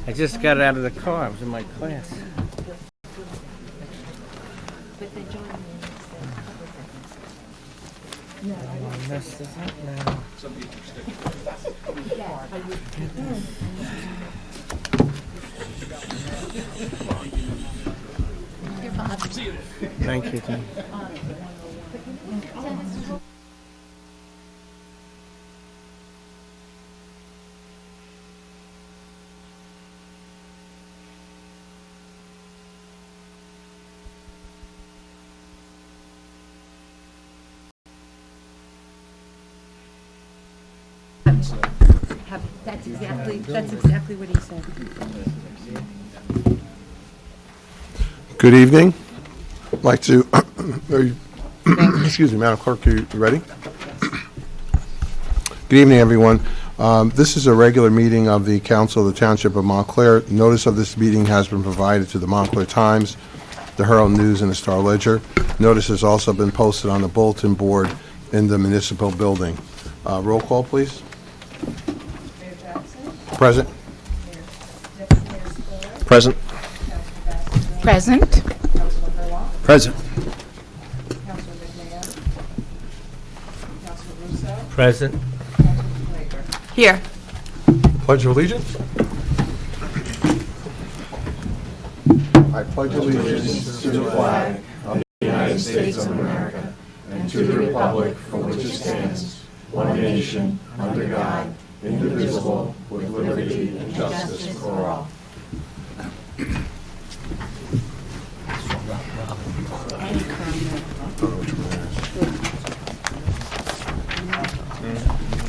I just got out of the car. I was in my class. I messed this up now. Thank you, Tim. That's exactly what he said. Good evening. I'd like to, excuse me, Madam Clerk, are you ready? Good evening, everyone. This is a regular meeting of the Council of the Township of Montclair. Notice of this meeting has been provided to the Montclair Times, the Herald News, and the Star Ledger. Notice has also been posted on the bulletin board in the municipal building. Roll call, please. Mayor Jackson. Present. Deputy Mayor Spiller. Present. Present. Councilor Hurlock. Present. Councilor McMahon. Councilor Russo. Present. Councilor Slager. Here. Pledge of Allegiance. I pledge allegiance to the flag of the United States of America and to the republic for which it stands, one nation, under God, indivisible, with liberty and justice for all.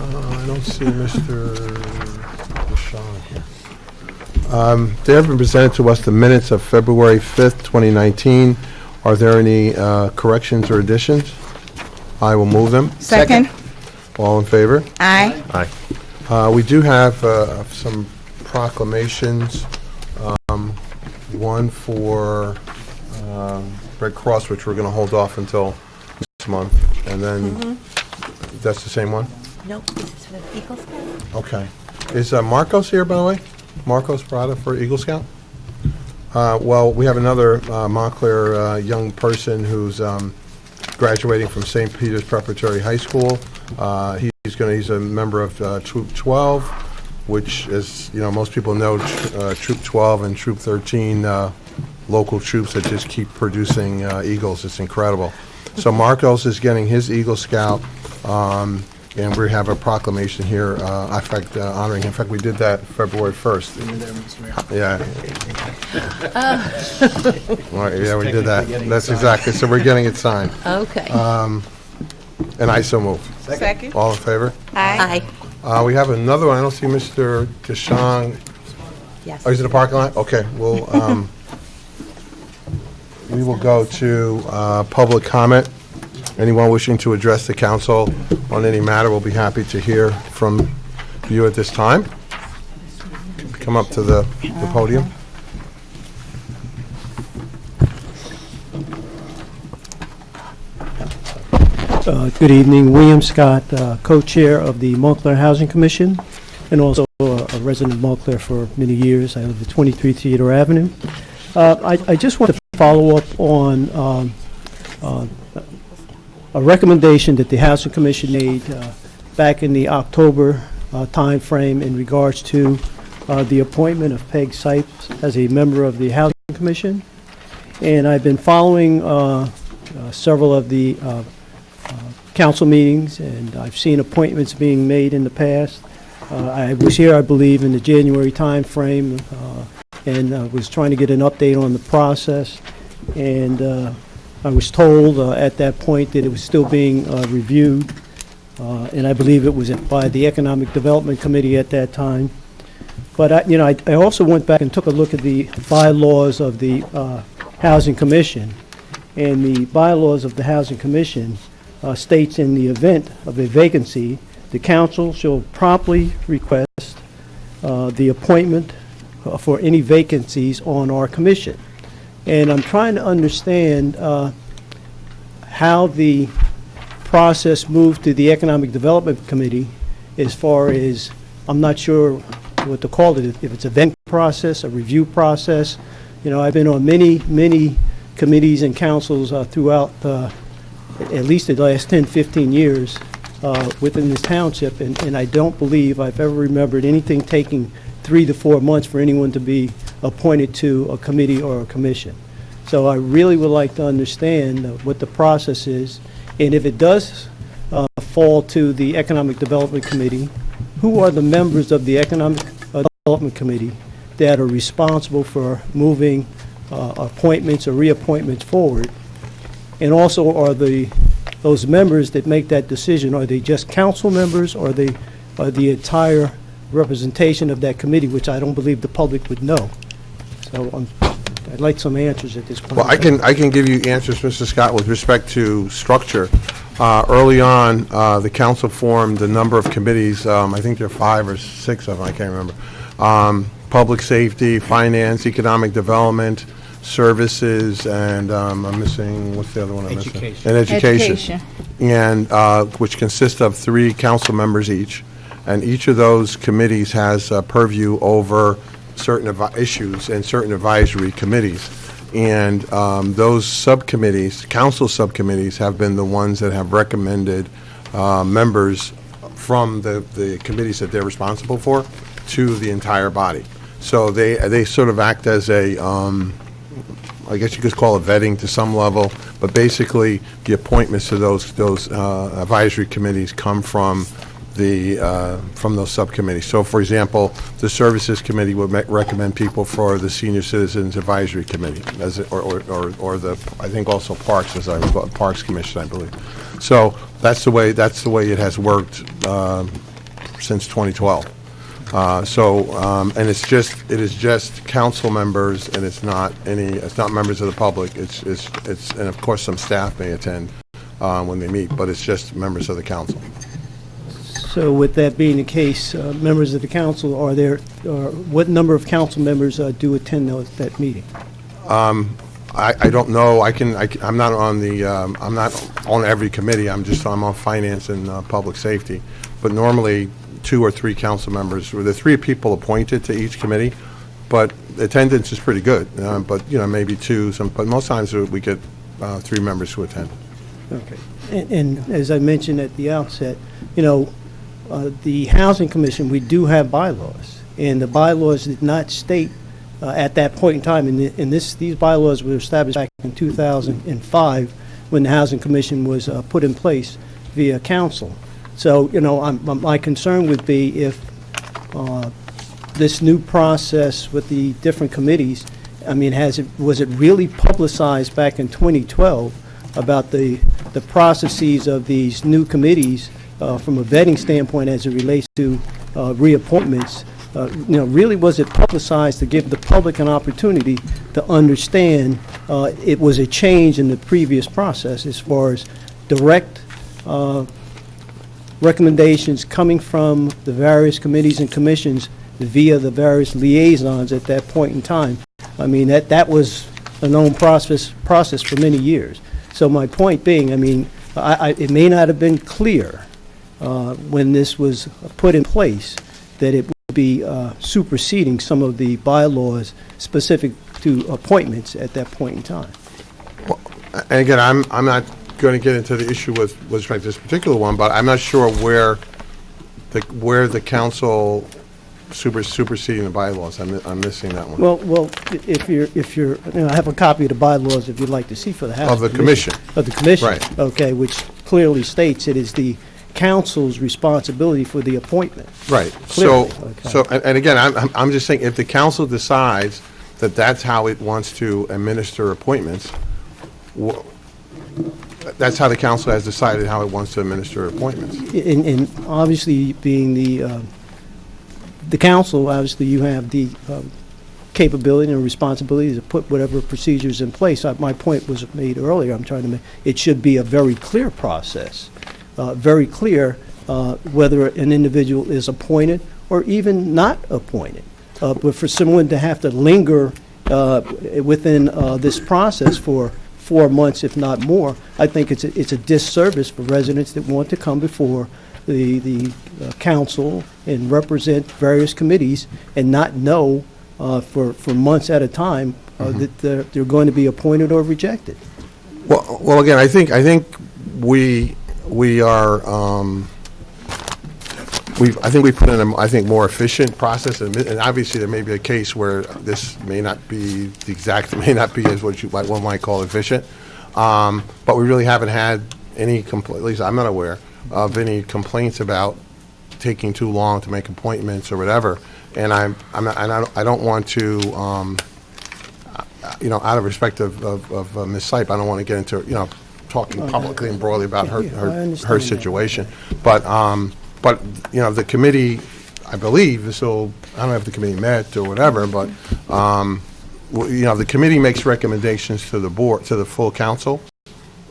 I don't see Mr. Deshawn here. They have been presented to us the minutes of February 5th, 2019. Are there any corrections or additions? I will move them. Second. All in favor? Aye. Aye. We do have some proclamations. One for Red Cross, which we're going to hold off until next month. And then, that's the same one? Nope, this is for the Eagle Scout. Okay. Is Marcos here, by the way? Marcos Prada for Eagle Scout? Well, we have another Montclair young person who's graduating from St. Peter's Preparatory High School. He's a member of Troop 12, which is, most people know Troop 12 and Troop 13, local troops that just keep producing Eagles. It's incredible. So Marcos is getting his Eagle Scout, and we have a proclamation here, honoring him. In fact, we did that February 1st. Yeah. Right, yeah, we did that. That's exactly. So we're getting it signed. Okay. And I so move. Second. All in favor? Aye. We have another one. I don't see Mr. Deshawn. Yes. Oh, he's in the parking lot? Okay, we'll, we will go to public comment. Anyone wishing to address the council on any matter will be happy to hear from you at this time. Come up to the podium. Good evening. William Scott, co-chair of the Montclair Housing Commission, and also a resident of Montclair for many years. I live at 23 Theater Avenue. I just want to follow up on a recommendation that the Housing Commission made back in the October time frame in regards to the appointment of Peg Sipes as a member of the Housing Commission. And I've been following several of the council meetings, and I've seen appointments being made in the past. I was here, I believe, in the January time frame, and was trying to get an update on the process. And I was told at that point that it was still being reviewed, and I believe it was by the Economic Development Committee at that time. But I also went back and took a look at the bylaws of the Housing Commission, and the bylaws of the Housing Commission states in the event of a vacancy, the council shall promptly request the appointment for any vacancies on our commission. And I'm trying to understand how the process moved to the Economic Development Committee as far as, I'm not sure what to call it, if it's a event process, a review process. You know, I've been on many committees and councils throughout at least the last 10, 15 years within this township, and I don't believe I've ever remembered anything taking 3 to 4 months for anyone to be appointed to a committee or a commission. So I really would like to understand what the process is, and if it does fall to the Economic Development Committee, who are the members of the Economic Development Committee that are responsible for moving appointments or reappointments forward? And also, are those members that make that decision, are they just council members, or are the entire representation of that committee, which I don't believe the public would know? So I'd like some answers at this point. Well, I can give you answers, Mr. Scott, with respect to structure. Early on, the council formed a number of committees. I think there are 5 or 6 of them. I can't remember. Public safety, finance, economic development, services, and I'm missing, what's the other one I'm missing? Education. And education. Education. And which consists of 3 council members each. And each of those committees has purview over certain issues and certain advisory committees. And those subcommittees, council subcommittees, have been the ones that have recommended members from the committees that they're responsible for to the entire body. So they sort of act as a, I guess you could call it vetting to some level, but basically the appointments to those advisory committees come from those subcommittees. So, for example, the Services Committee would recommend people for the Senior Citizens Advisory Committee, or the, I think also Parks, as I recall, Parks Commission, I believe. So that's the way it has worked since 2012. And it is just council members, and it's not members of the public. It's and of course some staff may attend when they meet, but it's just members of the council. So with that being the case, members of the council, what number of council members do attend that meeting? I don't know. I'm not on every committee. I'm on finance and public safety. But normally 2 or 3 council members, or the 3 people appointed to each committee, but attendance is pretty good. But maybe 2. But most times we get 3 members who attend. Okay. And as I mentioned at the outset, the Housing Commission, we do have bylaws, and the bylaws did not state at that point in time, and these bylaws were established back in 2005 when the Housing Commission was put in place via council. So, my concern would be if this new process with the different committees, was it really publicized back in 2012 about the processes of these new committees from a vetting standpoint as it relates to reappointments? Really was it publicized to give the public an opportunity to understand it was a change in the previous process as far as direct recommendations coming from the various committees and commissions via the various liaisons at that point in time? That was a known process for many years. So my point being, it may not have been clear when this was put in place that it would be superseding some of the bylaws specific to appointments at that point in time. Well, and again, I'm not going to get into the issue with respect to this particular one, but I'm not sure where the council superseding the bylaws. I'm missing that one. Well, if you're, I have a copy of the bylaws if you'd like to see for the House. Of the commission. Of the commission. Right. Okay, which clearly states it is the council's responsibility for the appointment. Right. Clearly. And again, I'm just saying, if the council decides that that's how it wants to administer appointments, that's how the council has decided how it wants to administer appointments. And obviously, being the council, obviously you have the capability and responsibility to put whatever procedures in place. My point was made earlier. I'm trying to make it should be a very clear process, very clear whether an individual is appointed or even not appointed. But for someone to have to linger within this process for 4 months, if not more, I think it's a disservice for residents that want to come before the council and represent various committees and not know for months at a time, that they're going to be appointed or rejected. Well, again, I think we are, I think we put in a, more efficient process, and obviously there may be a case where this may not be may not be as what one might call efficient, but we really haven't had any at least I'm not aware of any complaints about taking too long to make appointments or whatever, and I don't want to, out of respect of Ms. Sipe, I don't want to get into, talking publicly and broadly about her situation. But, the committee, I believe, I don't know if the committee met or whatever, but, the committee makes recommendations to the board, to the full council,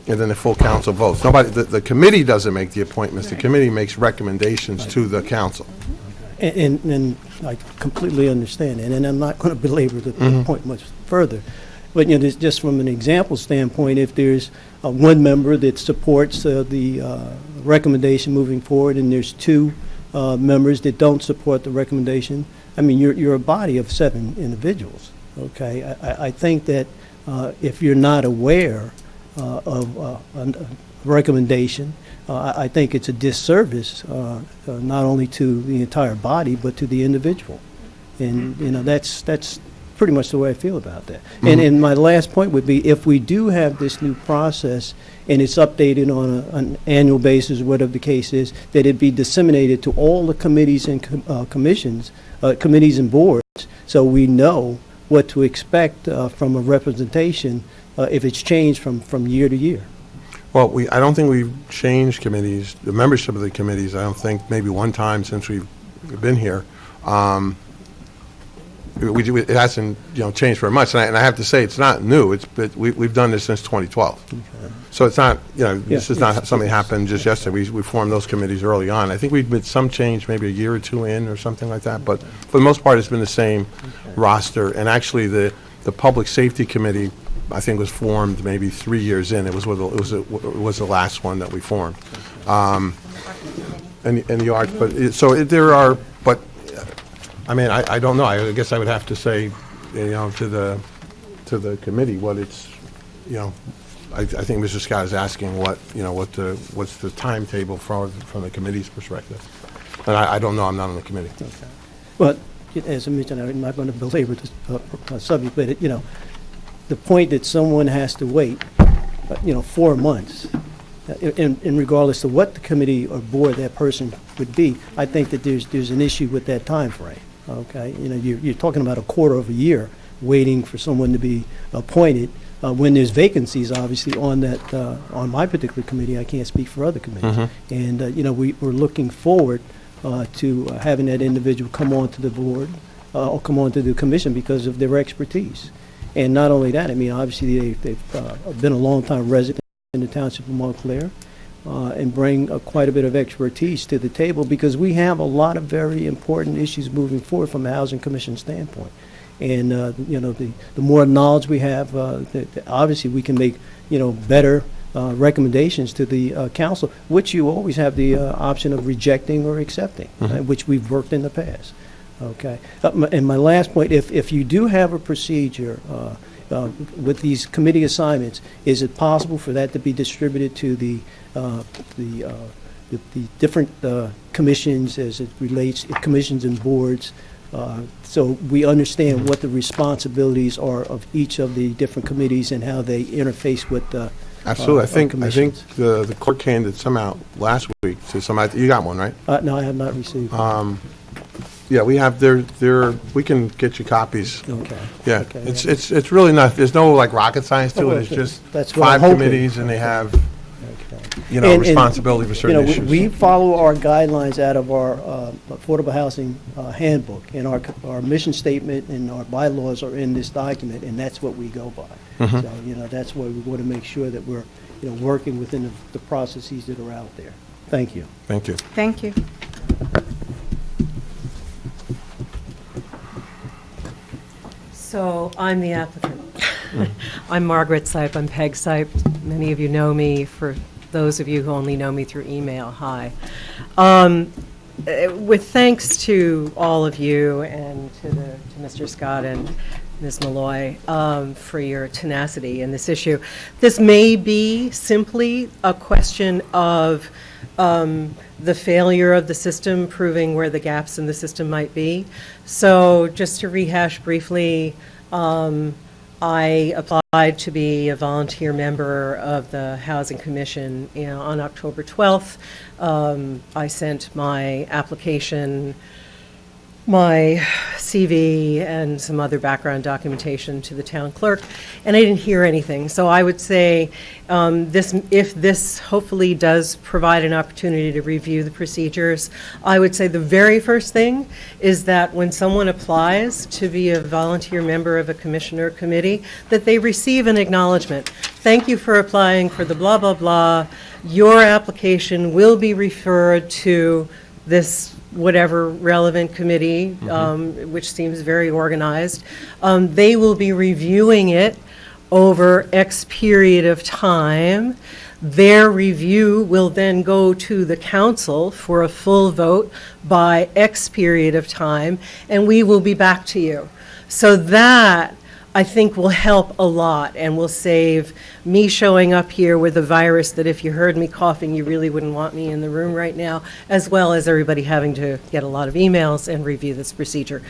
and then the full council votes. The committee doesn't make the appointments. The committee makes recommendations to the council. And I completely understand it, and I'm not going to belabor the point much further. But, just from an example standpoint, if there's one member that supports the recommendation moving forward, and there's two members that don't support the recommendation, I mean, you're a body of 7 individuals, okay? I think that if you're not aware of a recommendation, I think it's a disservice not only to the entire body, but to the individual. And, that's pretty much the way I feel about that. And my last point would be, if we do have this new process and it's updated on an annual basis, whatever the case is, that it be disseminated to all the committees and commissions, committees and boards, so we know what to expect from a representation if it's changed from year to year. Well, I don't think we've changed committees, the membership of the committees. I don't think, maybe one time since we've been here. It hasn't, changed very much. And I have to say, it's not new. We've done this since 2012. Okay. So it's not, this is not something that happened just yesterday. We formed those committees early on. I think we've made some change maybe a year or two in or something like that. But for the most part, it's been the same roster. And actually, the Public Safety Committee, I think, was formed maybe 3 years in. It was the last one that we formed. And the arts, but there are, but I mean, I don't know. I guess I would have to say, to the committee what it's, I think Mr. Scott is asking what's the timetable from the committee's perspective, and I don't know. I'm not on the committee. Okay. But as I mentioned, I'm not going to belabor this subject, but the point that someone has to wait, 4 months, in regardless of what the committee or board that person would be, I think that there's an issue with that time frame. Okay, you're talking about a quarter of a year waiting for someone to be appointed when there's vacancies, obviously, on that on my particular committee. I can't speak for other committees, and we're looking forward to having that individual come onto the board or come onto the commission because of their expertise. And not only that, I mean, obviously they've been a long-time resident in the township of Montclair. And bring quite a bit of expertise to the table, because we have a lot of very important issues moving forward from a housing commission standpoint. And the more knowledge we have, obviously we can make better recommendations to the council, which you always have the option of rejecting or accepting, which we've worked in the past. Okay. And my last point: if you do have a procedure with these committee assignments, is it possible for that to be distributed to the different commissions as it relates, commissions and boards, so we understand what the responsibilities are of each of the different committees and how they interface with the Absolutely. I think the court candidate somehow last week to somebody. You got one, right? No, I have not received. Yeah, we have we can get you copies. Okay. Yeah, okay, it's really not. There's no rocket science to it. It's just that's 5 committees, and they have responsibility for certain issues. We follow our guidelines out of our affordable housing handbook, and our mission statement and our bylaws are in this document, and that's what we go by. So that's why we want to make sure that we're working within the processes that are out there. Thank you. Thank you. Thank you. So I'm the applicant. I'm Margaret Sipe. I'm Peg Sipe. Many of you know me. For those of you who only know me through email, hi. With thanks to all of you and to Mr. Scott and Ms. Malloy, for your tenacity in this issue. This may be simply a question of the failure of the system, proving where the gaps in the system might be. So just to rehash briefly, I applied to be a volunteer member of the Housing Commission on October 12th. I sent my application, my CV, and some other background documentation to the town clerk, and I didn't hear anything. So I would say if this hopefully does provide an opportunity to review the procedures, I would say the very first thing is that when someone applies to be a volunteer member of a commission or committee, that they receive an acknowledgement. Thank you for applying for the blah, blah, blah. Your application will be referred to this whatever relevant committee, which seems very organized. They will be reviewing it over X period of time. Their review will then go to the council for a full vote by X period of time, and we will be back to you. So that, I think, will help a lot and will save me showing up here with a virus that if you heard me coughing, you really wouldn't want me in the room right now, as well as everybody having to get a lot of emails and review this procedure.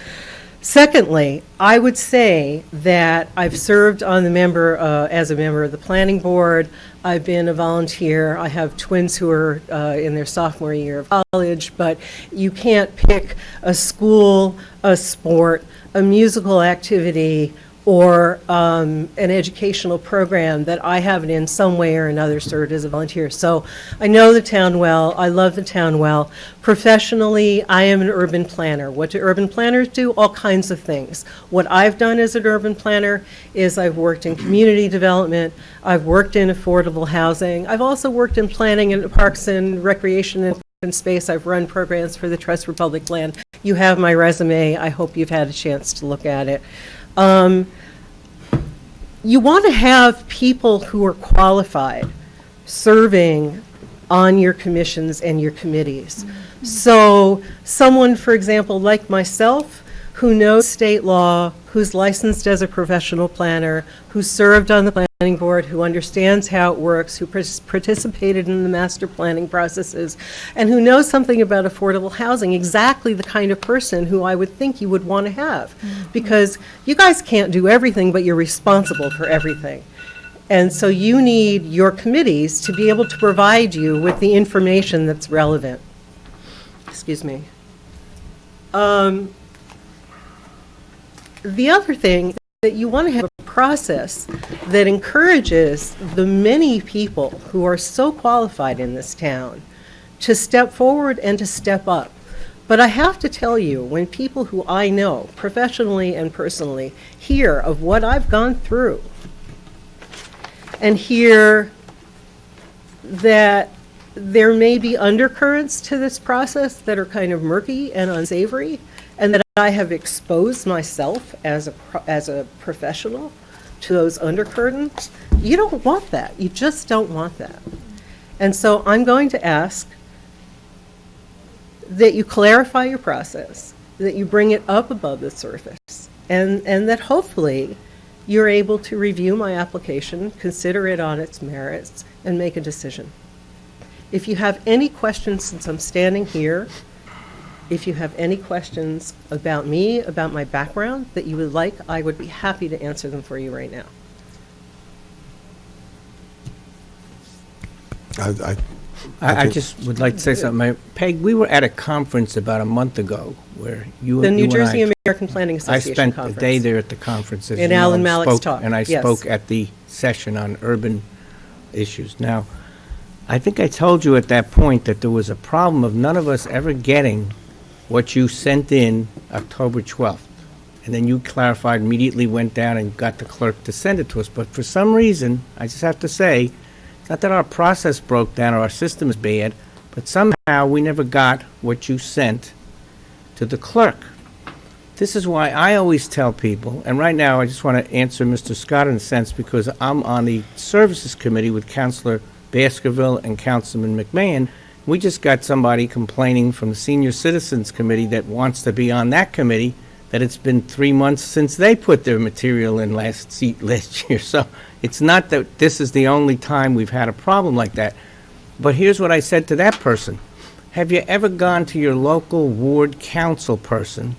Secondly, I would say that I've served on as a member of the planning board. I've been a volunteer. I have twins who are in their sophomore year of college, but you can't pick a school, a sport, a musical activity, or an educational program that I haven't in some way or another served as a volunteer. So I know the town well. I love the town well. Professionally, I am an urban planner. What do urban planners do? All kinds of things. What I've done as an urban planner is I've worked in community development. I've worked in affordable housing. I've also worked in planning and parks and recreation and open space. I've run programs for the Trust for Public Land. You have my resume. I hope you've had a chance to look at it. You want to have people who are qualified serving on your commissions and your committees. So someone, for example, like myself, who knows state law, who's licensed as a professional planner, who served on the planning board, who understands how it works, who participated in the master planning processes, and who knows something about affordable housing, exactly the kind of person who I would think you would want to have. Because you guys can't do everything, but you're responsible for everything. And so you need your committees to be able to provide you with the information that's relevant. Excuse me. The other thing is that you want to have a process that encourages the many people who are so qualified in this town to step forward and to step up. But I have to tell you, when people who I know, professionally and personally, hear of what I've gone through and hear that there may be undercurrents to this process that are kind of murky and unsavory, and that I have exposed myself as a professional to those undercurrents, you don't want that. You just don't want that. And so I'm going to ask that you clarify your process, that you bring it up above the surface, and that hopefully you're able to review my application, consider it on its merits, and make a decision. If you have any questions, since I'm standing here, if you have any questions about me, about my background that you would like, I would be happy to answer them for you right now. I just would like to say something. Peg, we were at a conference about a month ago where you The and New you Jersey and American Planning I Association spent conference. a day there at the conference. As In you know, Alan and Malik's spoke- talk, And I yes. spoke at the session on urban issues. Now, I think I told you at that point that there was a problem of none of us ever getting what you sent in October 12th. And then you clarified, immediately went down and got the clerk to send it to us. But for some reason, I just have to say, it's not that our process broke down or our system is bad, but somehow we never got what you sent to the clerk. This is why I always tell people, and right now I just want to answer Mr. Scott in a sense because I'm on the Services Committee with Councilor Baskerville and Councilman McMahon. We just got somebody complaining from the Senior Citizens Committee that wants to be on that committee that it's been 3 months since they put their material in last year. So it's not that this is the only time we've had a problem like that. But here's what I said to that person. Have you ever gone to your local ward council person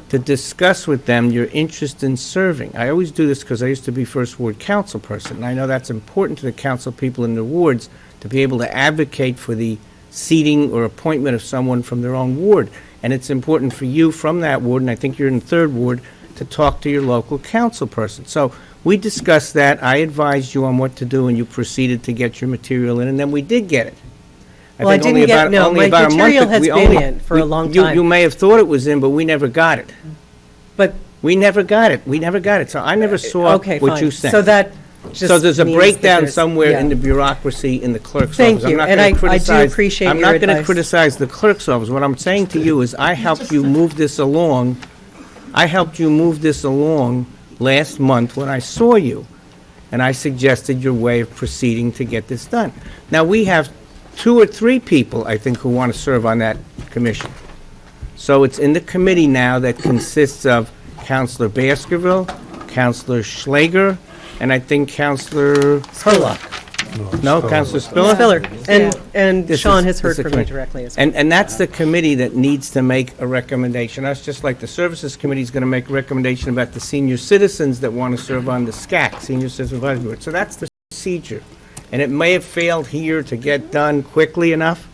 to discuss with them your interest in serving? I always do this because I used to be first ward council person, and I know that's important to the council people in the wards to be able to advocate for the seating or appointment of someone from their own ward. And it's important for you from that ward, and I think you're in the third ward, to talk to your local council person. So we discussed that. I advised you on what to do, and you proceeded to get your material in, and then we did get it. Well, I think only didn't get, about- no, only my about a month material ago- has we been only- in for a long You time. may have thought it was in, but we never got it. But, We never got it. We never got it. So I never saw okay, what fine. you sent. So that just So there's a means that breakdown there's- somewhere yeah. in the bureaucracy in the clerk's Thank office. I'm you, not and gonna I do criticize- appreciate I'm your not going to advice. criticize the clerk's office. What I'm saying to you is I helped you move this along. I helped you move this along last month when I saw you, and I suggested your way of proceeding to get this done. Now, we have 2 or 3 people, I think, who want to serve on that commission. So it's in the committee now that consists of Counselor Baskerville, Counselor Schlager, and I think Counselor Hurlock. No, Counselor Spiller? Spiller, and This Sean is- has heard this is from the me committee. directly as well. And that's the committee that needs to make a recommendation. That's just like the Services Committee is going to make a recommendation about the senior citizens that want to serve on the SCAC, Senior Citizen Advisory Board. So that's the procedure. And it may have failed here to get done quickly enough,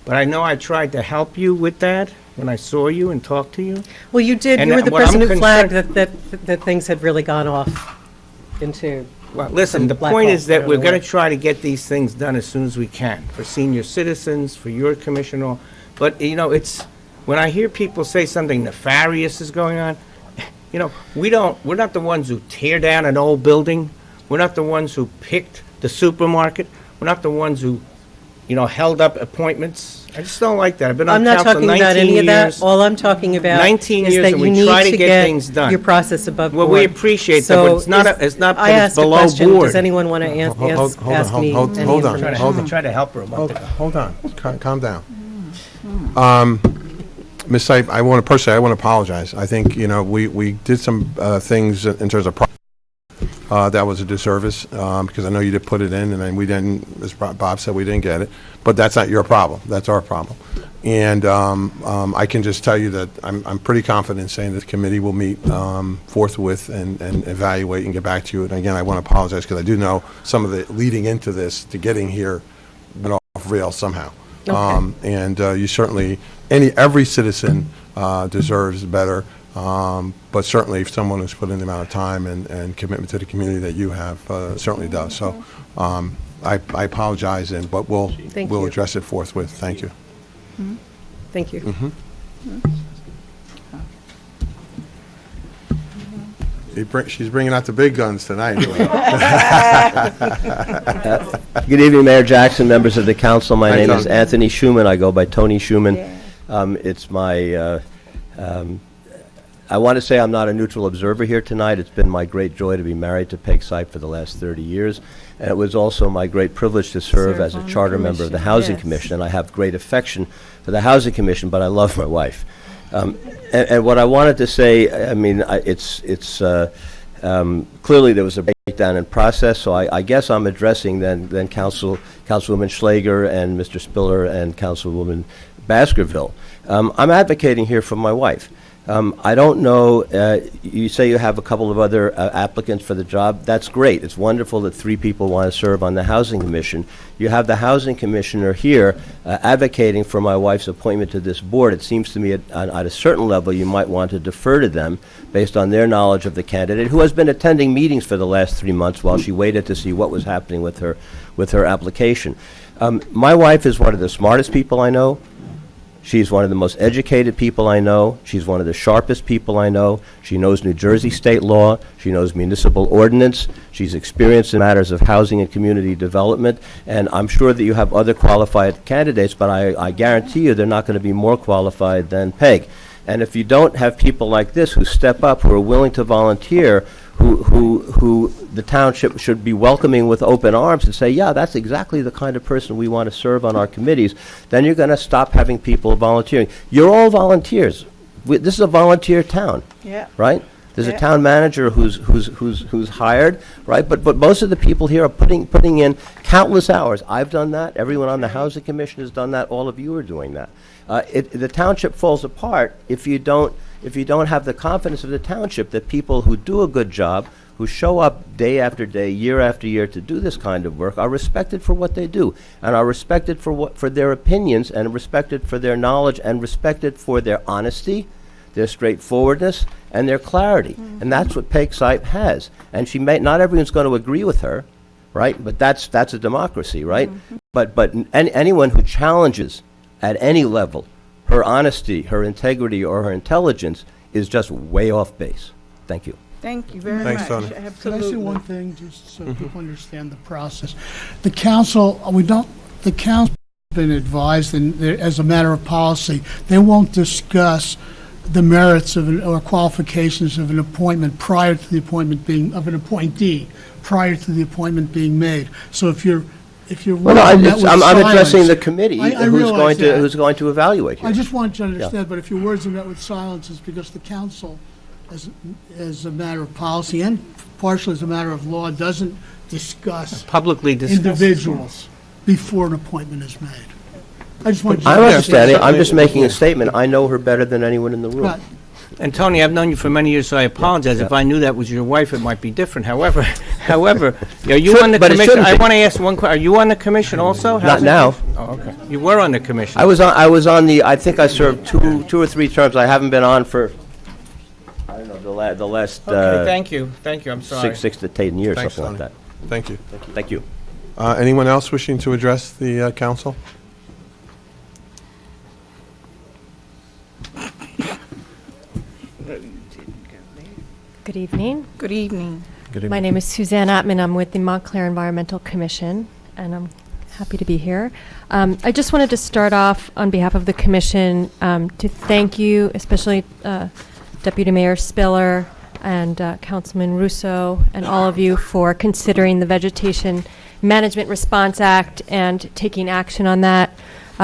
but I know I tried to help you with that when I saw you and talked to you. Well, you did, And you were the what I'm person who flagged concerned- that things had really gone off into, Well, listen, the Black point hole, is I that don't we're know going to what. try to get these things done as soon as we can, for senior citizens, for your commission, all. But, you know, it's, when I hear people say something nefarious is going on, you know, we're not the ones who tear down an old building. We're not the ones who picked the supermarket. We're not the ones who, you know, held up appointments. I just don't like that. I've been I'm on not council talking 19 about any of that. years. All I'm talking about 19 is years, that and you we need try to to get get things done. your process above Well, board. we appreciate that, but it's not So it's not I that it's asked a below question. board. Does anyone want to ask me hold on, any hold on. information? I tried to help her a month ago. Hold on, calm down. Ms. Sipe, I want to apologize. I think, you know, we did some things in terms of that was a disservice, because I know you did put it in, and then we didn't, as Bob said, we didn't get it. But that's not your problem. That's our problem. And I can just tell you that I'm pretty confident in saying that the committee will meet forthwith and evaluate and get back to you. And again, I want to apologize because I do know some of the leading into this to getting here went off rails somehow. Okay. And you certainly, every citizen deserves better. But certainly, if someone who's put in the amount of time and commitment to the community that you have, certainly does. So I apologize, but we'll Thank you. address it forthwith. Thank you. Thank you. She's bringing out the big guns tonight. Good evening, Mayor Jackson, members of the council. My Hi, name is Tony. Anthony Schuman. I go by Tony Schuman. It's my, I want to say I'm not a neutral observer here tonight. It's been my great joy to be married to Peg Sipe for the last 30 years. And it was also my great privilege to serve as a on the charter member of the commission, Housing yes. Commission. And I have great affection for the Housing Commission, but I love my wife. And what I wanted to say, I mean, clearly there was a breakdown in process, so I guess I'm addressing then Councilwoman Schlager and Mr. Spiller and Councilwoman Baskerville. I'm advocating here for my wife. I don't know, you say you have a couple of other applicants for the job. That's great. It's wonderful that 3 people want to serve on the Housing Commission. You have the Housing Commissioner here advocating for my wife's appointment to this board. It seems to me at a certain level you might want to defer to them based on their knowledge of the candidate, who has been attending meetings for the last 3 months while she waited to see what was happening with her application. My wife is one of the smartest people I know. She's one of the most educated people I know. She's one of the sharpest people I know. She knows New Jersey state law. She knows municipal ordinance. She's experienced in matters of housing and community development. And I'm sure that you have other qualified candidates, but I guarantee you they're not going to be more qualified than Peg. And if you don't have people like this who step up, who are willing to volunteer, who the township should be welcoming with open arms and say, yeah, that's exactly the kind of person we want to serve on our committees, then you're going to stop having people volunteering. You're all volunteers. This is a volunteer town. Yeah. Right? There's Yeah. a town manager who's hired, right? But most of the people here are putting in countless hours. I've done that. Everyone on the Housing Commission has done that. All of you are doing that. The township falls apart if you don't have the confidence of the township that people who do a good job, who show up day after day, year after year to do this kind of work, are respected for what they do, and are respected for their opinions, and respected for their knowledge, and respected for their honesty, their straightforwardness, and their clarity. And that's what Peg Sipe has. And not everyone's going to agree with her, right? But that's a democracy, right? But anyone who challenges at any level her honesty, her integrity, or her intelligence is just way off base. Thank you. Thank you very Thanks, much. Tony. Can I say Absolutely. one thing, just so people understand the process? The council, the council has been advised, and as a matter of policy, they won't discuss the merits or qualifications of an appointment prior to the appointment of an appointee, prior to the appointment being made. So if you're Well, no, wording that with I'm addressing silence- the committee I who's realize that. going to evaluate here. I just want you to understand, but if your words are met with silence, it's because the council, as a matter of policy and partially as a matter of law, doesn't discuss Publicly discussed. individuals before an appointment is made. I just want you to I'm understanding. Yeah. I'm just making a statement. I know her better than anyone in the room. Right. And Tony, I've known you for many years, so I apologize. If I knew that was your wife, it might be different. However, are you on the But it commission? shouldn't I be. want to ask one question. Are you on the commission also? Not now. Oh, okay. You were on the commission. I was on the. I think I served two or three terms. I haven't been on for. I don't know the last. Okay, thank you. Thank you. I'm sorry. six to 10 years, Thanks, something like Tony. that. Thank you. Thank you. Anyone else wishing to address the council? Good evening. Good evening. My name is Suzanne Ottman. I'm with the Montclair Environmental Commission, and I'm happy to be here. I just wanted to start off on behalf of the commission to thank you, especially Deputy Mayor Spiller and Councilman Russo and all of you for considering the Vegetation Management Response Act and taking action on that.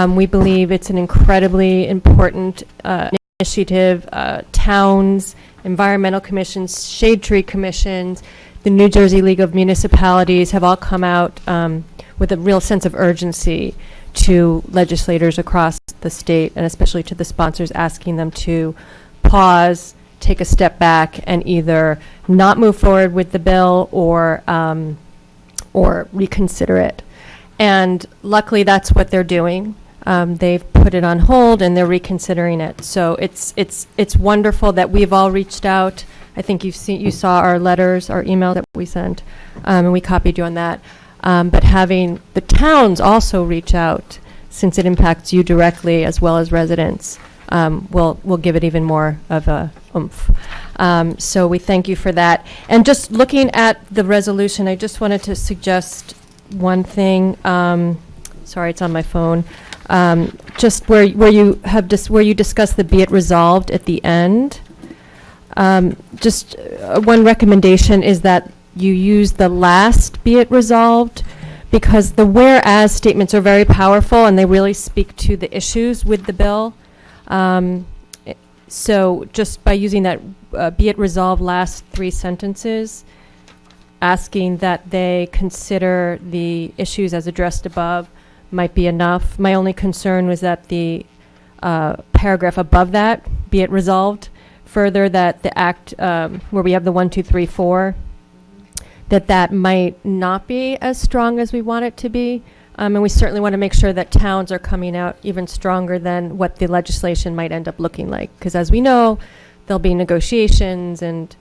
We believe it's an incredibly important initiative. Towns, environmental commissions, shade tree commissions, the New Jersey League of Municipalities have all come out with a real sense of urgency to legislators across the state, and especially to the sponsors, asking them to pause, take a step back, and either not move forward with the bill or reconsider it. And luckily, that's what they're doing. They've put it on hold and they're reconsidering it. So it's wonderful that we've all reached out. I think you saw our letters, our email that we sent, and we copied you on that. But having the towns also reach out, since it impacts you directly as well as residents, will give it even more of a oomph. So we thank you for that. And just looking at the resolution, I just wanted to suggest one thing. Sorry, it's on my phone. Just where you discuss the be it resolved at the end. Just one recommendation is that you use the last be it resolved, because the whereas statements are very powerful and they really speak to the issues with the bill. So just by using that be it resolved last three sentences, asking that they consider the issues as addressed above might be enough. My only concern was that the paragraph above that, be it resolved, further that the act, where we have the 1, 2, 3, 4, that might not be as strong as we want it to be. And we certainly want to make sure that towns are coming out even stronger than what the legislation might end up looking like. Because as we know, there'll be negotiations and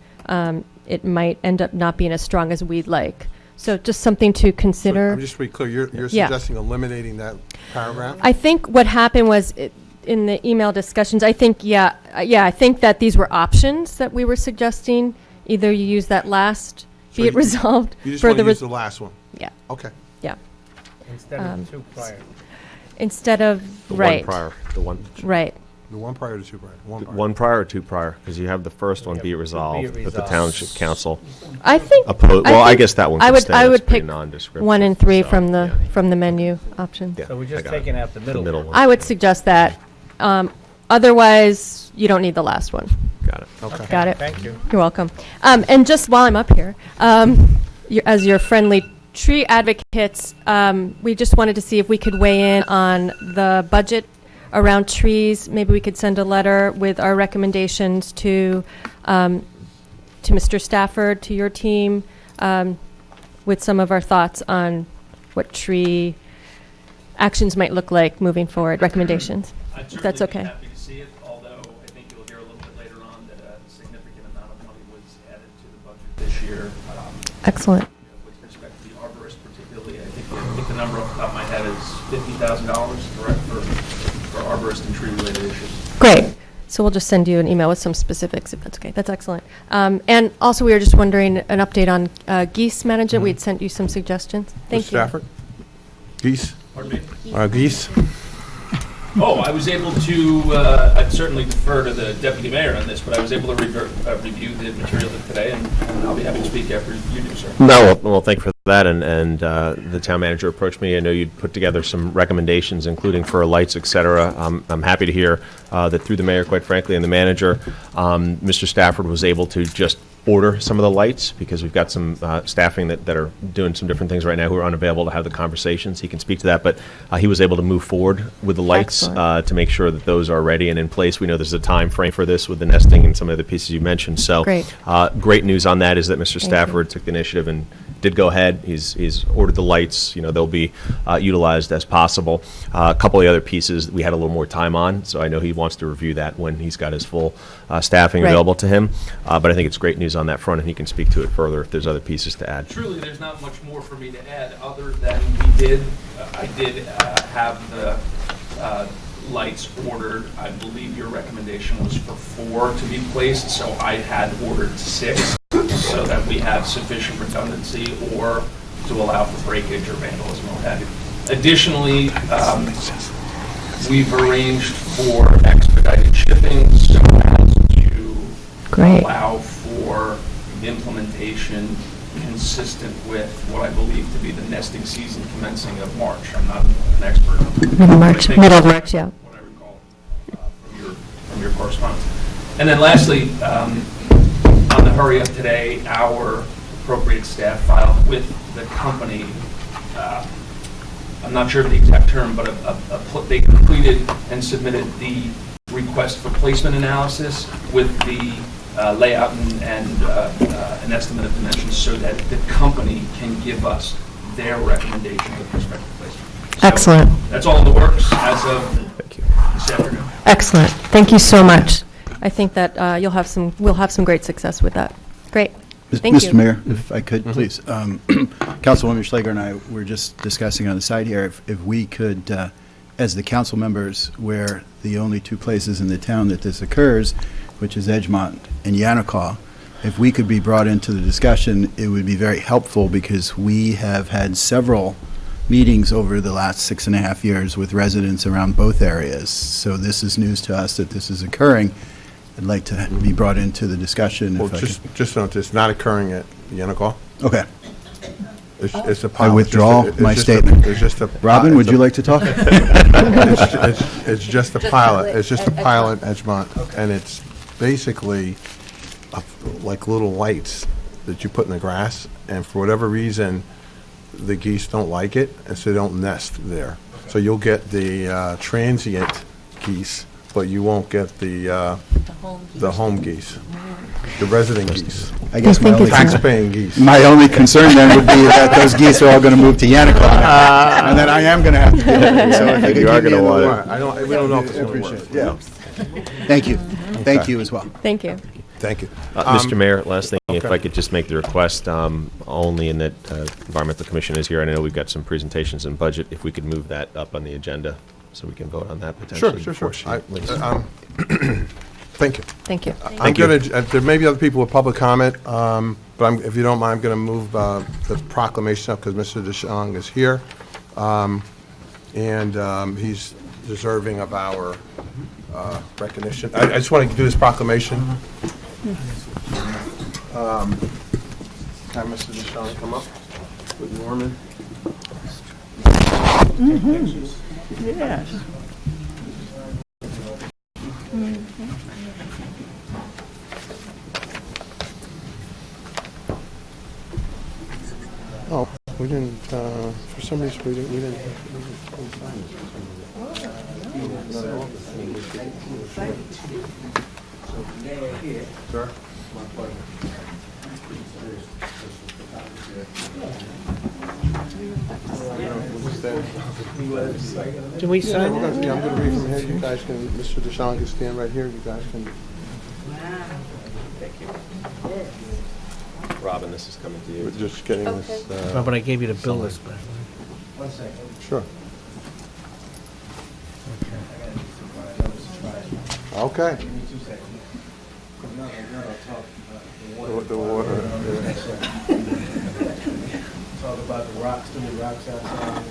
it might end up not being as strong as we'd like. So just something to consider. I'm just to be clear, you're Yeah. suggesting eliminating that paragraph? I think what happened was in the email discussions, I think, I think that these were options that we were suggesting. Either you use that last, So be it resolved. You just for want to the use the last one? Yeah, Okay. yeah. Instead of two prior. Instead of, The right, one prior, the one, right. The one prior to two prior? One prior. one prior or two prior, because you have the first one, be it resolved, that the resolved. township council I think opposed, well, I think guess that one I could would, stay, I that's would pretty pick nondescriptive. 1 and 3 So, from the yeah. menu options. Yeah, So we're I just got it. taking out the The middle. middle one. I would suggest that. Otherwise, you don't need the last one. Got it. Okay. Got it? Thank you. You're welcome. And just while I'm up here, as your friendly tree advocates, we just wanted to see if we could weigh in on the budget around trees. Maybe we could send a letter with our recommendations to Mr. Stafford, to your team, with some of our thoughts on what tree actions might look like moving forward, recommendations. I'd If that's certainly be okay. happy to see it, although I think you'll hear a little bit later on that a significant amount of money was added to the budget this year. Excellent. With respect to the arborist particularly, I think the number off the top of my head is $50,000, correct, for arborist and tree-related issues. Great. So we'll just send you an email with some specifics, if that's okay. That's excellent. And also, we were just wondering an update on Geese management. We'd sent you some suggestions. Thank Mr. you. Stafford? Geese? Pardon me? Geese? Oh, I was able to, I'd certainly defer to the deputy mayor on this, but I was able to review the material today, and I'll be happy to speak after you do, sir. No, well, thank you for that. And the town manager approached me. I know you'd put together some recommendations, including for lights, et cetera. I'm happy to hear that through the mayor, quite frankly, and the manager, Mr. Stafford was able to just order some of the lights because we've got some staffing that are doing some different things right now who are unavailable to have the conversations. He can speak to that, but he was able to move forward with the lights to make sure that those are ready and in place. We know there's a time frame for this with the nesting and some of the pieces you mentioned. So Great. Great news on that is that Mr. you. Stafford took the initiative and did go ahead. He's ordered the lights. You know, they'll be utilized as possible. A couple of the other pieces we had a little more time on, so I know he wants to review that when he's got his full staffing Right. available to him. But I think it's great news on that front, and he can speak to it further if there's other pieces to add. Truly, there's not much more for me to add, other than I did have the lights ordered. I believe your recommendation was for 4 to be placed, so I had ordered 6, so that we have sufficient redundancy or to allow for breakage or vandalism or what have you. Additionally, we've arranged for expedited shipping so as to Great. allow for implementation consistent with what I believe to be the nesting season commencing of March. I'm not an expert. Middle of March, middle of March, yeah. What I recall from your correspondence. And then lastly, on the hurry up today, our appropriate staff filed with the company, I'm not sure of the exact term, but they completed and submitted the request for placement analysis with the layout and an estimate of dimensions so that the company can give us their recommendation with respect to placement. So Excellent. that's all in the works as of this afternoon. Excellent. Thank you so much. I think that we'll have some great success with that. Great. Thank you. Mr. Mayor, if I could, please. Councilwoman Schlager and I were just discussing on the side here, if we could, as the council members, where the only 2 places in the town that this occurs, which is Edgemont and Yanakaw, if we could be brought into the discussion, it would be very helpful because we have had several meetings over the last 6.5 years with residents around both areas. So this is news to us that this is occurring. I'd like to be brought into the discussion. Well, if I just note, it's not occurring at Yanakaw. could. Okay. It's a I pilot. withdraw It's my just a- statement. It's just a. Robin, would you like to talk? It's just a pilot. It's just a pilot, Edgemont, and it's basically like little lights that you put in the grass, and for whatever reason, the geese don't like it, and so they don't nest there. So you'll get the transient geese, but you won't get the home geese, the resident geese, I guess my think only, it's- tax-paying geese. my only concern then would be that those geese are all going to move to Yanakaw, and then I am going to have to do it. So if you You are could give me gonna a want little- it. We don't know if it's I going to appreciate work. it. Yeah. Thank you. Thank you as well. Thank you. Thank you. Mr. Mayor, last thing, if okay. I could just make the request, only in that Environmental Commission is here, and I know we've got some presentations and budget, if we could move that up on the agenda so we can vote on that potentially. Sure. before she leaves. Thank you. Thank you. I'm going to, there may be other people with public comment, but if you don't mind, I'm going to move the proclamation up because Mr. DeShong is here. And he's deserving of our recognition. I just want to do this proclamation. Have Mr. DeShong come up with Norman. Yes. Oh, we didn't, for some reason, we didn't sign this. Sir? My pleasure. Do we sign it? Yeah, I'm going to read from here. You guys can, Mr. DeShawn can stand right here. You guys can. Thank you. Robin, this is coming to you. We're just getting this. Oh, but I gave you the bill list back. Sure. Okay. The water. Talk about the rocks, too many rocks outside.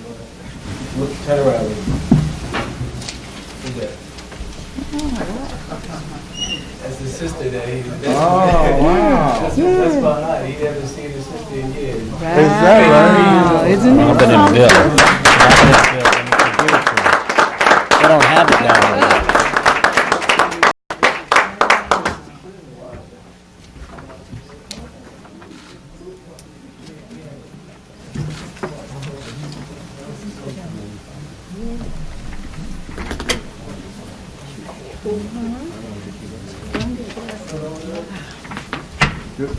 Look, turn around. Who's that? That's his sister that he. Oh, wow. That's behind. He never seen his sister in years. Is that right? Isn't it? Robin and Bill. Robin and Bill, let me give it to them. They don't have it now.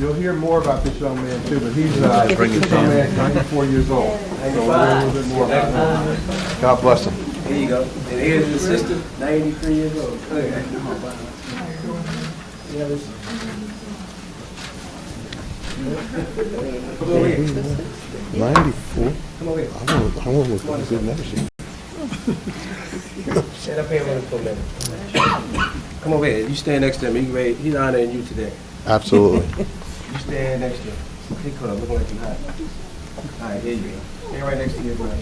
You'll hear more about this young man too, but he's this young man, 94 years old. So we'll learn a little bit more about him. God bless him. There you go. And here's his sister, 93 years old. Okay. 94? Come over here. I won't look like I've never seen. Stand up here with him for a minute. Come over here. You stand next to him. He's honoring you today. Absolutely. You stand next to him. He could have looking like you hot. All right, here you go. Stand right next to your brother.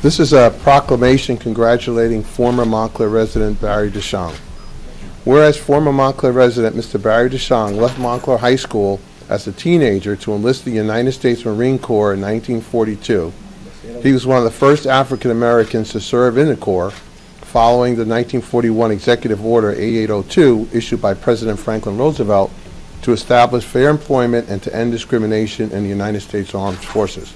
This is a proclamation congratulating former Montclair resident Barry DeShong. Whereas former Montclair resident Mr. Barry DeShong left Montclair High School as a teenager to enlist the United States Marine Corps in 1942. He was one of the first African Americans to serve in the Corps following the 1941 Executive Order 8802 issued by President Franklin Roosevelt to establish fair employment and to end discrimination in the United States Armed Forces.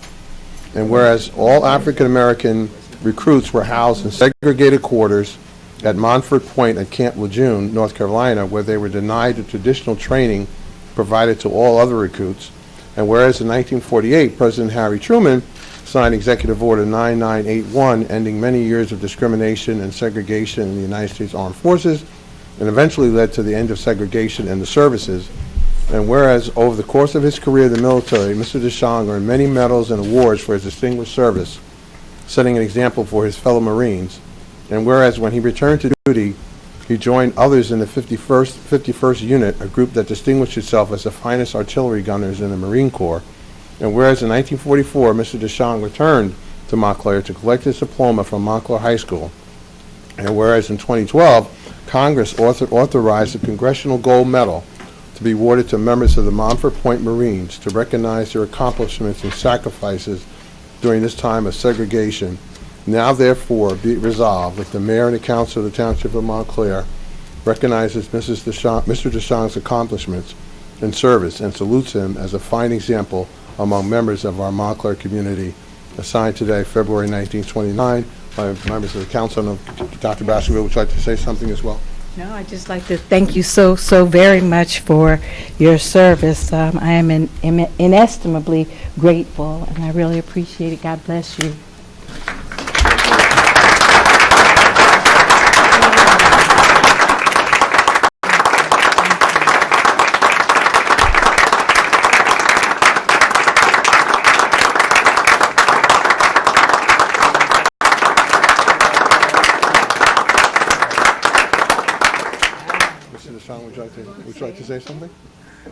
And whereas all African American recruits were housed in segregated quarters at Montford Point at Camp Lejeune, North Carolina, where they were denied the traditional training provided to all other recruits. And whereas in 1948, President Harry Truman signed Executive Order 9981, ending many years of discrimination and segregation in the United States Armed Forces, and eventually led to the end of segregation in the services. And whereas over the course of his career in the military, Mr. DeShong earned many medals and awards for his distinguished service, setting an example for his fellow Marines. And whereas when he returned to duty, he joined others in the 51st Unit, a group that distinguished itself as the finest artillery gunners in the Marine Corps. And whereas in 1944, Mr. DeShong returned to Montclair to collect his diploma from Montclair High School. And whereas in 2012, Congress authorized a Congressional Gold Medal to be awarded to members of the Montford Point Marines to recognize their accomplishments and sacrifices during this time of segregation. Now therefore be it resolved that the Mayor and the Council of the Township of Montclair recognizes Mr. DeShong's accomplishments and service and salutes him as a fine example among members of our Montclair community. Assigned today, February 1929, by members of the Council. And Dr. Baskerville, would you like to say something as well? No, I'd just like to thank you so very much for your service. I am inestimably grateful, and I really appreciate it. God bless you. Would you like to say something?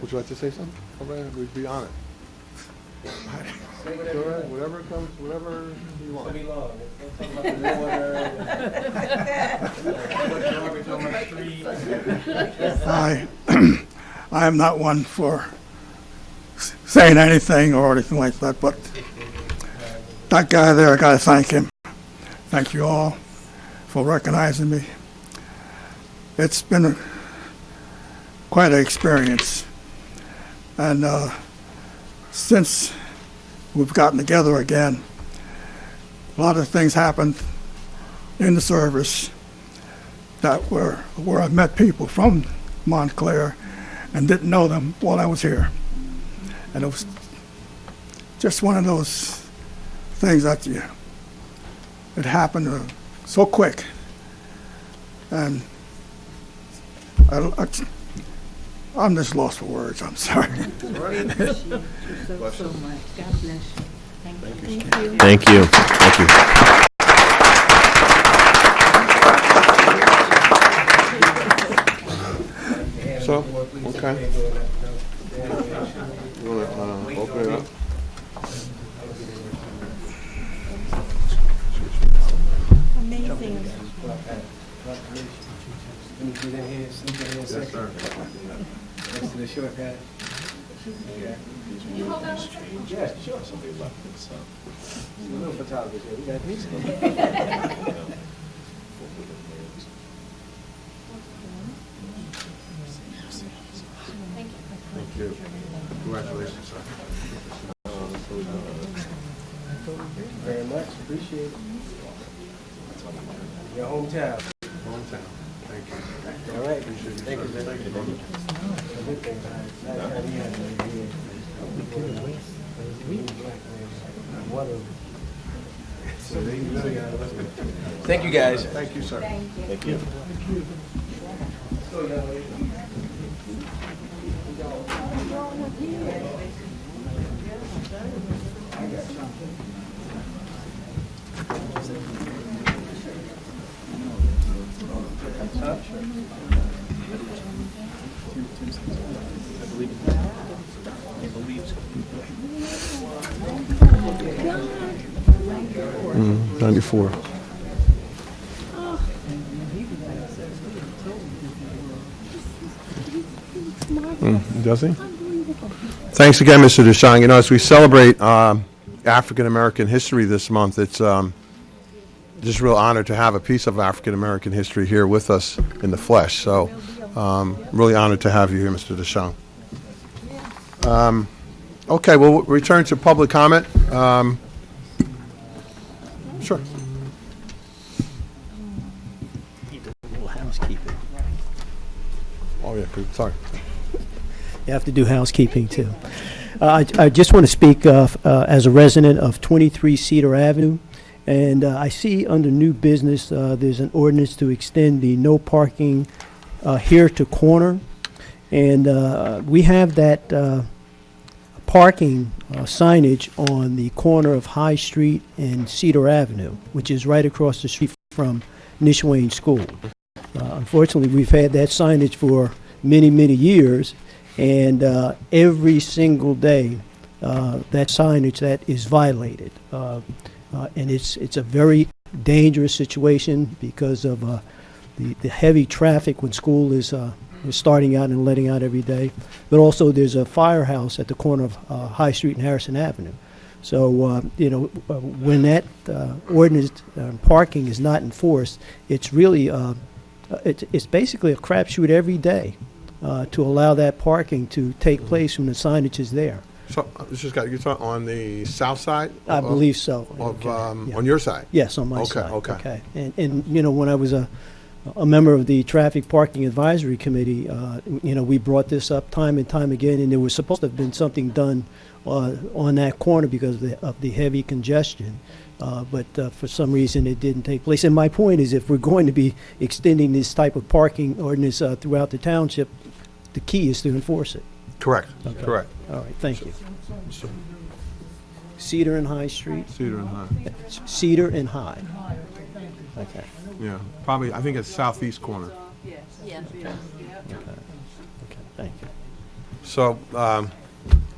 Would you like to say something? Okay, we'd be honored. Whatever comes, whatever you want. I am not one for saying anything or anything like that, but that guy there, I got to thank him. Thank you all for recognizing me. It's been quite an experience. And since we've gotten together again, a lot of things happened in the service that were where I met people from Montclair and didn't know them while I was here. And it was just one of those things that it happened so quick. And I'm just lost for words. I'm sorry. so much. God bless you. Thank you. Thank you. Thank you. So, okay. You want to open it up? Amazing. Let me get in here, sneak in here a second. Next to the short guy. Okay. Yeah, sure. Somebody left it, so. A little photography here. We got these. Thank you. Congratulations, sir. Very much, appreciate it. Your hometown. Hometown. Thank you. All right. Thank you, sir. Thank you. Good thing, nice having you here. Thank you, guys. Thank you, sir. Thank you. Mm, 94. Does he? Thanks again, Mr. Duchamp. You know, as we celebrate African American history this month, it's just a real honor to have a piece of African American history here with us in the flesh. So, really honored to have you here, Mr. Duchamp. Okay, we'll return to public comment. Sure. A little housekeeping. Oh, yeah, sorry. You have to do housekeeping, too. I just want to speak as a resident of 23 Cedar Avenue, and I see under new business there's an ordinance to extend the no parking here to corner, and we have that parking signage on the corner of High Street and Cedar Avenue, which is right across the street from Nishwain School. Unfortunately, we've had that signage for many, many years, and every single day that signage that is violated. And it's a very dangerous situation because of the heavy traffic when school is starting out and letting out every day. But also there's a firehouse at the corner of High Street and Harrison Avenue. So, when that ordinance parking is not enforced, it's really, it's basically a crapshoot every day to allow that parking to take place when the signage is there. So, you're talking on the south side? I believe so. Of, Yeah. On your side? Yes, on my Okay, side. okay. And when I was a member of the Traffic Parking Advisory Committee, we brought this up time and time again, and there was supposed to have been something done on that corner because of the heavy congestion. But for some reason, it didn't take place. And my point is, if we're going to be extending this type of parking ordinance throughout the township, the key is to enforce it. Correct, Okay. correct. All right, thank you. Cedar and High Street? Cedar and High. Cedar and High. Okay. Yeah, probably, I think it's southeast corner. Yeah. Okay, thank you. So,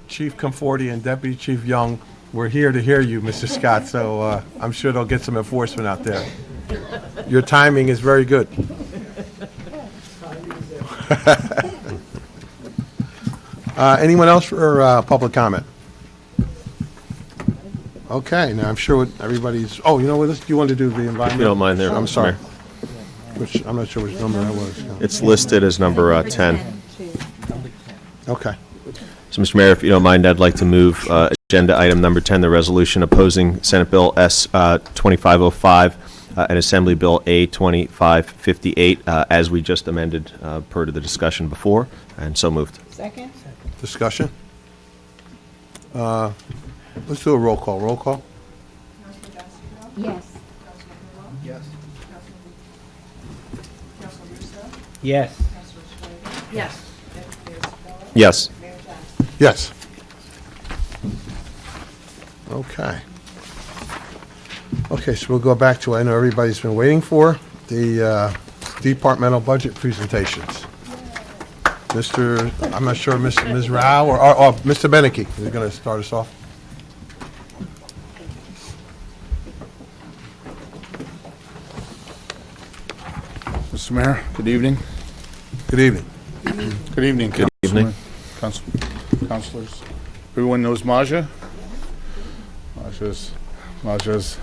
Chief Conforti and Deputy Chief Young, we're here to hear you, Mr. Scott, so I'm sure they'll get some enforcement out there. Your timing is very good. Anyone else for public comment? Okay, now I'm sure everybody's, oh, you know what, you want to do the environment? If you don't mind there, I'm sorry. Mayor. I'm not sure which number that was. It's listed as number 10. Okay. So, Mr. Mayor, if you don't mind, I'd like to move agenda item number 10, the resolution opposing Senate Bill S 2505 and Assembly Bill A 2558, as we just amended per to the discussion before, and so moved. Second? Discussion? Let's do a roll call. Roll call? Councilor Baskerville? Yes. Councilor Hurlbut? Yes. Councilor Russo? Yes. Councilor Schrader? Yes. Deputy Mayor Spiller? Yes. Mayor Jackson? Yes. Okay. Okay, so we'll go back to, I know everybody's been waiting for, the departmental budget presentations. I'm not sure, Ms. Rao or Mr. Beneke is going to start us off. Mr. Mayor, good evening. Good evening. Good evening, Good evening. councilors. Everyone knows Maja. Maja's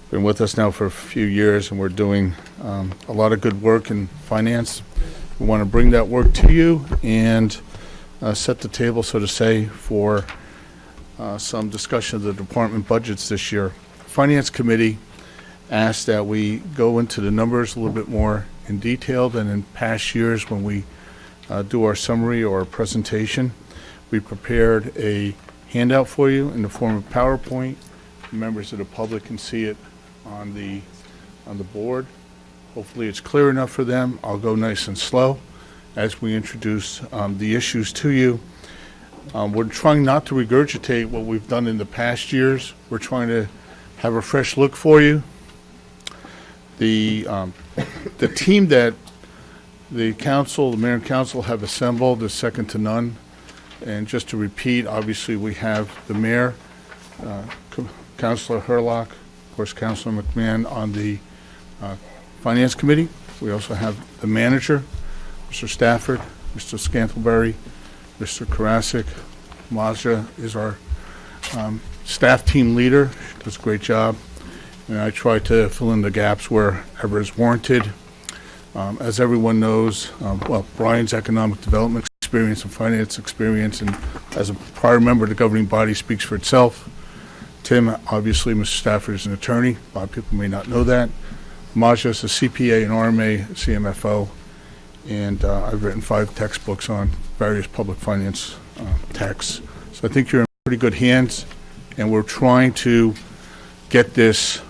been with us now for a few years, and we're doing a lot of good work in finance. We want to bring that work to you and set the table, so to say, for some discussion of the department budgets this year. Finance Committee asked that we go into the numbers a little bit more in detail than in past years when we do our summary or presentation. We prepared a handout for you in the form of PowerPoint. Members of the public can see it on the board. Hopefully it's clear enough for them. I'll go nice and slow as we introduce the issues to you. We're trying not to regurgitate what we've done in the past years. We're trying to have a fresh look for you. The team that the council, the mayor and council have assembled is second to none. And just to repeat, obviously we have the mayor, Councilor Hurlock, of course Councilor McMahon on the Finance Committee. We also have the manager, Mr. Stafford, Mr. Scantlebury, Mr. Karasik. Mazda is our staff team leader. She does a great job. And I try to fill in the gaps wherever is warranted. As everyone knows, Brian's economic development experience and finance experience, and as a prior member of the governing body, speaks for itself. Tim, obviously, Mr. Stafford is an attorney. A lot of people may not know that. Maja is a CPA and RMA, CMFO, and I've written 5 textbooks on various public finance texts. So I think you're in pretty good hands, and we're trying to get this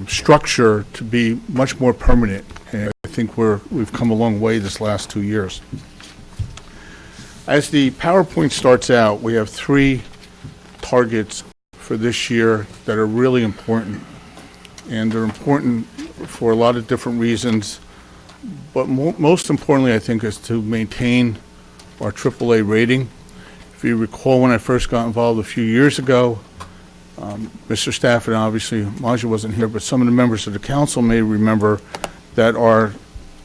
structure to be much more permanent. And I think we've come a long way this last 2 years. As the PowerPoint starts out, we have 3 targets for this year that are really important. And they're important for a lot of different reasons. But most importantly, I think, is to maintain our AAA rating. If you recall, when I first got involved a few years ago, Mr. Stafford, obviously, Maja wasn't here, but some of the members of the council may remember that our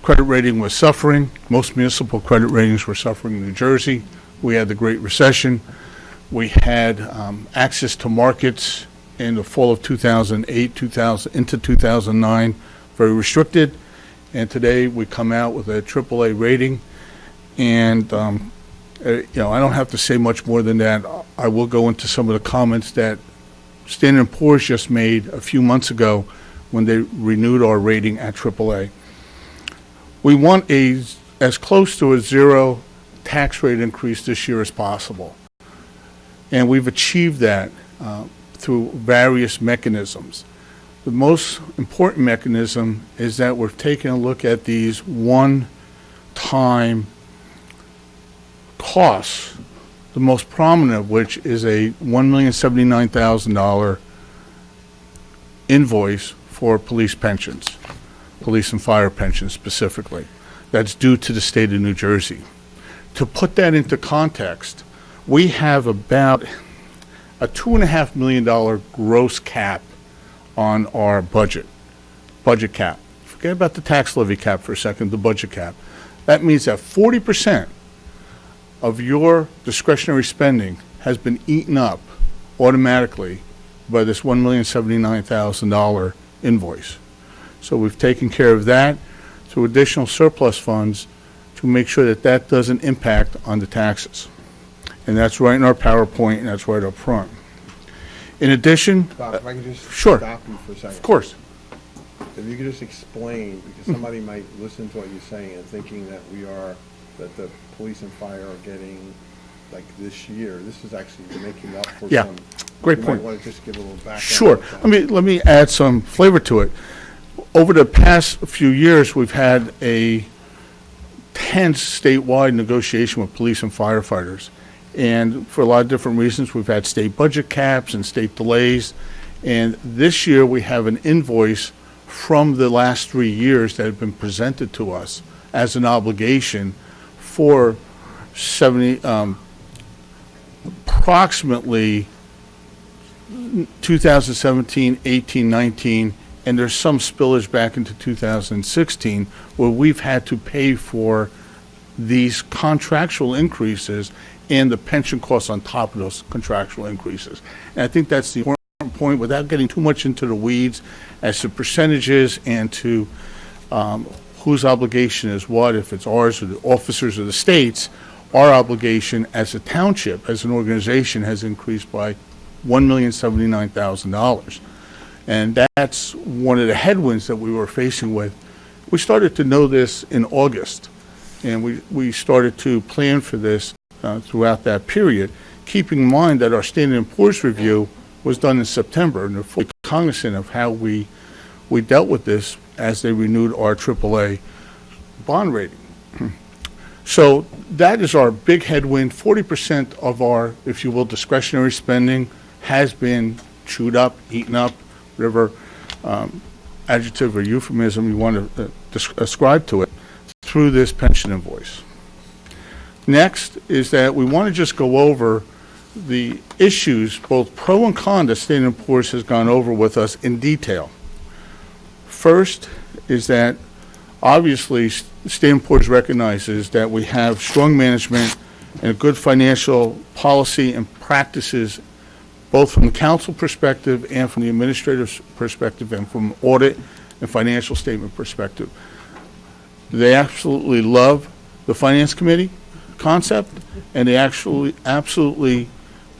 credit rating was suffering. Most municipal credit ratings were suffering in New Jersey. We had the Great Recession. We had access to markets in the fall of 2008, into 2009, very restricted. And today we come out with a AAA rating. And, I don't have to say much more than that. I will go into some of the comments that Standard & Poor's just made a few months ago when they renewed our rating at AAA. We want as close to a 0 tax rate increase this year as possible. And we've achieved that through various mechanisms. The most important mechanism is that we're taking a look at these one-time costs, the most prominent of which is a $1,079,000 invoice for police pensions, police and fire pensions specifically, that's due to the state of New Jersey. To put that into context, we have about a $2.5 million gross cap on our budget cap. Forget about the tax levy cap for a second, the budget cap. That means that 40% of your discretionary spending has been eaten up automatically by this $1,079,000 invoice. So we've taken care of that through additional surplus funds to make sure that that doesn't impact on the taxes. And that's right in our PowerPoint, and that's right up front. In addition, Bob, if I can just sure. stop you for a second. Of course. If you could just explain, because somebody might listen to what you're saying and thinking that that the police and fire are getting, like this year, this is actually making up for Yeah, some. great you point. might want to just give a little background. Sure. about that. Let me add some flavor to it. Over the past few years, we've had a tense statewide negotiation with police and firefighters. And for a lot of different reasons, we've had state budget caps and state delays. And this year, we have an invoice from the last 3 years that have been presented to us as an obligation for approximately 2017, 18, 19, and there's some spillage back into 2016 where we've had to pay for these contractual increases and the pension costs on top of those contractual increases. And I think that's the important point, without getting too much into the weeds as to percentages and to whose obligation is what, if it's ours or the officers or the states. Our obligation as a township, as an organization, has increased by $1,079,000. And that's one of the headwinds that we were facing with. We started to know this in August, and we started to plan for this throughout that period, keeping in mind that our Standard & Poor's review was done in September, and they're fully cognizant of how we dealt with this as they renewed our AAA bond rating. So that is our big headwind. 40% of our, if you will, discretionary spending has been chewed up, eaten up, whatever adjective or euphemism you want to ascribe to it, through this pension invoice. Next is that we want to just go over the issues, both pro and con, that Standard & Poor's has gone over with us in detail. First is that obviously Standard & Poor's recognizes that we have strong management and a good financial policy and practices, both from the council perspective and from the administrative perspective and from audit and financial statement perspective. They absolutely love the Finance Committee concept, and they actually absolutely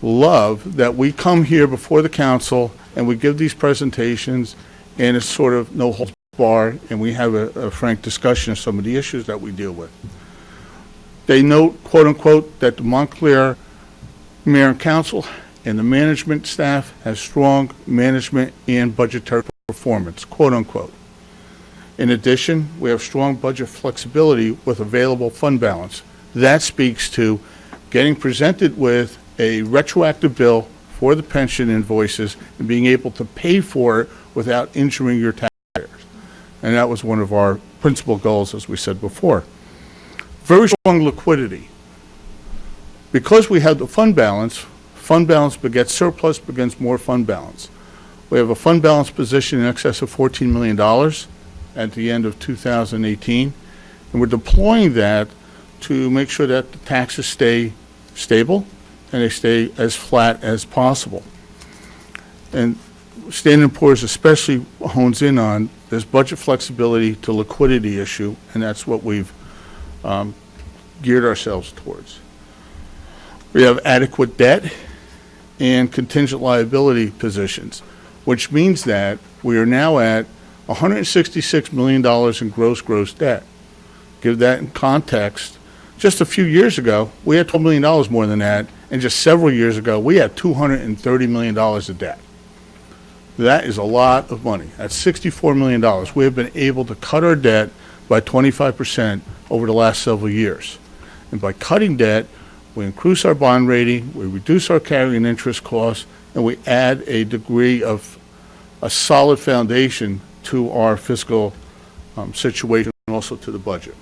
love that we come here before the council and we give these presentations, and it's sort of no holds barred, and we have a frank discussion of some of the issues that we deal with. They note, quote unquote, that the Montclair Mayor and Council and the management staff has strong management and budgetary performance, quote unquote. In addition, we have strong budget flexibility with available fund balance. That speaks to getting presented with a retroactive bill for the pension invoices and being able to pay for it without injuring your taxpayers. And that was one of our principal goals, as we said before. Very strong liquidity. Because we have the fund balance begets surplus, begets more fund balance. We have a fund balance position in excess of $14 million at the end of 2018, and we're deploying that to make sure that the taxes stay stable and they stay as flat as possible. And Standard & Poor's especially hones in on this budget flexibility to liquidity issue, and that's what we've geared ourselves towards. We have adequate debt and contingent liability positions, which means that we are now at $166 million in gross debt. Give that in context. Just a few years ago, we had $12 million more than that, and just several years ago, we had $230 million of debt. That is a lot of money. That's $64 million. We have been able to cut our debt by 25% over the last several years. And by cutting debt, we increase our bond rating, we reduce our carrying interest costs, and we add a degree of a solid foundation to our fiscal situation and also to the budget.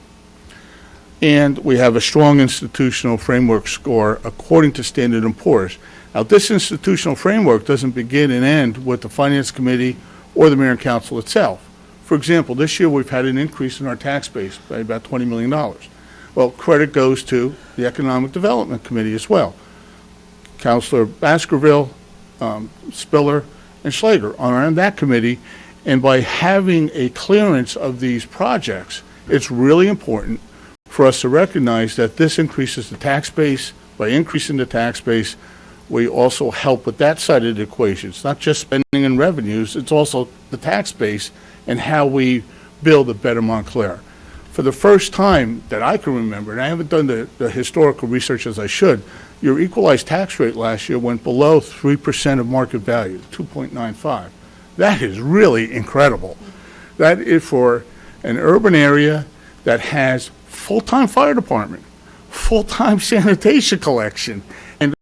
And we have a strong institutional framework score according to Standard & Poor's. Now, this institutional framework doesn't begin and end with the Finance Committee or the Mayor and Council itself. For example, this year we've had an increase in our tax base by about $20 million. Well, credit goes to the Economic Development Committee as well. Councilor Baskerville, Spiller, and Schlager are on that committee, and by having a clearance of these projects, it's really important for us to recognize that this increases the tax base. By increasing the tax base, we also help with that side of the equation. It's not just spending and revenues, it's also the tax base and how we build a better Montclair. For the first time that I can remember, and I haven't done the historical research as I should, your equalized tax rate last year went below 3% of market value, 2.95. That is really incredible. That is for an urban area that has full-time fire department, full-time sanitation collection, and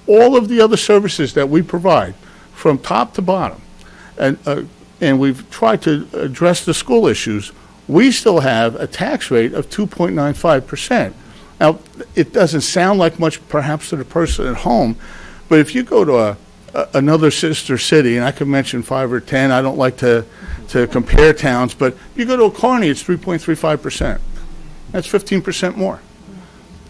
all of the other services that we provide from top to bottom. And we've tried to address the school issues. We still have a tax rate of 2.95%. Now, it doesn't sound like much perhaps to the person at home, but if you go to another sister city, and I could mention 5 or 10, I don't like to compare towns, but you go to a Kearney, it's 3.35%. That's 15% more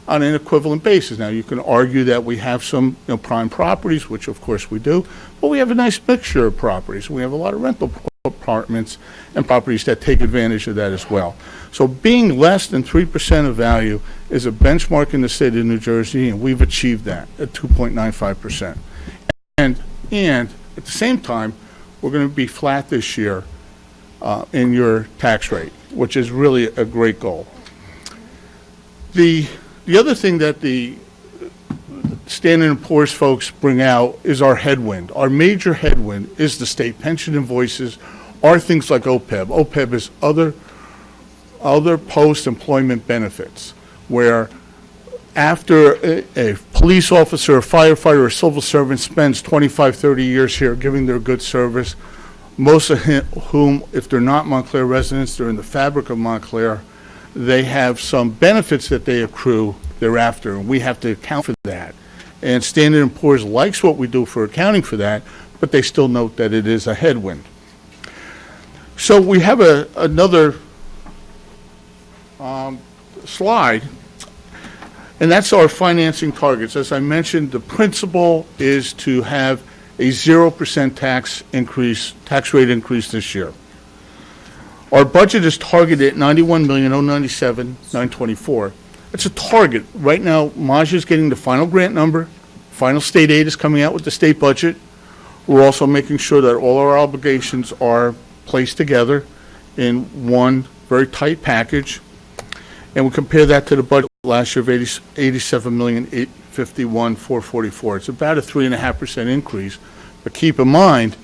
on an equivalent basis. Now, you can argue that we have some prime properties, which of course we do, but we have a nice mixture of properties. We have a lot of rental apartments and properties that take advantage of that as well. So being less than 3% of value is a benchmark in the state of New Jersey, and we've achieved that at 2.95%. And at the same time, we're going to be flat this year in your tax rate, which is really a great goal. The other thing that the Standard & Poor's folks bring out is our headwind. Our major headwind is the state pension invoices, are things like OPEB. OPEB is other post-employment benefits, where after a police officer, a firefighter, or a civil servant spends 25, 30 years here giving their good service, most of whom, if they're not Montclair residents, they're in the fabric of Montclair, they have some benefits that they accrue thereafter, and we have to account for that. And Standard & Poor's likes what we do for accounting for that, but they still note that it is a headwind. So we have another slide, and that's our financing targets. As I mentioned, the principle is to have a 0% tax rate increase this year. Our budget is targeted at $91,097,924. It's a target. Right now, Maj is getting the final grant number. Final state aid is coming out with the state budget. We're also making sure that all our obligations are placed together in one very tight package. And we compare that to the budget last year of $87,851,444. It's about a 3.5% increase. But keep in mind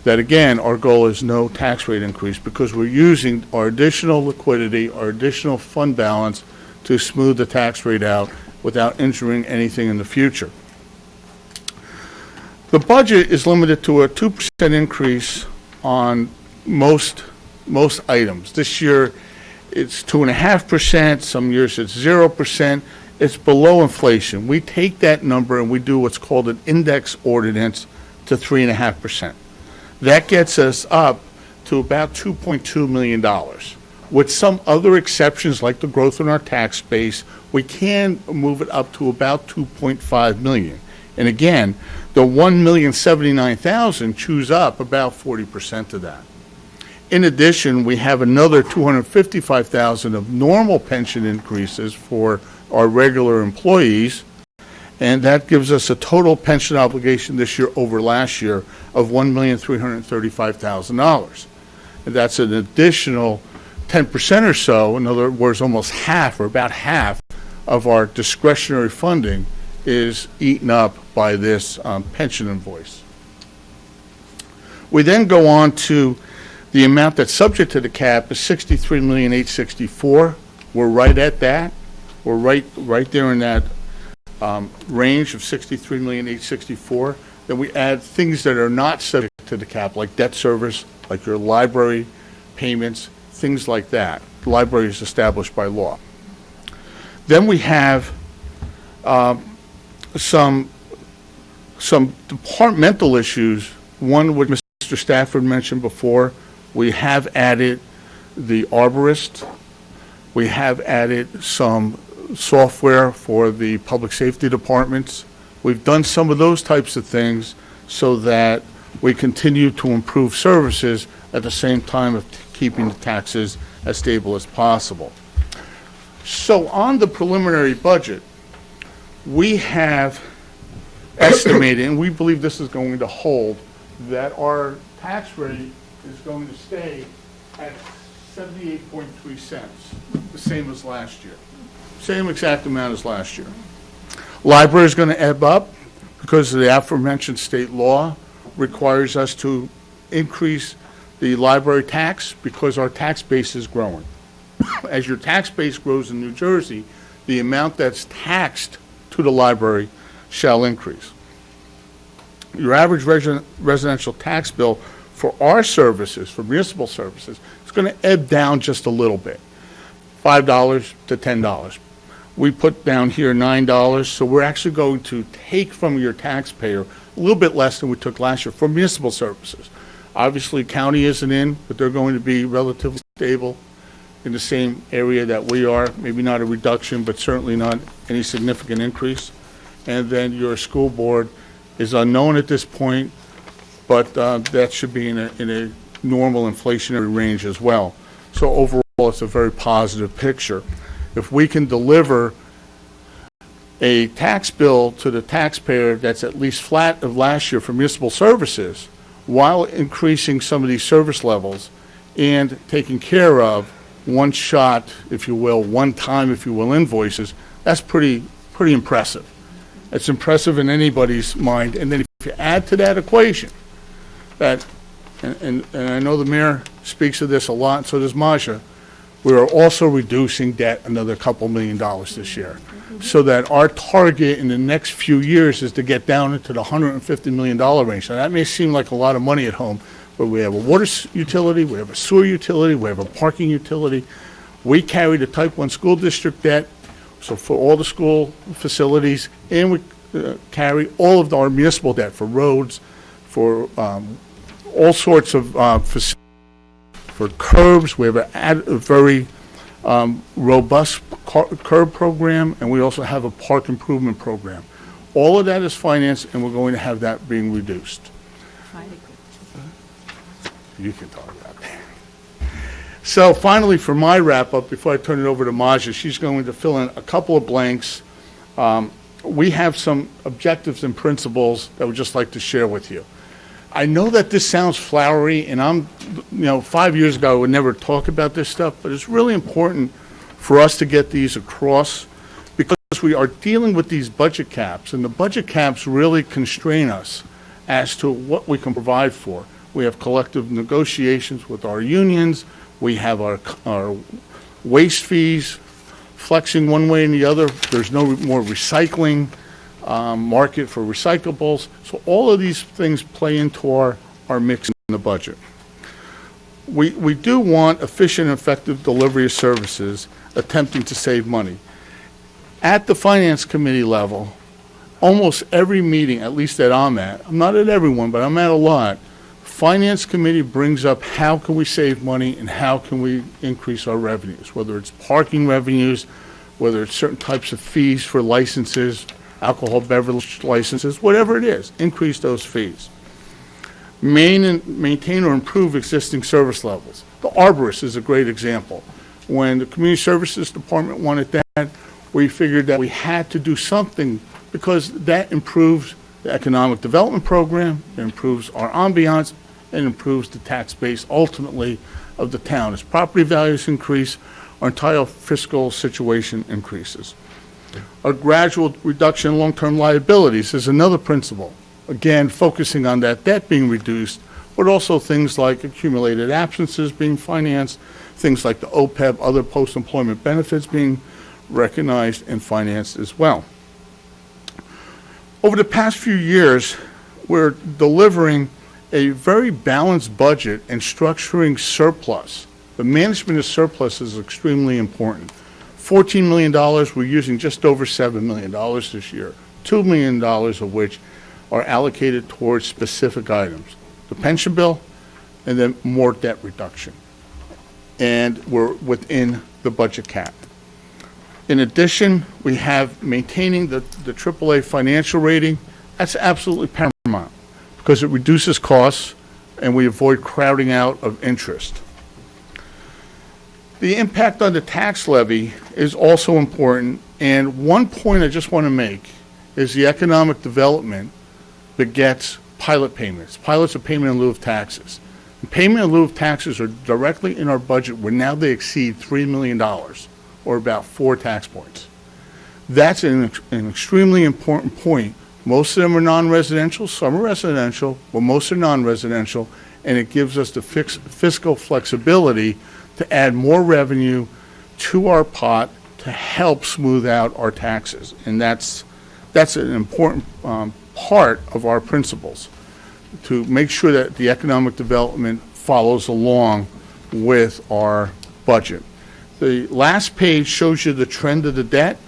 that, again, our goal is no tax rate increase because we're using our additional liquidity, our additional fund balance to smooth the tax rate out without injuring anything in the future. The budget is limited to a 2% increase on most items. This year, it's 2.5%. Some years it's 0%. It's below inflation. We take that number and we do what's called an index ordinance to 3.5%. That gets us up to about $2.2 million. With some other exceptions, like the growth in our tax base, we can move it up to about $2.5 million. And again, the $1,079,000 chews up about 40% of that. In addition, we have another $255,000 of normal pension increases for our regular employees, and that gives us a total pension obligation this year over last year of $1,335,000. And that's an additional 10% or so, in other words, almost half or about half of our discretionary funding is eaten up by this pension invoice. We then go on to the amount that's subject to the cap is $63,864,000. We're right at that. We're right there in that range of $63,864,000. Then we add things that are not subject to the cap, like debt service, like your library payments, things like that. The library is established by law. Then we have some departmental issues. One which Mr. Stafford mentioned before. We have added the arborist. We have added some software for the public safety departments. We've done some of those types of things so that we continue to improve services at the same time of keeping the taxes as stable as possible. So on the preliminary budget, we have estimated, and we believe this is going to hold, that our tax rate is going to stay at 78.3 cents, the same as last year. Same exact amount as last year. Library is going to ebb up because of the aforementioned state law requires us to increase the library tax because our tax base is growing. As your tax base grows in New Jersey, the amount that's taxed to the library shall increase. Your average residential tax bill for our services, for municipal services, is going to ebb down just a little bit, $5 to $10. We put down here $9, so we're actually going to take from your taxpayer a little bit less than we took last year for municipal services. Obviously, county isn't in, but they're going to be relatively stable in the same area that we are, maybe not a reduction, but certainly not any significant increase. And then your school board is unknown at this point, but that should be in a normal inflationary range as well. So overall, it's a very positive picture. If we can deliver a tax bill to the taxpayer that's at least flat of last year for municipal services, while increasing some of these service levels and taking care of one shot, if you will, one time, if you will, invoices, that's pretty impressive. It's impressive in anybody's mind. And then if you add to that equation that, and I know the mayor speaks of this a lot, and so does Maja, we are also reducing debt another couple $1 million this year, so that our target in the next few years is to get down into the $150 million range. Now, that may seem like a lot of money at home, but we have a water utility, we have a sewer utility, we have a parking utility. We carry the Type 1 school district debt, so for all the school facilities, and we carry all of our municipal debt for roads, for all sorts of facilities. For curbs, we have a very robust curb program, and we also have a park improvement program. All of that is financed, and we're going to have that being reduced. You can talk about that. So finally, for my wrap-up, before I turn it over to Maja, she's going to fill in a couple of blanks. We have some objectives and principles that we'd just like to share with you. I know that this sounds flowery, and 5 years ago I would never talk about this stuff, but it's really important for us to get these across because we are dealing with these budget caps, and the budget caps really constrain us as to what we can provide for. We have collective negotiations with our unions. We have our waste fees flexing one way and the other. There's no more recycling market for recyclables. So all of these things play into our mix in the budget. We do want efficient and effective delivery of services, attempting to save money. At the Finance Committee level, almost every meeting, at least that I'm not at every one, but I'm at a lot, Finance Committee brings up how can we save money and how can we increase our revenues, whether it's parking revenues, whether it's certain types of fees for licenses, alcohol beverage licenses, whatever it is, increase those fees. Maintain or improve existing service levels. The arborist is a great example. When the Community Services Department wanted that, we figured that we had to do something because that improves the economic development program, it improves our ambiance, and improves the tax base ultimately of the town. As property values increase, our entire fiscal situation increases. A gradual reduction in long-term liabilities is another principle. Again, focusing on that debt being reduced, but also things like accumulated absences being financed, things like the OPEB, other post-employment benefits being recognized and financed as well. Over the past few years, we're delivering a very balanced budget and structuring surplus. The management of surplus is extremely important. $14 million, we're using just over $7 million this year, $2 million of which are allocated towards specific items. The pension bill, and then more debt reduction. And we're within the budget cap. In addition, we have maintaining the AAA financial rating. That's absolutely paramount because it reduces costs and we avoid crowding out of interest. The impact on the tax levy is also important, and one point I just want to make is the economic development begets pilot payments. Pilots are payment in lieu of taxes. And payment in lieu of taxes are directly in our budget where now they exceed $3 million, or about 4 tax points. That's an extremely important point. Most of them are non-residential, some are residential, but most are non-residential, and it gives us the fiscal flexibility to add more revenue to our pot to help smooth out our taxes. And that's an important part of our principles, to make sure that the economic development follows along with our budget. The last page shows you the trend of the debt,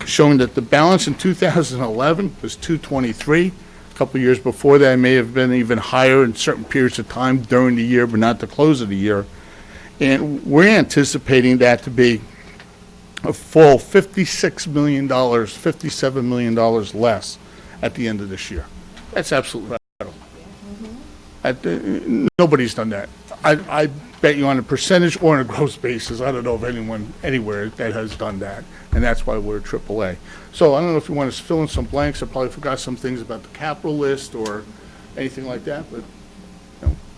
showing that the balance in 2011 was 223. A couple of years before that, it may have been even higher in certain periods of time during the year, but not the close of the year. And we're anticipating that to be a full $56 million, $57 million less at the end of this year. That's absolutely incredible. Nobody's done that. I bet you on a percentage or on a gross basis, I don't know of anyone anywhere that has done that, and that's why we're AAA. So I don't know if you want to fill in some blanks. I probably forgot some things about the capital list or anything like that, but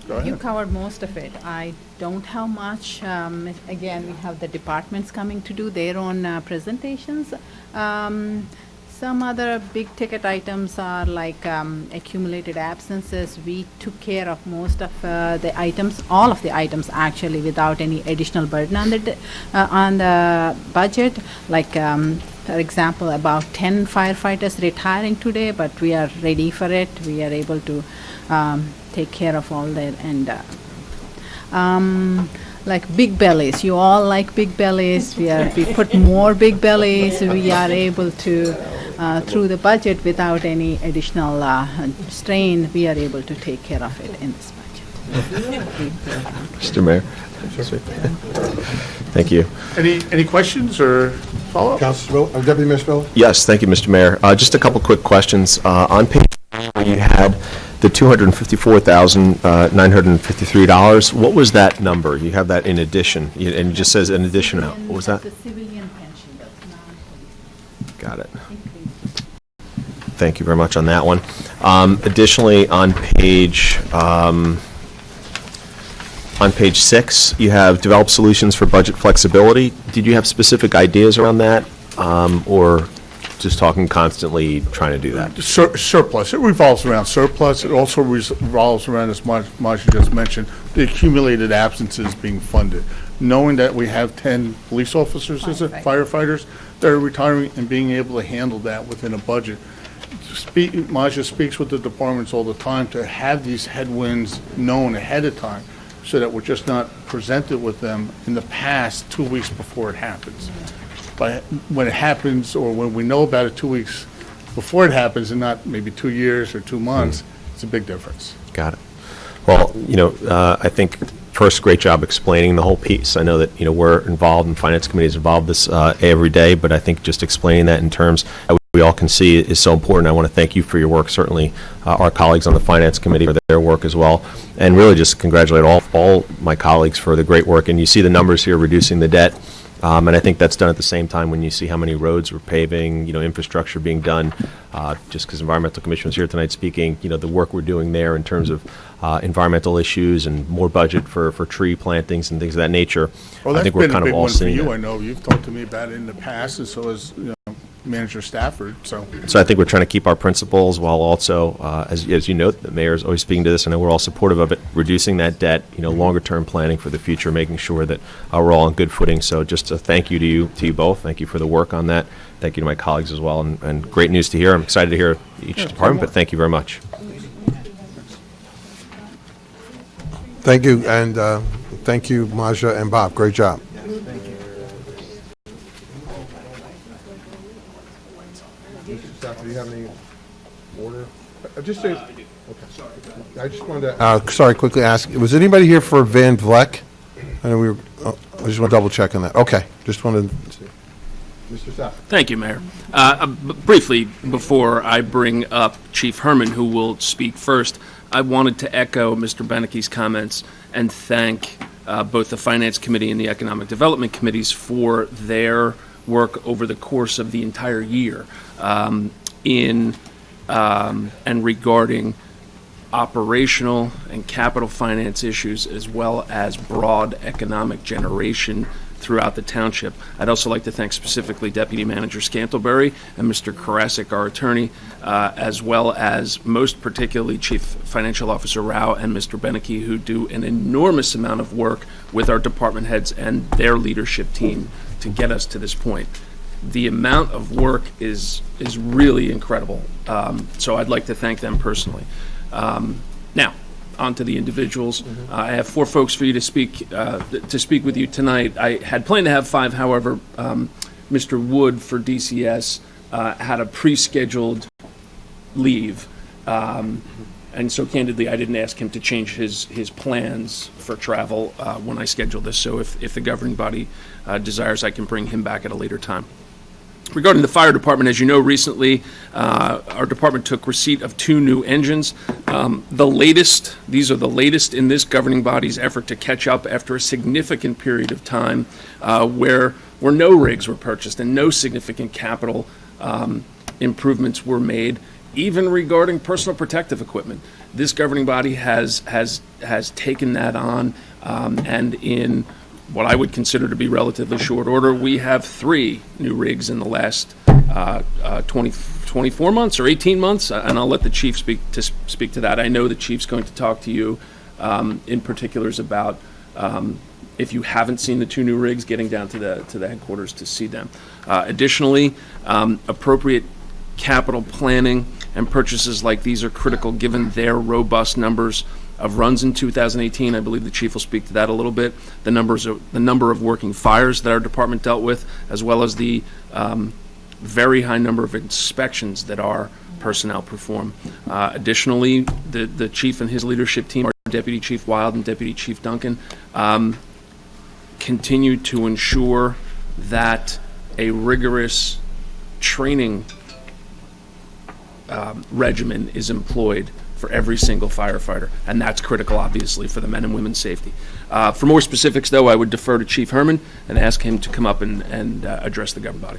go ahead. You covered most of it. I don't have much. Again, we have the departments coming to do their own presentations. Some other big ticket items are like accumulated absences. We took care of most of the items, all of the items actually, without any additional burden on the budget. Like for example, about 10 firefighters retiring today, but we are ready for it. We are able to take care of all that. And like big bellies, you all like big bellies. We put more big bellies. We are able to, through the budget, without any additional strain, we are able to take care of it in this budget. Mr. Mayor. Thank you. Any questions or follow-up? Deputy Mayor Spiller? Yes, thank you, Mr. Mayor. Just a couple quick questions. On page 4, you had the $254,953. What was that number? You have that in addition, and it just says in addition. What was that? The civilian pension, that's not. Got it. Thank you very much on that one. Additionally, on page 6, you have develop solutions for budget flexibility. Did you have specific ideas around that, or just talking constantly trying to do that? Surplus. It revolves around surplus. It also revolves around, as Marcia just mentioned, the accumulated absences being funded. Knowing that we have 10 police officers, firefighters, that are retiring, and being able to handle that within a budget. Marcia speaks with the departments all the time to have these headwinds known ahead of time, so that we're just not presented with them in the past 2 weeks before it happens. But when it happens, or when we know about it 2 weeks before it happens, and not maybe 2 years or 2 months, it's a big difference. Got it. Well, I think first, great job explaining the whole piece. I know that, we're involved, and Finance Committee is involved this every day, but I think just explaining that in terms that we all can see is so important. I want to thank you for your work, certainly our colleagues on the Finance Committee for their work as well, and really just congratulate all my colleagues for the great work. And you see the numbers here, reducing the debt. And I think that's done at the same time when you see how many roads we're paving, infrastructure being done. Just because Environmental Commission was here tonight speaking, the work we're doing there in terms of environmental issues and more budget for tree plantings and things of that nature. Well, I that's think we're been kind a of big all one for seeing you. that. I know you've talked to me about it in the past, and so has Manager Stafford. So I think we're trying to keep our principles while also, as you note, the mayor is always speaking to this. I know we're all supportive of it, reducing that debt, longer term planning for the future, making sure that we're all on good footing. So just a thank you to you both. Thank you for the work on that. Thank you to my colleagues as well, and great news to hear. I'm excited to hear each department, but thank you very much. Thank you, and thank you, Maja and Bob. Great job. Do you have any order? Just say. Okay. I just wanted to. Quickly ask. Was anybody here for Van Vleck? I know we were. I just want to double check on that. Okay. Just wanted to see. Mr. Stafford. Thank you, Mayor. Briefly, before I bring up Chief Herman, who will speak first, I wanted to echo Mr. Benecke's comments and thank both the Finance Committee and the Economic Development Committees for their work over the course of the entire year in and regarding operational and capital finance issues, as well as broad economic generation throughout the township. I'd also like to thank specifically Deputy Manager Scantlebury and Mr. Karasik, our attorney, as well as most particularly Chief Financial Officer Rao and Mr. Beneke, who do an enormous amount of work with our department heads and their leadership team to get us to this point. The amount of work is really incredible. So I'd like to thank them personally. Now, on to the individuals. I have 4 folks for you to speak with you tonight. I had planned to have 5, however, Mr. Wood for DCS had a pre-scheduled leave. And so candidly, I didn't ask him to change his plans for travel when I scheduled this. So if the governing body desires, I can bring him back at a later time. Regarding the fire department, as you know, recently our department took receipt of 2 new engines. These are the latest in this governing body's effort to catch up after a significant period of time where no rigs were purchased and no significant capital improvements were made, even regarding personal protective equipment. This governing body has taken that on, and in what I would consider to be relatively short order, we have 3 new rigs in the last 24 months or 18 months, and I'll let the chief speak to that. I know the chief's going to talk to you in particulars about if you haven't seen the 2 new rigs, getting down to the headquarters to see them. Additionally, appropriate capital planning and purchases like these are critical given their robust numbers of runs in 2018. I believe the chief will speak to that a little bit. The number of working fires that our department dealt with, as well as the very high number of inspections that our personnel perform. Additionally, the chief and his leadership team, our Deputy Chief Wild and Deputy Chief Duncan, continue to ensure that a rigorous training regimen is employed for every single firefighter, and that's critical, obviously, for the men and women's safety. For more specifics, though, I would defer to Chief Herman and ask him to come up and address the governing body.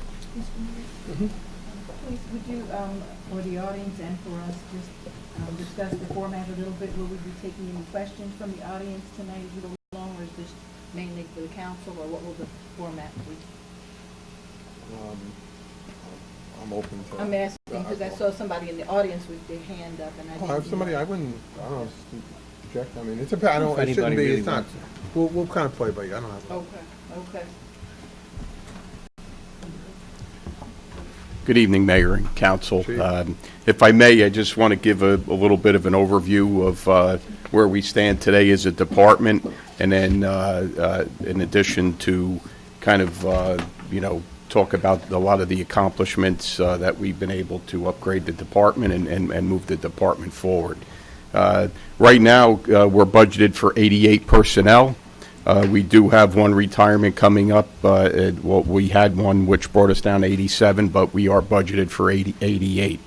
Please, would you, for the audience and for us, just discuss the format a little bit? Will we be taking any questions from the audience tonight as we go along, or is this mainly for the council, or what will the format be? I'm open to. I'm asking because I saw somebody in the audience with their hand up, and I didn't. If somebody, I don't know, object. I mean, it's a, I don't, If it shouldn't anybody be, really it's not. wants We'll kind of play by ear. I don't have. Okay. Good evening, Mayor and Council. If I may, I just want to give a little bit of an overview of where we stand today as a department, and then in addition to kind of, talk about a lot of the accomplishments that we've been able to upgrade the department and move the department forward. Right now, we're budgeted for 88 personnel. We do have one retirement coming up. We had one which brought us down to 87, but we are budgeted for 88.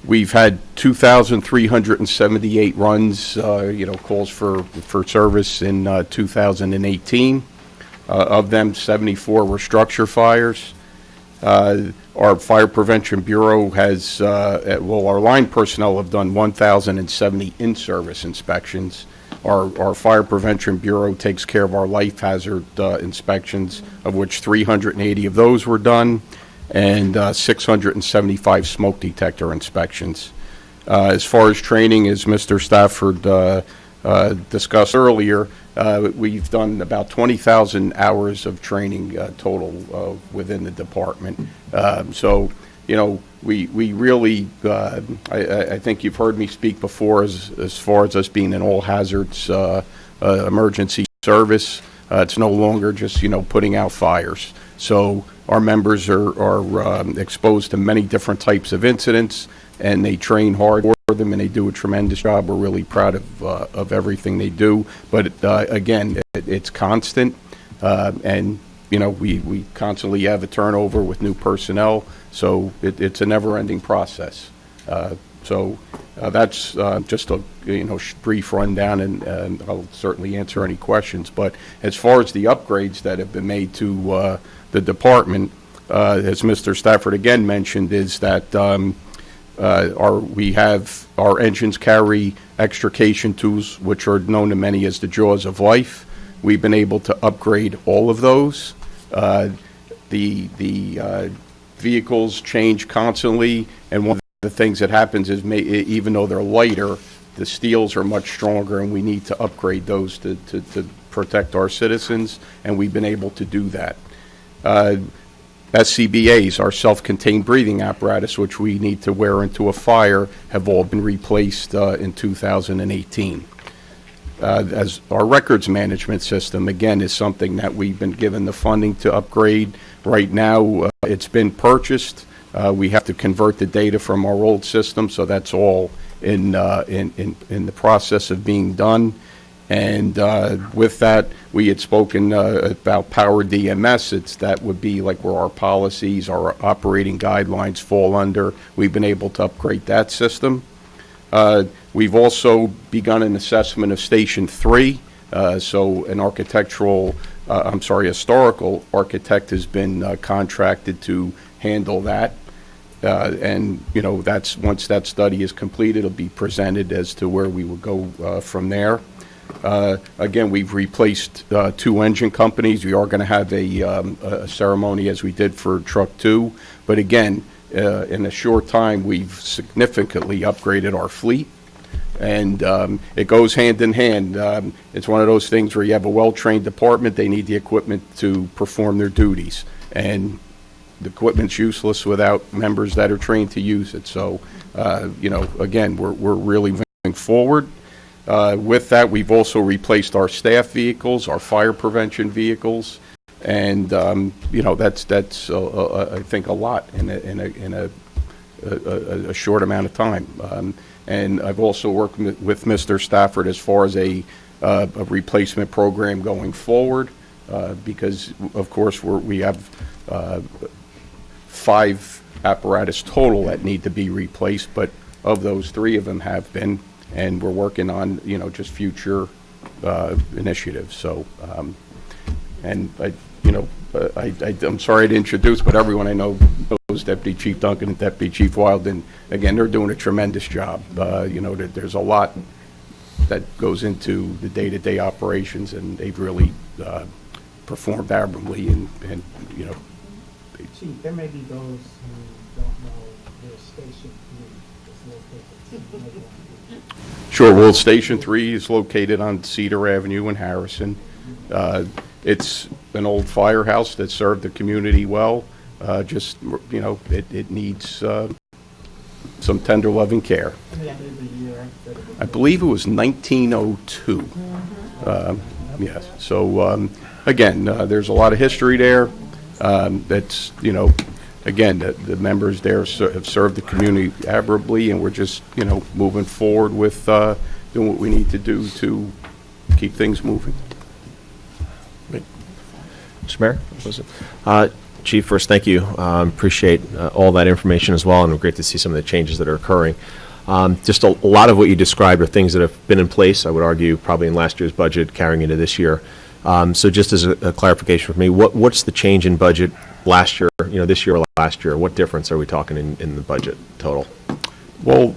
We've had 2,378 runs, calls for service in 2018. Of them, 74 were structure fires. Our Fire Prevention Bureau has, our line personnel have done 1,070 in-service inspections. Our Fire Prevention Bureau takes care of our life hazard inspections, of which 380 of those were done, and 675 smoke detector inspections. As far as training, as Mr. Stafford discussed earlier, we've done about 20,000 hours of training total within the department. We really, I think you've heard me speak before as far as us being an all hazards emergency service. It's no longer just, putting out fires. So our members are exposed to many different types of incidents, and they train hard for them, and they do a tremendous job. We're really proud of everything they do. But again, it's constant, and we constantly have a turnover with new personnel, so it's a never-ending process. So that's just a brief rundown, and I'll certainly answer any questions. But as far as the upgrades that have been made to the department, as Mr. Stafford again mentioned, is that we have our engines carry extrication tools, which are known to many as the jaws of life. We've been able to upgrade all of those. The vehicles change constantly, and one of the things that happens is even though they're lighter, the steels are much stronger, and we need to upgrade those to protect our citizens, and we've been able to do that. SCBAs, our self-contained breathing apparatus, which we need to wear into a fire, have all been replaced in 2018. As our records management system, again, is something that we've been given the funding to upgrade. Right now, it's been purchased. We have to convert the data from our old system, so that's all in the process of being done. And with that, we had spoken about Power DMS. That would be like where our policies, our operating guidelines fall under. We've been able to upgrade that system. We've also begun an assessment of Station 3. So an historical architect has been contracted to handle that. And, that's once that study is complete, it'll be presented as to where we will go from there. Again, we've replaced 2 engine companies. We are going to have a ceremony as we did for Truck 2. But again, in a short time, we've significantly upgraded our fleet. And it goes hand in hand. It's one of those things where you have a well-trained department. They need the equipment to perform their duties. And the equipment's useless without members that are trained to use it. So, again, we're really moving forward. With that, we've also replaced our staff vehicles, our fire prevention vehicles, and that's I think a lot in a short amount of time. And I've also worked with Mr. Stafford as far as a replacement program going forward, because of course we have 5 apparatus total that need to be replaced, but of those 3 of them have been. And we're working on, just future initiatives. So, and I'm sorry to introduce, but everyone I know knows Deputy Chief Duncan and Deputy Chief Wild, and again, they're doing a tremendous job. There's a lot that goes into the day-to-day operations, and they've really performed admirably. And Chief, there may be those who don't know where Station 3 is located. Sure. Well, Station 3 is located on Cedar Avenue in Harrison. It's an old firehouse that served the community well. It needs some tender loving care. I believe it was 1902. Yes. So, again, there's a lot of history there. Again, the members there have served the community admirably, and we're just, moving forward with doing what we need to do to keep things moving. Mr. Mayor? Chief, first, thank you. Appreciate all that information as well, and great to see some of the changes that are occurring. Just a lot of what you described are things that have been in place, I would argue, probably in last year's budget carrying into this year. So just as a clarification for me, what's the change in budget last year, this year or last year? What difference are we talking in the budget total? Well,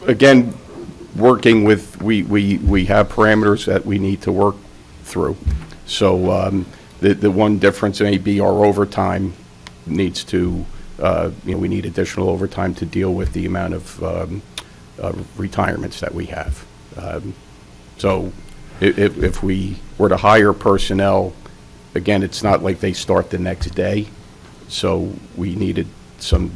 again, working with, we have parameters that we need to work through. So the one difference may be our overtime needs to, we need additional overtime to deal with the amount of retirements that we have. So if we were to hire personnel, again, it's not like they start the next day, so we needed some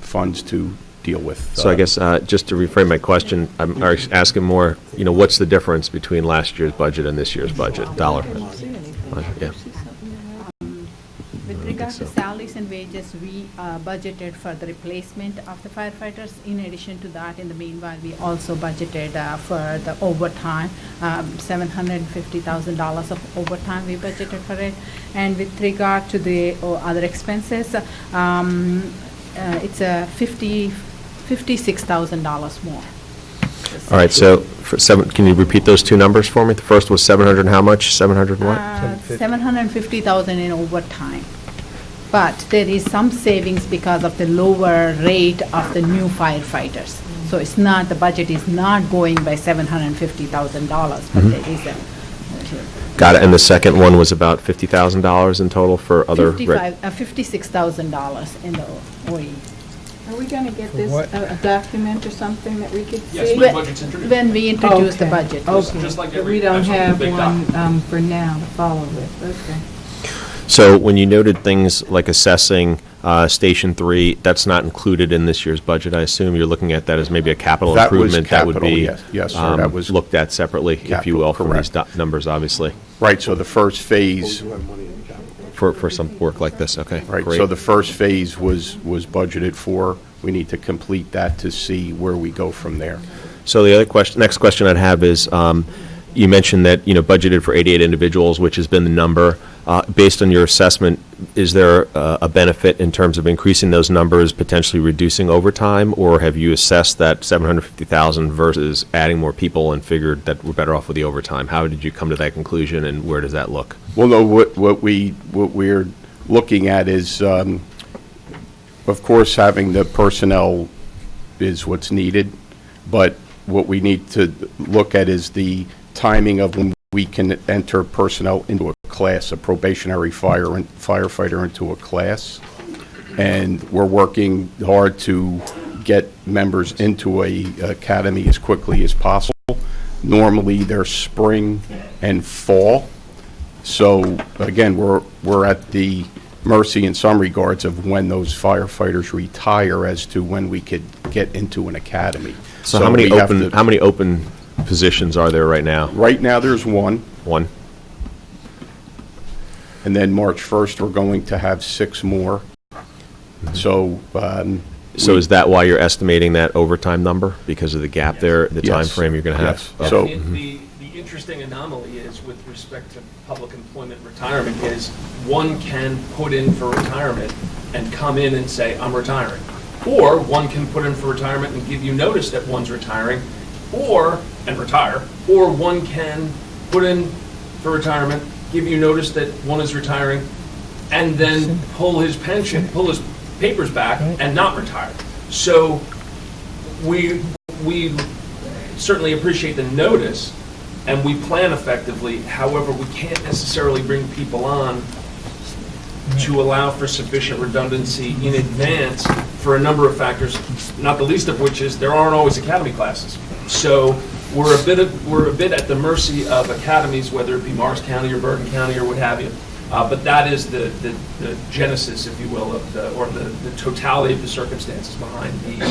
funds to deal with. So I guess just to reframe my question, I'm asking more, what's the difference between last year's budget and this year's budget, dollar? Yeah. With regard to salaries and wages, we budgeted for the replacement of the firefighters. In addition to that, in the meanwhile, we also budgeted for the overtime, $750,000 of overtime we budgeted for it. And with regard to the other expenses, it's a $56,000 more. All right, so can you repeat those two numbers for me? The first was 700 and how much? 700 what? 750,000 in overtime. But there is some savings because of the lower rate of the new firefighters. So it's not, the budget is not going by $750,000, but there is a. Got it, and the second one was about $50,000 in total for other... $56,000 in the OE. Are we going to get this, a document or something that we could see? Yes, when the budget's introduced. When we introduce the Okay. budget. Okay, Just like but every- we don't that's like a have big one for now to follow with, okay. So when you noted things like assessing Station 3, that's not included in this year's budget, I assume? You're looking at that as maybe a capital That was improvement that would capital, be yes. Yes, sir, that was looked at separately, if you capital, will, from these correct. numbers, obviously, Right, so the first phase, for some work like this, okay? right, great. so the first phase was budgeted for. We need to complete that to see where we go from there. So the other question, next question I'd have is, you mentioned that, budgeted for 88 individuals, which has been the number. Based on your assessment, is there a benefit in terms of increasing those numbers, potentially reducing overtime, or have you assessed that 750,000 versus adding more people and figured that we're better off with the overtime? How did you come to that conclusion, and where does that look? Well, no, what we're looking at is, of course, having the personnel is what's needed, but what we need to look at is the timing of when we can enter personnel into a class, a probationary firefighter into a class. And we're working hard to get members into a academy as quickly as possible. Normally, they're spring and fall. So again, we're at the mercy in some regards of when those firefighters retire as to when we could get into an academy. So how many open positions are there right now? Right now, there's one. One? And then March 1st, we're going to have 6 more. So, So is that why you're estimating that overtime number? Because of the gap there, the Yes. time frame you're going to have? Yes. Okay. So- The interesting anomaly is with respect to public employment retirement is one can put in for retirement and come in and say, I'm retiring. Or one can put in for retirement and give you notice that one's retiring, and retire. Or one can put in for retirement, give you notice that one is retiring, and then pull his papers back and not retire. So we certainly appreciate the notice, and we plan effectively. However, we can't necessarily bring people on to allow for sufficient redundancy in advance for a number of factors, not the least of which is there aren't always academy classes. So we're a bit at the mercy of academies, whether it be Morris County or Bergen County or what have you. But that is the genesis, if you will, of the totality of the circumstances behind the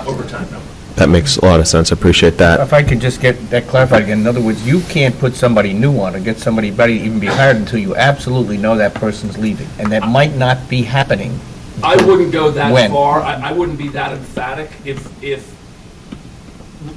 overtime number. That makes a lot of sense. I appreciate that. If I could just get that clarified again, in other words, you can't put somebody new on or get somebody ready to even be hired until you absolutely know that person's leaving, and that might not be happening. I wouldn't go that When? far. I wouldn't be that emphatic. If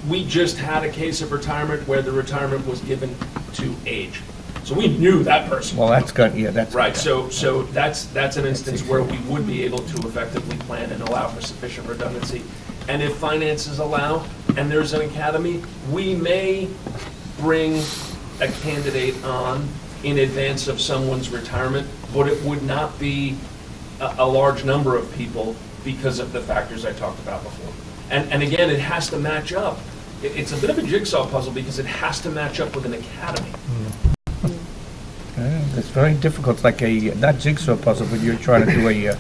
we just had a case of retirement where the retirement was given to age. So we knew that person. Well, that's good, yeah, that's. Right, so that's an instance where we would be able to effectively plan and allow for sufficient redundancy. And if finances allow, and there's an academy, we may bring a candidate on in advance of someone's retirement, but it would not be a large number of people because of the factors I talked about before. And again, it has to match up. It's a bit of a jigsaw puzzle because it has to match up with an academy. It's very difficult, it's like not jigsaw puzzle, but you're trying to do you're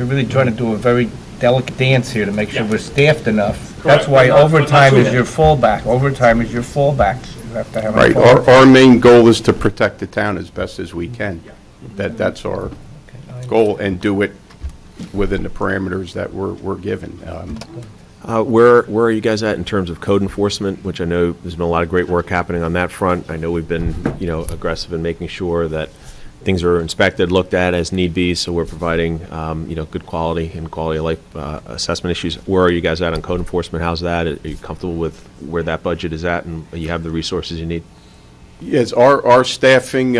really trying to do a very delicate dance here to make sure we're staffed enough. That's Correct, why but not overtime too is bad. your fallback. Overtime is your fallback. You have to have a Right, fallback. our main goal is to protect the town as best as we can. That's our goal, and do it within the parameters that we're given. Where are you guys at in terms of code enforcement, which I know there's been a lot of great work happening on that front. I know we've been, aggressive in making sure that things are inspected, looked at as need be, so we're providing, good quality and quality of life assessment issues. Where are you guys at on code enforcement? How's that? Are you comfortable with where that budget is at, and you have the resources you need? Yes, our staffing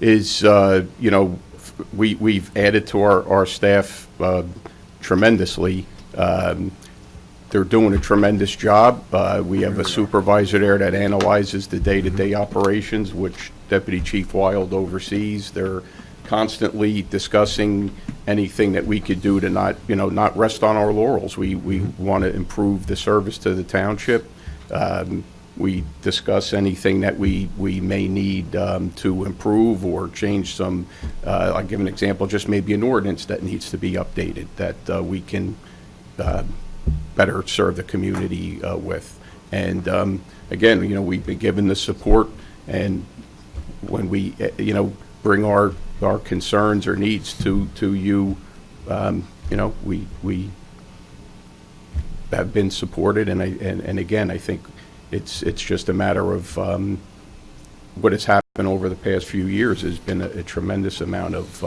is, we've added to our staff tremendously They're doing a tremendous job. We have a supervisor there that analyzes the day-to-day operations, which Deputy Chief Wild oversees. They're constantly discussing anything that we could do to not rest on our laurels. We want to improve the service to the township. We discuss anything that we may need to improve or change some. I'll give an example, just maybe an ordinance that needs to be updated that we can better serve the community with. And again, we've been given the support, and when we bring our concerns or needs to you, we have been supported, and again, I think it's just a matter of what has happened over the past few years has been a tremendous amount of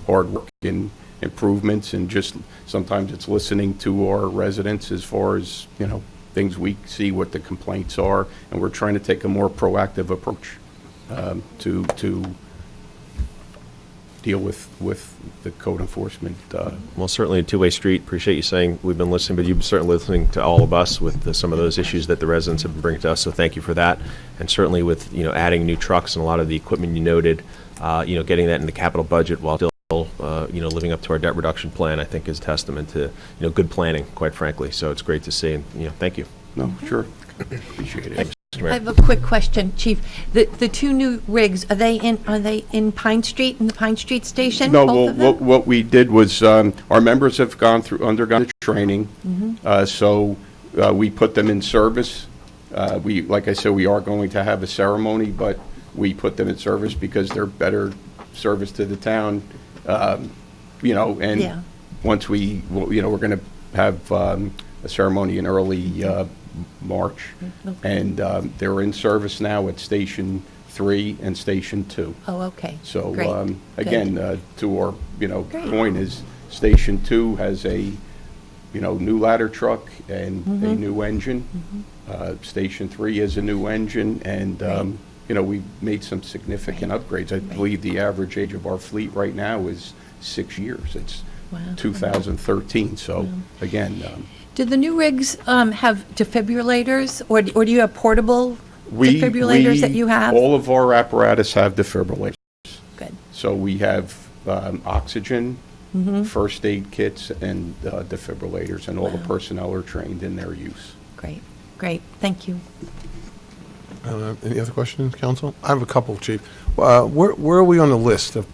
hard work and improvements, and just sometimes it's listening to our residents as far as things we see, what the complaints are, and we're trying to take a more proactive approach to deal with the code enforcement. Well, certainly a two-way street. Appreciate you saying we've been listening, but you've been certainly listening to all of us with some of those issues that the residents have been bringing to us, so thank you for that. And certainly with adding new trucks and a lot of the equipment you noted, getting that in the capital budget while still living up to our debt reduction plan, I think is testament to good planning, quite frankly. So it's great to see, and thank you. No, sure. Appreciate it. Thanks, Mr. Mayor. I have a quick question, Chief. The two new rigs, are they in Pine Street, in the Pine Street station? No, both of them? what we did was our members have undergone training, so we put them in service. Like I said, we are going to have a ceremony, but we put them in service because they're better service to the town. And once we're going to have a ceremony in early March, and they're in service now at Station 3 and Station 2. Oh, okay. So Great. again, to our point is Station 2 has a new ladder truck and a new engine. Station 3 is a new engine, and we made some significant upgrades. I believe the average age of our fleet right now is 6 years. It's 2013. So again, do the new rigs have defibrillators, or do you have portable defibrillators that you have? All of our apparatus have defibrillators. Good. So we have oxygen, first aid kits, and defibrillators, and all the personnel are trained in their use. Great. Thank you. Any other questions, Council? I have a couple, Chief. Where are we on the list of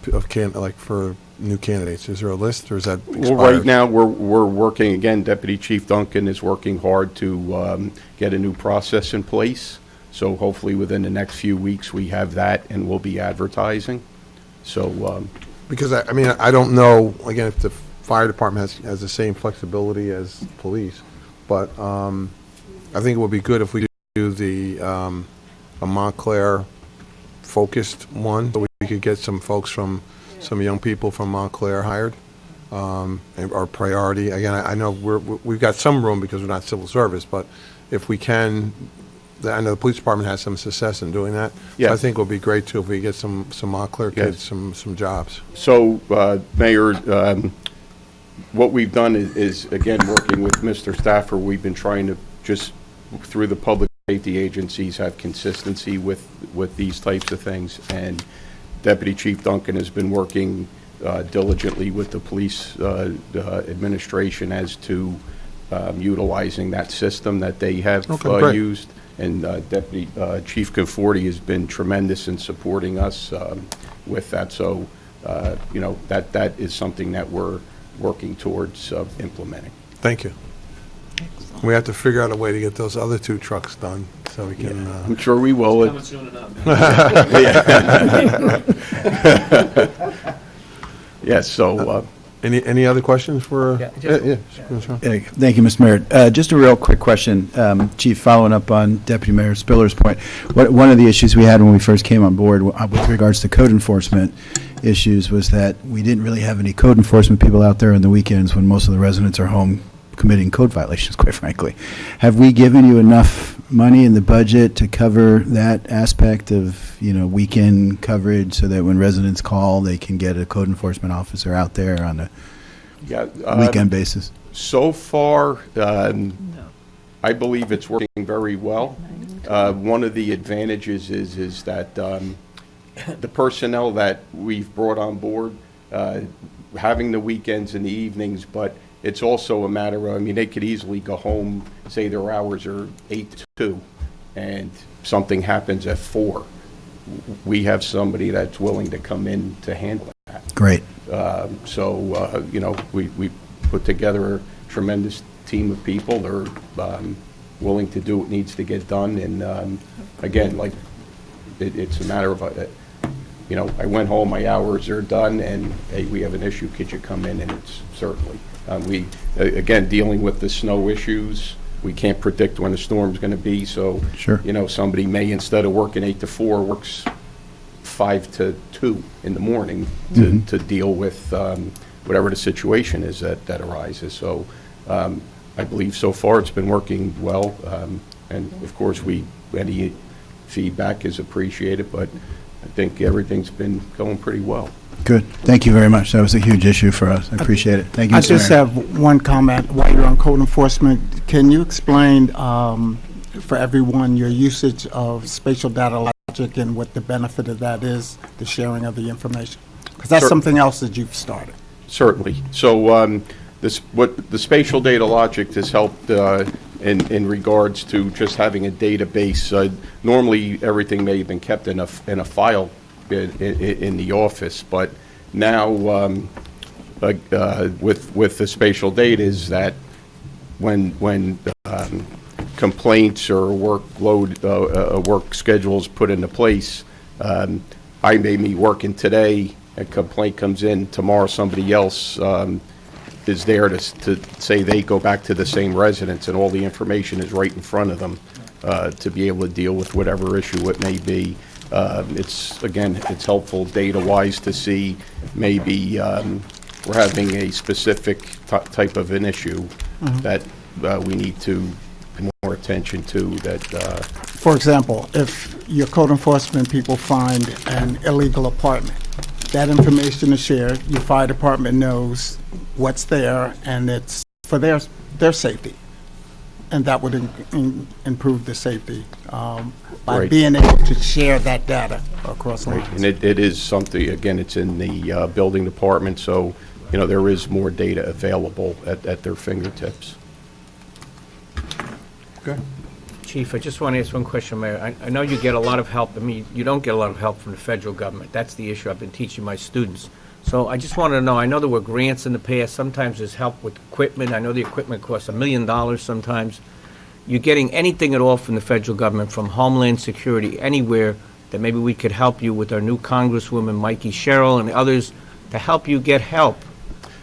for new candidates? Is there a list, or is that expired? Well, right now, we're working, again, Deputy Chief Duncan is working hard to get a new process in place. So hopefully within the next few weeks, we have that, and we'll be advertising. So, because, I don't know, again, if the fire department has the same flexibility as police, but I think it would be good if we do a Montclair focused one, so we could get some folks some young people from Montclair hired. Our priority, again, I know we've got some room because we're not civil service, but if we can, I know the police department has some success in doing that. Yes. So I think it would be great too if we get some Montclair kids some jobs. So, Mayor, what we've done is, again, working with Mr. Stafford, we've been trying to just, through the public safety agencies, have consistency with these types of things. And Deputy Chief Duncan has been working diligently with the police administration as to utilizing that system that they have used. And Deputy Chief Conforti has been tremendous in supporting us with that. So, that is something that we're working towards implementing. Thank you. We have to figure out a way to get those other two trucks done, so we can... I'm sure we will. It's coming soon enough. Yes, so... Any other questions for... Thank you, Mr. Mayor. Just a real quick question, Chief, following up on Deputy Mayor Spiller's point. One of the issues we had when we first came on board with regards to code enforcement issues was that we didn't really have any code enforcement people out there on the weekends when most of the residents are home committing code violations, quite frankly. Have we given you enough money in the budget to cover that aspect of, weekend coverage so that when residents call, they can get a code enforcement officer out there on a weekend basis? So far, I believe it's working very well. One of the advantages is that the personnel that we've brought on board, having the weekends and the evenings, but it's also a matter of, I mean, they could easily go home, say their hours are 8 to 2, and something happens at 4. We have somebody that's willing to come in to handle that. Great. You know, we put together a tremendous team of people. They're willing to do what needs to get done. And again, like, it's a matter of, you know, I went home, my hours are done, and hey, we have an issue, could you come in? And it's certainly. Again, dealing with the snow issues, we can't predict when the storm's going to be, so, Sure. you know, somebody may, instead of working 8 to 4, works 5 to 2 in the morning to deal with whatever the situation is that arises. So I believe so far it's been working well, and of course, any feedback is appreciated, but I think everything's been going pretty well. Good. Thank you very much. That was a huge issue for us. I appreciate it. Thank you, I Mr. just Mayor. have one comment while you're on code enforcement. Can you explain for everyone your usage of spatial data logic and what the benefit of that is, the sharing of the information? Because that's something else that you've started. Certainly. So what the spatial data logic has helped in regards to just having a database. Normally, everything may have been kept in a file in the office, but now with the spatial data is that when complaints or workload work schedules put into place, I may be working today, a complaint comes in tomorrow, somebody else is there to say they go back to the same residence, and all the information is right in front of them to be able to deal with whatever issue it may be. It's helpful data-wise to see maybe we're having a specific type of an issue that we need to pay more attention to. For example, if your code enforcement people find an illegal apartment, that information is shared. Your fire department knows what's there, and it's for their safety. And that would improve the safety by being able to share that data across lines. And it is something, again, it's in the building department, so, you know, there is more data available at their fingertips. Okay. Chief, I just want to ask one question, Mayor. I know you get a lot of help. I mean, you don't get a lot of help from the federal government. That's the issue I've been teaching my students. So I just wanted to know, I know there were grants in the past. Sometimes there's help with equipment. I know the equipment costs $1 million sometimes. You getting anything at all from the federal government, from Homeland Security, anywhere, that maybe we could help you with our new Congresswoman, Mikey Sherrill, and others, to help you get help,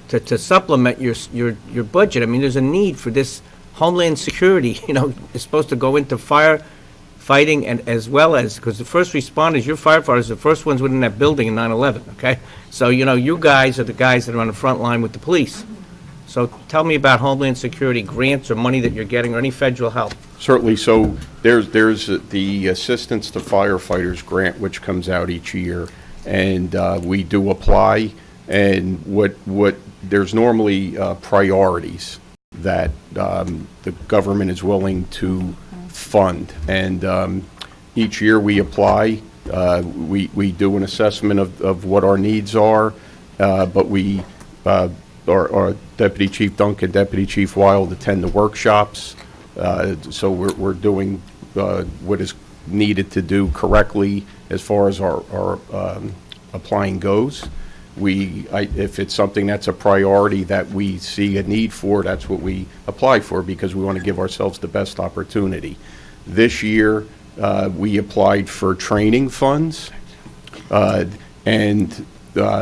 to supplement your budget? I mean, there's a need for this Homeland Security, you know, is supposed to go into firefighting, and as well as, because the first responders, your firefighters, the first ones within that building in 9/11, okay? So, you know, you guys are the guys that are on the front line with the police. So tell me about Homeland Security grants or money that you're getting, or any federal help. Certainly. So there's the Assistance to Firefighters grant, which comes out each year, and we do apply. And what there's normally priorities that the government is willing to fund, and each year we apply. We do an assessment of what our needs are, but we. Our Deputy Chief Duncan, Deputy Chief Wild attend the workshops, so we're doing what is needed to do correctly as far as our applying goes. If it's something that's a priority that we see a need for, that's what we apply for, because we want to give ourselves the best opportunity. This year, we applied for training funds, and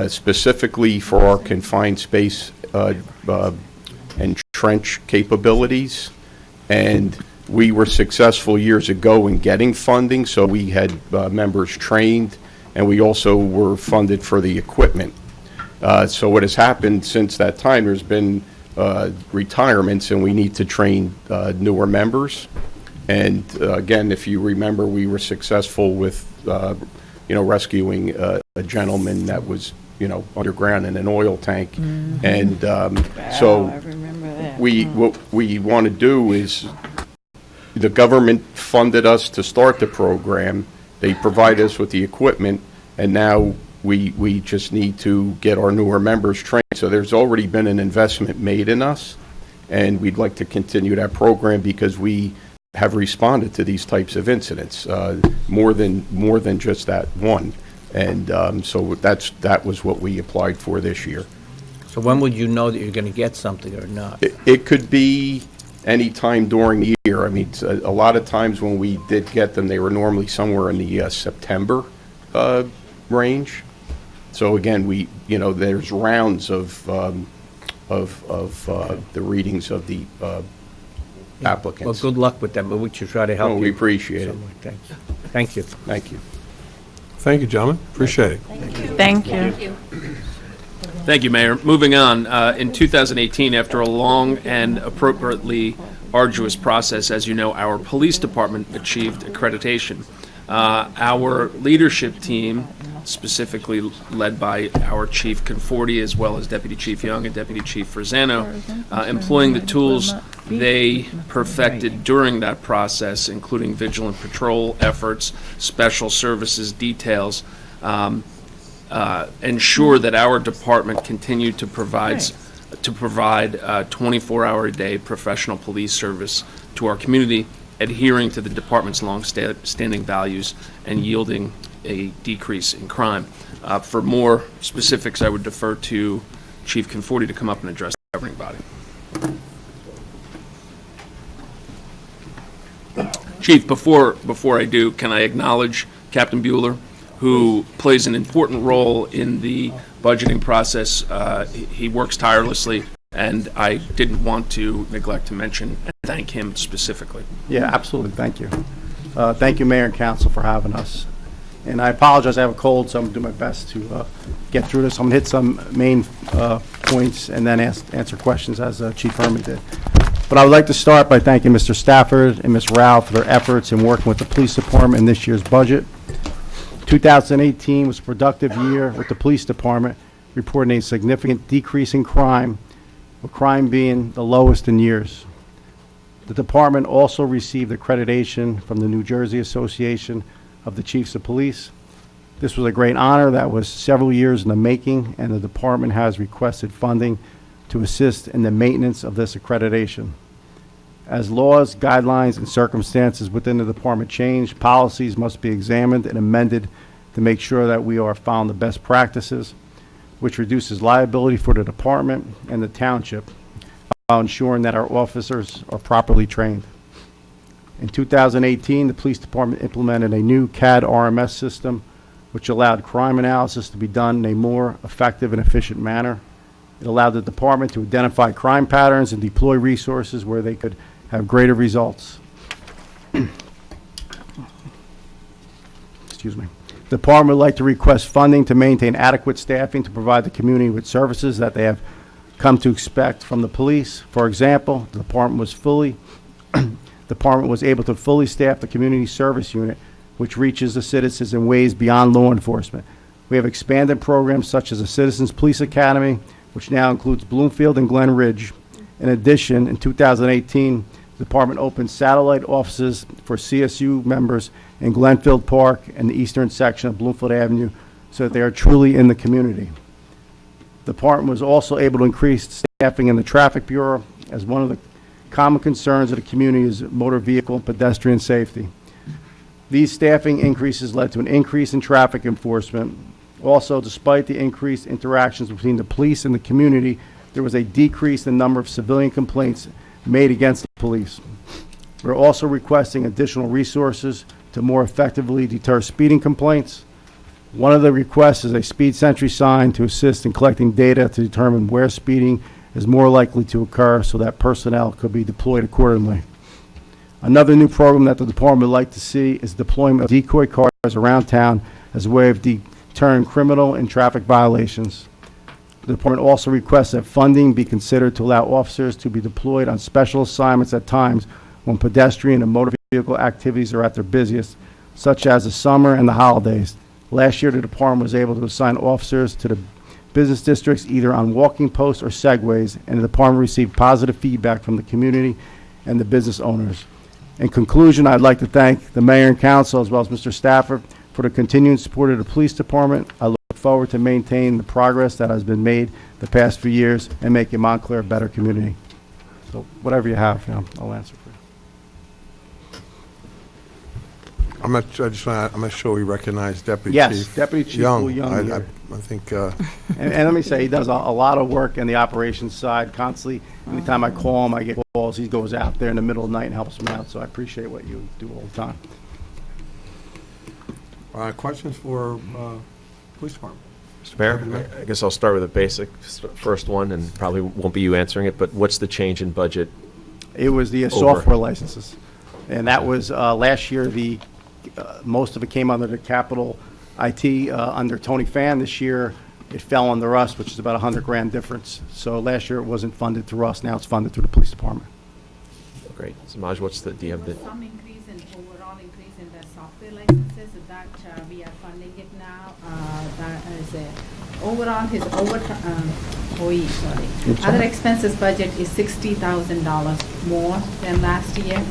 specifically for our confined space and trench capabilities. And we were successful years ago in getting funding, so we had members trained, and we also were funded for the equipment. So what has happened since that time, there's been retirements, and we need to train newer members. And again, if you remember, we were successful with rescuing a gentleman that was, underground in an oil tank. Mm-hmm. And Wow, so I remember that. what we want to do is, the government funded us to start the program. They provide us with the equipment, and now we just need to get our newer members trained. So there's already been an investment made in us, and we'd like to continue that program because we have responded to these types of incidents, more than just that one. And so that was what we applied for this year. So when would you know that you're going to get something or not? It could be any time during the year. I mean, a lot of times when we did get them, they were normally somewhere in the September range. So again, there's rounds of the readings of the applicants. Well, good luck with that, but we should try to help you. We appreciate it. Thanks. Thank you. Thank you. Thank you, gentlemen. Appreciate it. Thank you. Thank you, Mayor. Moving on, in 2018, after a long and appropriately arduous process, as you know, our police department achieved accreditation. Our leadership team, specifically led by our Chief Conforti, as well as Deputy Chief Young and Deputy Chief Frisano, employing the tools they perfected during that process, including vigilant patrol efforts, special services details, ensure that our department continued to provide 24-hour-a-day professional police service to our community, adhering to the department's long-standing values and yielding a decrease in crime. For more specifics, I would defer to Chief Conforti to come up and address the governing body. Chief, before I do, can I acknowledge Captain Bueller, who plays an important role in the budgeting process. He works tirelessly, and I didn't want to neglect to mention and thank him specifically. Yeah, absolutely. Thank you. Thank you, Mayor and Council, for having us. And I apologize, I have a cold, so I'm going to do my best to get through this. I'm going to hit some main points and then answer questions as Chief Herman did. But I would like to start by thanking Mr. Stafford and Ms. Rao for their efforts in working with the police department in this year's budget. 2018 was a productive year with the police department reporting a significant decrease in crime, with crime being the lowest in years. The department also received accreditation from the New Jersey Association of the Chiefs of Police. This was a great honor that was several years in the making, and the department has requested funding to assist in the maintenance of this accreditation. As laws, guidelines, and circumstances within the department change, policies must be examined and amended to make sure that we are following the best practices, which reduces liability for the department and the township, while ensuring that our officers are properly trained. In 2018, the police department implemented a new CAD RMS system, which allowed crime analysis to be done in a more effective and efficient manner. It allowed the department to identify crime patterns and deploy resources where they could have greater results. Excuse me. The department would like to request funding to maintain adequate staffing to provide the community with services that they have come to expect from the police. For example, the department was able to fully staff the community service unit, which reaches the citizens in ways beyond law enforcement. We have expanded programs such as the Citizens Police Academy, which now includes Bloomfield and Glen Ridge. In addition, in 2018, the department opened satellite offices for CSU members in Glenfield Park and the eastern section of Bloomfield Avenue so that they are truly in the community. The department was also able to increase staffing in the Traffic Bureau, as one of the common concerns of the community is motor vehicle and pedestrian safety. These staffing increases led to an increase in traffic enforcement. Also, despite the increased interactions between the police and the community, there was a decrease in the number of civilian complaints made against the police. We're also requesting additional resources to more effectively deter speeding complaints. One of the requests is a speed sentry sign to assist in collecting data to determine where speeding is more likely to occur so that personnel could be deployed accordingly. Another new program that the department would like to see is deployment of decoy cars around town as a way of deterring criminal and traffic violations. The department also requests that funding be considered to allow officers to be deployed on special assignments at times when pedestrian and motor vehicle activities are at their busiest, such as the summer and the holidays. Last year, the department was able to assign officers to the business districts, either on walking posts or segways, and the department received positive feedback from the community and the business owners. In conclusion, I'd like to thank the mayor and council, as well as Mr. Stafford, for the continuing support of the police department. I look forward to maintaining the progress that has been made the past few years and making Montclair a better community. So whatever you have, I'll answer for you. I'm not sure we recognize Deputy Yes, Chief Deputy Chief Young. Will Young I here. think, And let me say, he does a lot of work in the operations side constantly. Anytime I call him, I get calls, he goes out there in the middle of the night and helps me out, so I appreciate what you do all the time. questions for Police Department? Mr. Mayor, I guess I'll start with a basic first one, and probably won't be you answering it, but what's the change in budget? It was the software licenses. And that was, last year, most of it came under the capital IT, under Tony Fan. This year, it fell under us, which is about $100,000 difference. So last year, it wasn't funded through us. Now it's funded through the police department. Great. Samaj, do you have the? Some increase in overall increase in the software licenses that we are funding it now. That is overall his other expenses budget is $60,000 more than last year.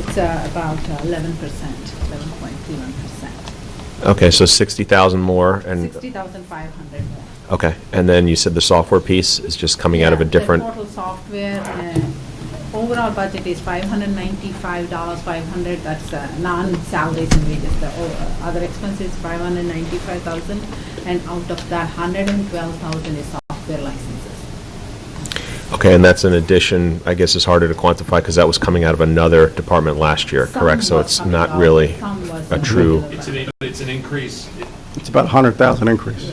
It's about 11%, 11.31%. Okay, so 60,000 more and. 60,500 more. Okay, and then you said the software piece is just coming out of a different. The total software, overall budget is $595,500. That's non-salaries and wages. The other expenses $595,000, and out of that, $112,000 is software licenses. Okay, and that's an addition, I guess it's harder to quantify because that was coming out of another department last year, correct? So it's not really a true. It's an increase. It's about $100,000 increase.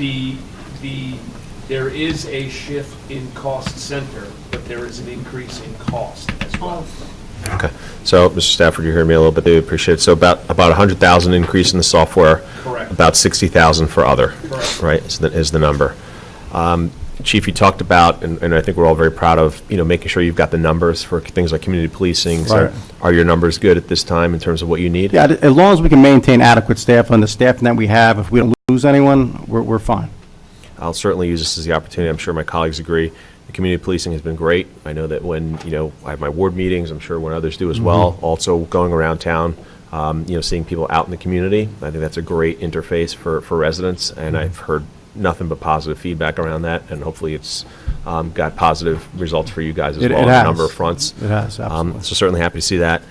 There is a shift in cost center, but there is an increase in cost as well. Okay, so Mr. Stafford, you heard me a little bit. They appreciate it. So about 100,000 increase in the software. Correct. About 60,000 for other. Correct. Right is the number. Chief, you talked about, and I think we're all very proud of, making sure you've got the numbers for things like community policing. So Right. are your numbers good at this time in terms of what you need? Yeah, as long as we can maintain adequate staff on the staffing that we have, if we don't lose anyone, we're fine. I'll certainly use this as the opportunity. I'm sure my colleagues agree. The community policing has been great. I know that when, I have my ward meetings, I'm sure when others do as well. Also going around town, seeing people out in the community. I think that's a great interface for residents, and I've heard nothing but positive feedback around that, and hopefully it's got positive results for you guys as well on a number of fronts. It has, absolutely. So certainly happy to see that.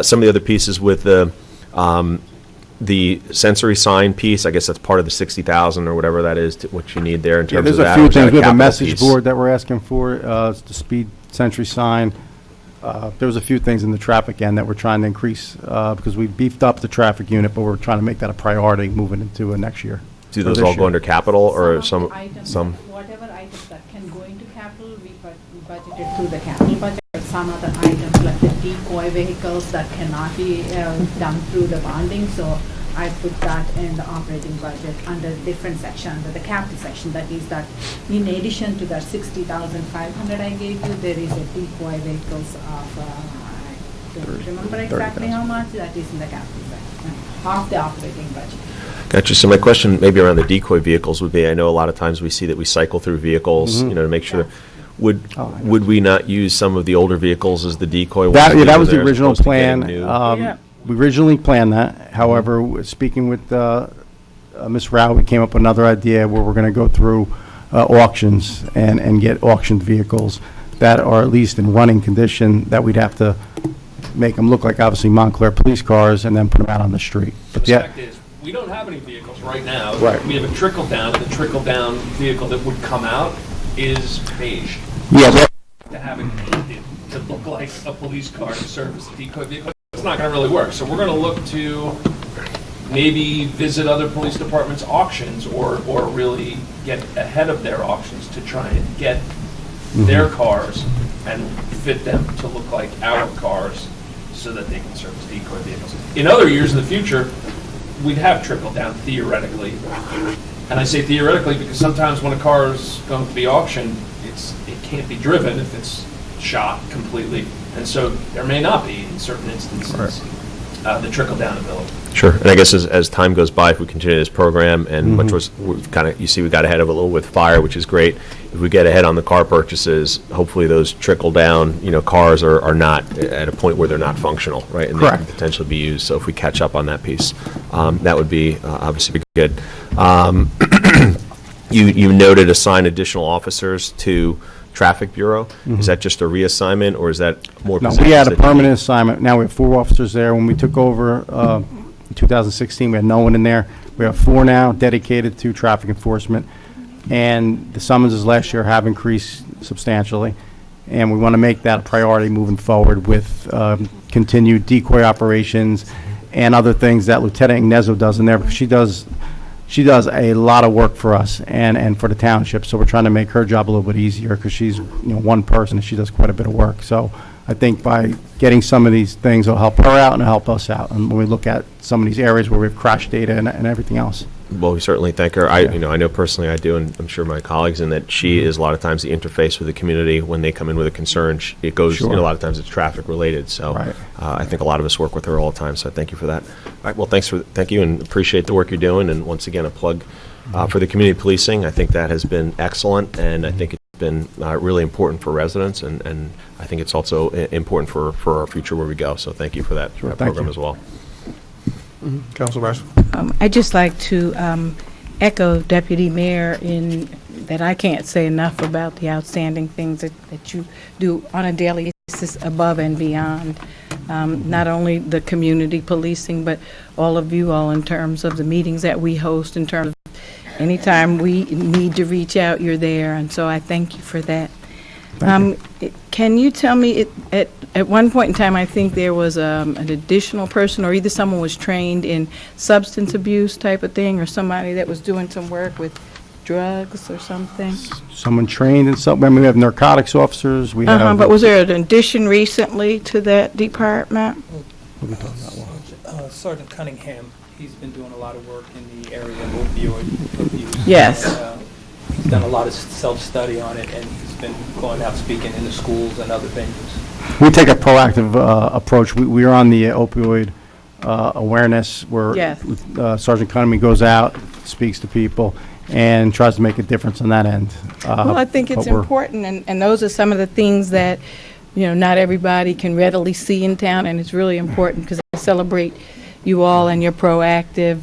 Some of the other pieces with the sensory sign piece, I guess that's part of the 60,000 or whatever that is, what you need there in terms of that. There's a few or is that things. We have a capital message piece? board that we're asking for, it's the speed sentry sign. There was a few things in the traffic end that we're trying to increase, because we beefed up the traffic unit, but we're trying to make that a priority moving into next year. Do those all go under capital or some? Whatever items that can go into capital, we budgeted through the capital budget. Some other items like the decoy vehicles that cannot be done through the bonding, so I put that in the operating budget under a different section, under the capital section. That is that in addition to that 60,500 I gave you, there is a decoy vehicles of, I don't remember exactly how much, that is in the capital section, half the operating budget. Gotcha. So my question maybe around the decoy vehicles would be, I know a lot of times we see that we cycle through vehicles, to make sure. Would we not use some of the older vehicles as the decoy ones? That was the original plan. We originally planned that. However, speaking with Ms. Rao, we came up with another idea where we're going to go through auctions and get auctioned vehicles that are at least in running condition, that we'd have to make them look like obviously Montclair police cars and then put them out on the street. But The fact is, we don't have any vehicles right now. Right. We have a trickle down, and the trickle down vehicle that would come out is beige. Yeah, To have it painted to look like a police car to service a decoy vehicle, it's not going to really work. So we're going to look to maybe visit other police departments' auctions or really get ahead of their auctions to try and get their cars and fit them to look like our cars so that they can service decoy vehicles. In other years in the future, we'd have trickle down theoretically. And I say theoretically because sometimes when a car is going to be auctioned, it can't be driven if it's shot completely. And so there may not be in certain instances. the trickle-down ability. Sure. And I guess as time goes by, if we continue this program, and which was you see we got ahead of it a little with fire, which is great. If we get ahead on the car purchases, hopefully those trickle down, cars are not at a point where they're not functional, right? And Correct. they can potentially be used. So if we catch up on that piece, that would be obviously be good. You noted assign additional officers to Traffic Bureau. Is that just a reassignment, or is that more? No, positions we had a that you permanent need? assignment. Now we have 4 officers there. When we took over in 2016, we had no one in there. We have 4 now dedicated to traffic enforcement. And the summonses last year have increased substantially. And we want to make that a priority moving forward with continued decoy operations and other things that Lieutenant Ignezo does in there. Because she does a lot of work for us and for the township, so we're trying to make her job a little bit easier because she's one person and she does quite a bit of work. So I think by getting some of these things will help her out and it'll help us out. And when we look at some of these areas where we have crash data and everything else. Well, we certainly thank her. I know personally I do, and I'm sure my colleagues, in that she is a lot of times the interface with the community when they come in with a concern. It goes, Sure. a lot of times it's traffic related. So Right. I think a lot of us work with her all the time. So thank you for that. All right. Well, thank you, and appreciate the work you're doing. And once again, a plug for the community policing. I think that has been excellent, and I think it's been really important for residents, and I think it's also important for our future where we go. So thank you for that, Sure, that thank program you. as well. Councilor Marshall? I'd just like to echo Deputy Mayor in that I can't say enough about the outstanding things that you do on a daily basis above and beyond. Not only the community policing, but all of you all in terms of the meetings that we host, in terms of anytime we need to reach out, you're there. And so I thank you for that. Can you tell me, at one point in time, I think there was an additional person, or either someone was trained in substance abuse type of thing, or somebody that was doing some work with drugs or something? Someone trained in something. I mean, we have narcotics officers. We have. But was there an addition recently to that department? Sergeant Cunningham, he's been doing a lot of work in the area of opioid abuse. Yes. He's done a lot of self-study on it, and he's been going out speaking in the schools and other venues. We take a proactive approach. We are on the opioid awareness where Yes. Sergeant Cunningham goes out, speaks to people, and tries to make a difference on that end. Well, I think it's but we're- important, and those are some of the things that, not everybody can readily see in town, and it's really important because I celebrate you all and your proactive,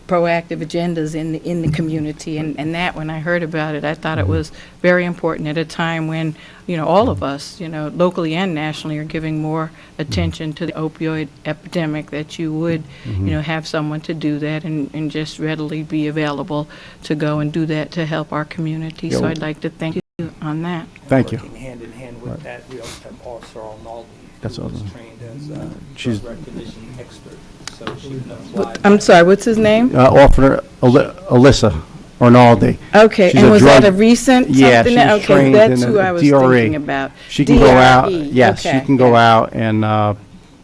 proactive agendas in the community. And that, when I heard about it, I thought it was very important at a time when, all of us, locally and nationally, are giving more attention to the opioid epidemic, that you would, have someone to do that and just readily be available to go and do that to help our community. Yeah, So well- I'd like to thank you on that. Thank you. Working hand in hand with Right. that, we also have Officer Arnaldi, That's who was awesome. trained as a She's- drug recognition expert, so she knows live. I'm sorry, what's his name? Officer Alyssa Arnaldi. Okay, She's and was that a drug- recent Yeah, something? she's Okay, trained that's in who a I was DRE. thinking about. She can go out, DRE, yes, okay, she can go yeah. out and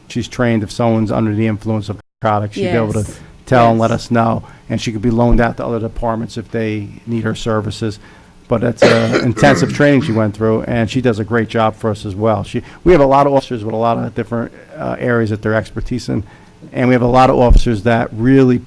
she's trained if someone's under the influence of products. She'd be able to Yes, tell and yes. let us know, and she could be loaned out to other departments if they need her services. But it's intensive training she went through, and she does a great job for us as well. We have a lot of officers with a lot of different areas that they're expertise in, and we have a lot of officers that really,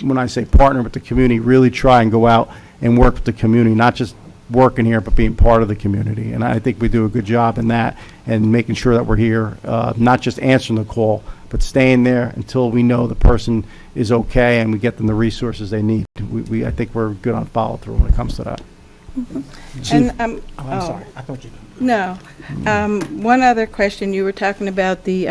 when I say partner with the community, really try and go out and work with the community, not just working here, but being part of the community. And I think we do a good job in that, and making sure that we're here, not just answering the call, but staying there until we know the person is okay and we get them the resources they need. I think we're good on follow-through when it comes to that. And, I'm sorry, I thought you. No. One other question, you were talking about the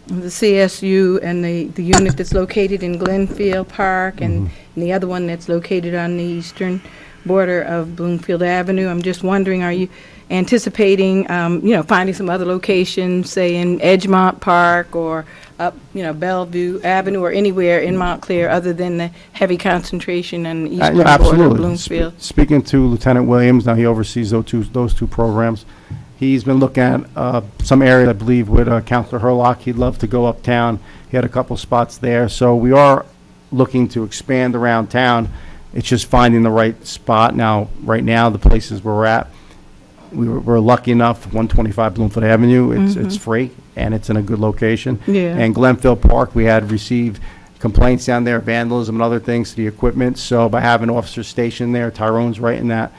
CSU and the unit that's located in Glenfield Park and the other one that's located on the eastern border of Bloomfield Avenue. I'm just wondering, are you anticipating, finding some other locations, say in Edgemont Park or up, Bellevue Avenue or anywhere in Montclair other than the heavy concentration on the eastern border of Absolutely. Bloomfield? Speaking to Lieutenant Williams, now he oversees those two programs. He's been looking at some areas, I believe, with Councilor Hurlock. He'd love to go uptown. He had a couple spots there. So we are looking to expand around town. It's just finding the right spot. Now, right now, the places where we're at, we're lucky enough, 125 Bloomfield Avenue, it's free, and it's in a good location. Yeah. And Glenfield Park, we had received complaints down there, vandalism and other things to the equipment. So by having officers stationed there, Tyrone's right in that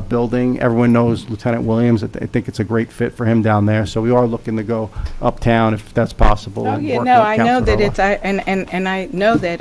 building. Everyone knows Lieutenant Williams. I think it's a great fit for him down there. So we are looking to go uptown if that's possible. Oh, and yeah, work no, with I know Councilor that Harlow. and I know that,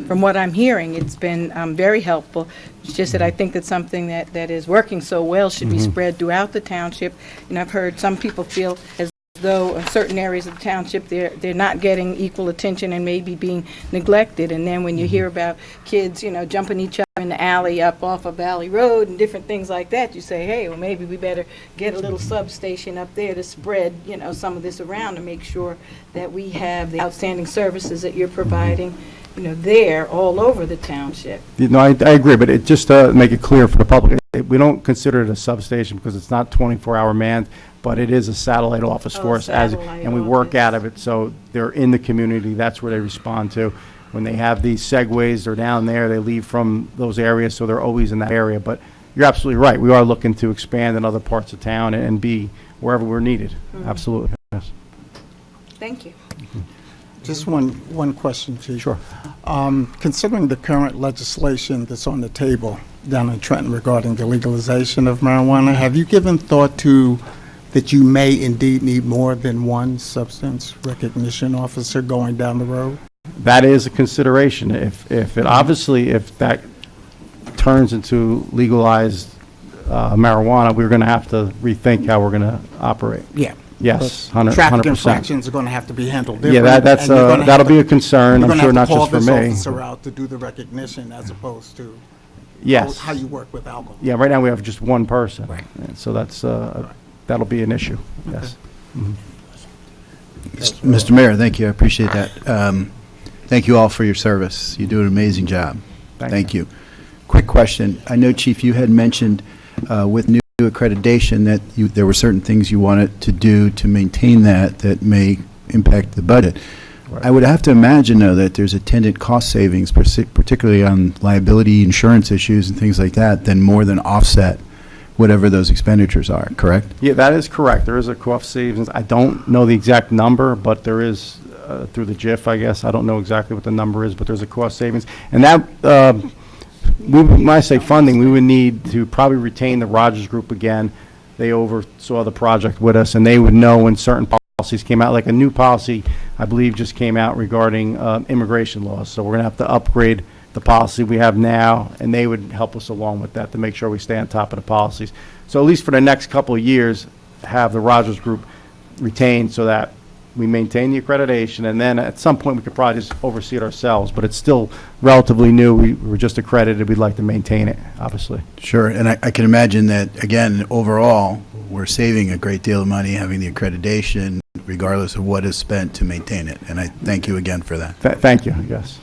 from what I'm hearing, it's been very helpful. It's just that I think that something that is working so well should be spread throughout the township. And I've heard some people feel as though in certain areas of the township, they're not getting equal attention and maybe being neglected. And then when you hear about kids, jumping each other in the alley up off of Valley Road and different things like that, you say, hey, well, maybe we better get a little substation up there to spread, some of this around and make sure that we have the outstanding services that you're providing, there all over the township. No, I agree, but it just to make it clear for the public, we don't consider it a substation because it's not 24-hour manned, but it is a satellite office for us, and we work out of it, so they're in the community. That's where they respond to. When they have these segues, they're down there, they leave from those areas, so they're always in that area. But you're absolutely right. We are looking to expand in other parts of town and be wherever we're needed. Absolutely, yes. Thank you. Just one question, Chief. Sure. Considering the current legislation that's on the table down in Trenton regarding the legalization of marijuana, have you given thought to that you may indeed need more than one substance recognition officer going down the road? That is a consideration. If that turns into legalized marijuana, we're going to have to rethink how we're going to operate. Yeah. Yes, But 100%. traffic infractions are going to have to be handled Yeah, differently. that's and you're gonna that'll have be to- a concern. you're I'm gonna sure have not to just for call me. this officer out to do the recognition as opposed to Yes. how you work with alcohol. Yeah, right now we have just one person. Right. So that's that'll be an issue. Yes. Mhm. Mr. Mayor, thank you. I appreciate that. Thank you all for your service. You do an amazing job. Thank you. Quick question. I know, Chief, you had mentioned with new accreditation that there were certain things you wanted to do to maintain that may impact the budget. Right. I would have to imagine, though, that there's attendant cost savings, particularly on liability insurance issues and things like that, then more than offset whatever those expenditures are, correct? Yeah, that is correct. There is a cost savings. I don't know the exact number, but there is through the JIF, I guess. I don't know exactly what the number is, but there's a cost savings. And that, when I say funding, we would need to probably retain the Rogers Group again. They oversaw the project with us, and they would know when certain policies came out, like a new policy, I believe, just came out regarding immigration laws. So we're going to have to upgrade the policy we have now, and they would help us along with that to make sure we stay on top of the policies. So at least for the next couple of years, have the Rogers Group retained so that we maintain the accreditation, and then at some point we could probably just oversee it ourselves, but it's still relatively new. We were just accredited. We'd like to maintain it, obviously. Sure, and I can imagine that, again, overall, we're saving a great deal of money having the accreditation, regardless of what is spent to maintain it, and I thank you again for that. Thank you, yes.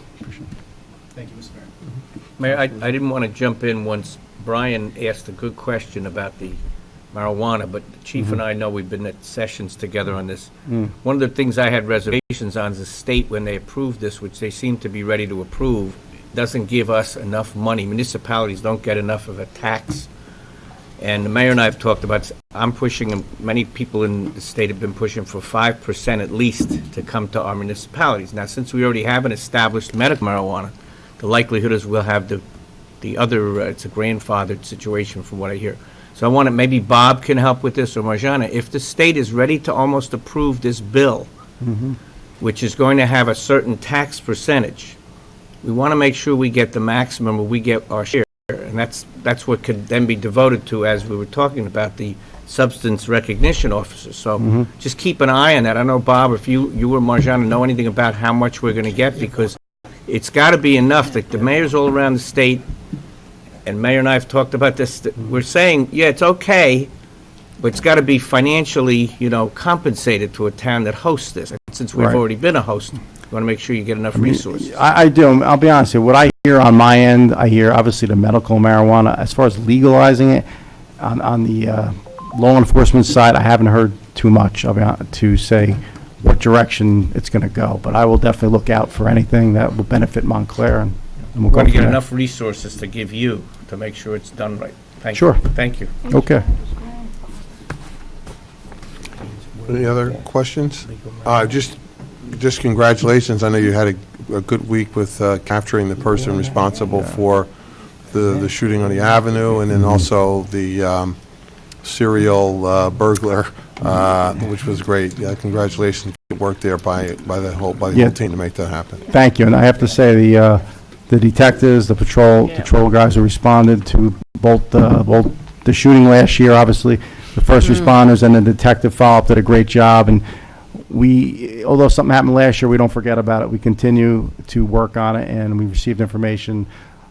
Thank you, Mr. Mayor. Mayor, I didn't want to jump in once Brian asked a good question about the marijuana, but the chief and I know we've been at sessions together on this. One of the things I had reservations on is the state, when they approved this, which they seem to be ready to approve, doesn't give us enough money. Municipalities don't get enough of a tax. And the mayor and I have talked about, I'm pushing, and many people in the state have been pushing for 5% at least to come to our municipalities. Now, since we already have an established medical marijuana, the likelihood is we'll have the other, it's a grandfathered situation from what I hear. So I want to, maybe Bob can help with this, or Marjana. If the state is ready to almost approve this bill, which is going to have a certain tax percentage, we want to make sure we get the maximum, or we get our share. And that's what could then be devoted to, as we were talking about, the substance recognition officers. So just keep an eye on that. I don't know, Bob, if you or Marjana know anything about how much we're going to get, because it's got to be enough that the mayors all around the state, and Mayor and I have talked about this, that we're saying, yeah, it's okay, but it's got to be financially, compensated to a town that hosts this. Since we've already been a host, you want to make sure you get enough resources. I do. I'll be honest with you. What I hear on my end, I hear obviously the medical marijuana. As far as legalizing it, on the law enforcement side, I haven't heard too much to say what direction it's going to go. But I will definitely look out for anything that will benefit Montclair, and we'll We're go going to from get there. enough resources to give you to make sure it's done right. Thank Sure. you. Thank you. Okay. Any other questions? Just congratulations. I know you had a good week with capturing the person responsible for the shooting on the Avenue, and then also the serial burglar, which was great. Congratulations. Good work there by the whole team to make that happen. Thank you, and I have to say, the detectives, the patrol guys who responded to both the shooting last year, obviously, the first responders and the detective follow-up did a great job, and although something happened last year, we don't forget about it. We continue to work on it, and we received information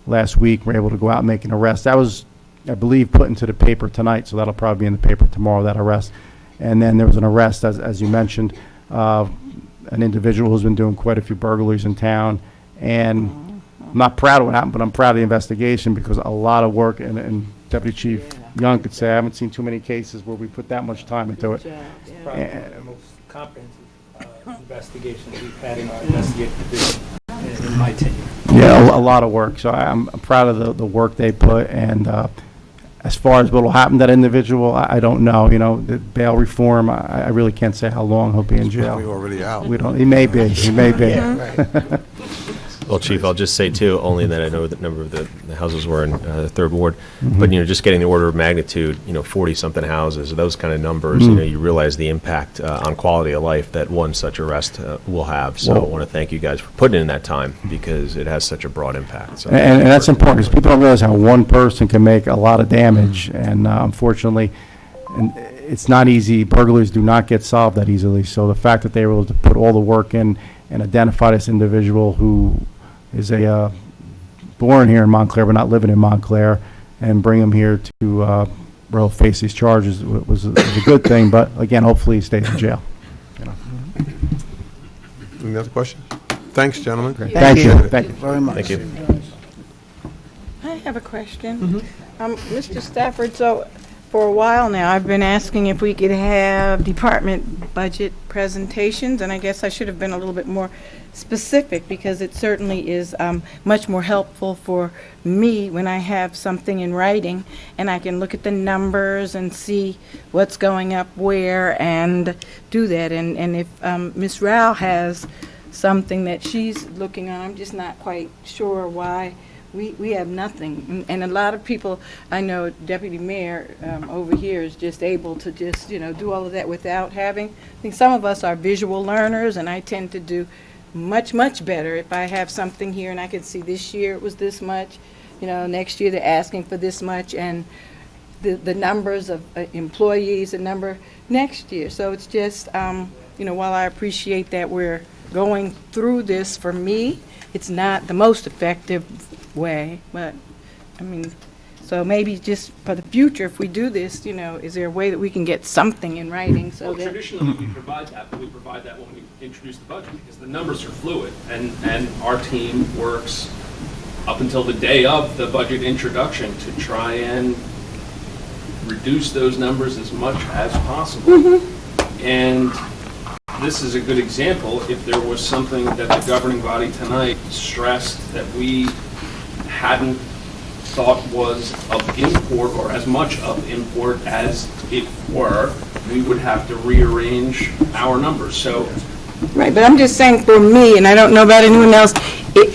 last week. We're able to go out and make an arrest. That was, I believe, put into the paper tonight, so that'll probably be in the paper tomorrow, that arrest. And then there was an arrest, as you mentioned, an individual who's been doing quite a few burglaries in town, and I'm not proud of what happened, but I'm proud of the investigation because a lot of work, and Deputy Chief Young could say, I haven't seen too many cases where we put that much time into it. It's probably the most comprehensive investigation that we've had in our investigative division in my tenure. Yeah, a lot of work. So I'm proud of the work they put. And as far as what will happen to that individual, I don't know. You know, the bail reform, I really can't say how long he'll be in jail. He's probably already out. We don't. He may be. He may be. Well, Chief, I'll just say, too, only that I know the number of the houses were in the Third Ward, but, you know, just getting the order of magnitude, 40-something houses, those kind of numbers, you realize the impact on quality of life that one such arrest will have. So I want to thank you guys for putting in that time because it has such a broad impact. So And that's important because people don't realize how one person can make a lot of damage. And unfortunately, it's not easy. Burglaries do not get solved that easily. So the fact that they were able to put all the work in and identify this individual who is born here in Montclair but not living in Montclair, and bring him here to where he'll face these charges was a good thing. But again, hopefully he stays in jail. Any other questions? Thanks, gentlemen. Thank you. Thank you very much. Thank you. I have a question. Mr. Stafford, so for a while now, I've been asking if we could have department budget presentations, and I guess I should have been a little bit more specific because it certainly is much more helpful for me when I have something in writing and I can look at the numbers and see what's going up where and do that. And if Ms. Rao has something that she's looking on, I'm just not quite sure why we have nothing. And a lot of people, I know Deputy Mayor over here is just able to just, do all of that without having. I think some of us are visual learners, and I tend to do much, much better if I have something here and I can see this year it was this much, next year they're asking for this much, and the numbers of employees, the number next year. So it's just, while I appreciate that we're going through this, for me, it's not the most effective way, but, so maybe just for the future, if we do this, is there a way that we can get something in writing so Well, that... traditionally, we provide that, but we provide that when we introduce the budget, because the numbers are fluid, and our team works up until the day of the budget introduction to try and reduce those numbers as much as possible. And this is a good example. If there was something that the governing body tonight stressed that we hadn't thought was of import or as much of import as it were, we would have to rearrange our numbers. So, Right, but I'm just saying for me, and I don't know about anyone else,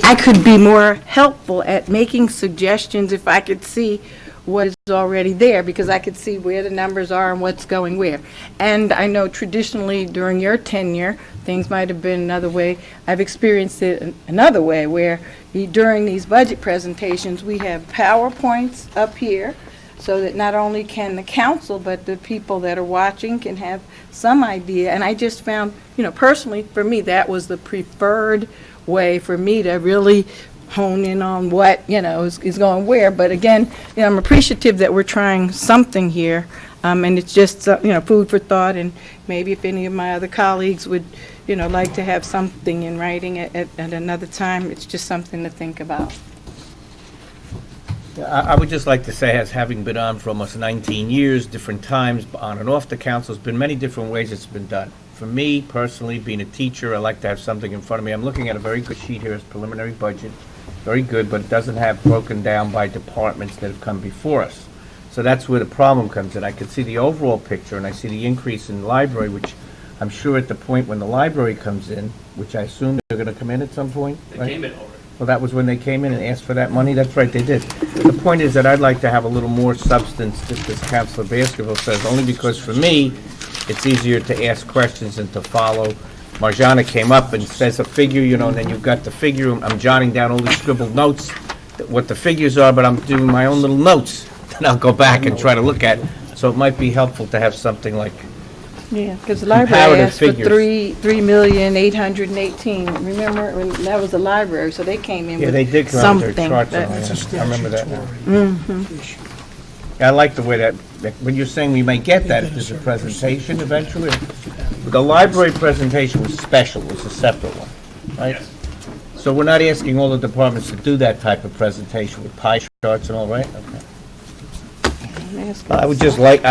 I could be more helpful at making suggestions if I could see what is already there, because I could see where the numbers are and what's going where. And I know traditionally during your tenure, things might have been another way. I've experienced it another way, where during these budget presentations, we have PowerPoints up here, so that not only can the council, but the people that are watching can have some idea. And I just found, personally, for me, that was the preferred way for me to really hone in on what, is going where. But again, I'm appreciative that we're trying something here, and it's just, food for thought. And maybe if any of my other colleagues would, like to have something in writing at another time, it's just something to think about. I would just like to say, as having been on for almost 19 years, different times, on and off the council, there's been many different ways it's been done. For me, personally, being a teacher, I like to have something in front of me. I'm looking at a very good sheet here, it's preliminary budget, very good, but it doesn't have broken down by departments that have come before us. So that's where the problem comes in. I can see the overall picture, and I see the increase in the library, which I'm sure at the point when the library comes in, which I assume they're going to come in at some point, They right? came in already. Well, that was when they came in and asked for that money? That's right, they did. The point is that I'd like to have a little more substance, just as Councilor Baskerville says, only because for me, it's easier to ask questions and to follow. Marjana came up and says a figure, and then you've got the figure. I'm jotting down all these scribbled notes, what the figures are, but I'm doing my own little notes that I'll go back and try to look at. So it might be helpful to have something like Yeah, because the library comparative asked for figures. 3,818,000. Remember, when that was the library, so they came in Yeah, with they did come out with something. their charts on that- it. I remember that now. Mhm. I like the way that, when you're saying we may get that if there's a presentation eventually. The library presentation was special, it was a separate one, right? So we're not asking all the departments to do that type of presentation with pie charts and all, right? Okay. I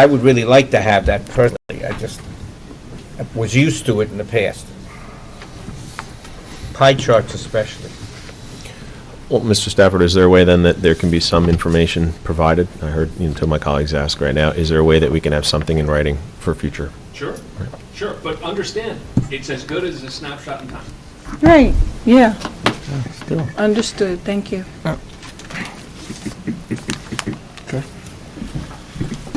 would really like to have that personally. I was used to it in the past. Pie charts especially. Well, Mr. Stafford, is there a way then that there can be some information provided? I heard, two of my colleagues ask right now, is there a way that we can have something in writing for future? Sure, sure, but understand, it's as good as a snapshot in time. Right, yeah. Still. Understood, thank you.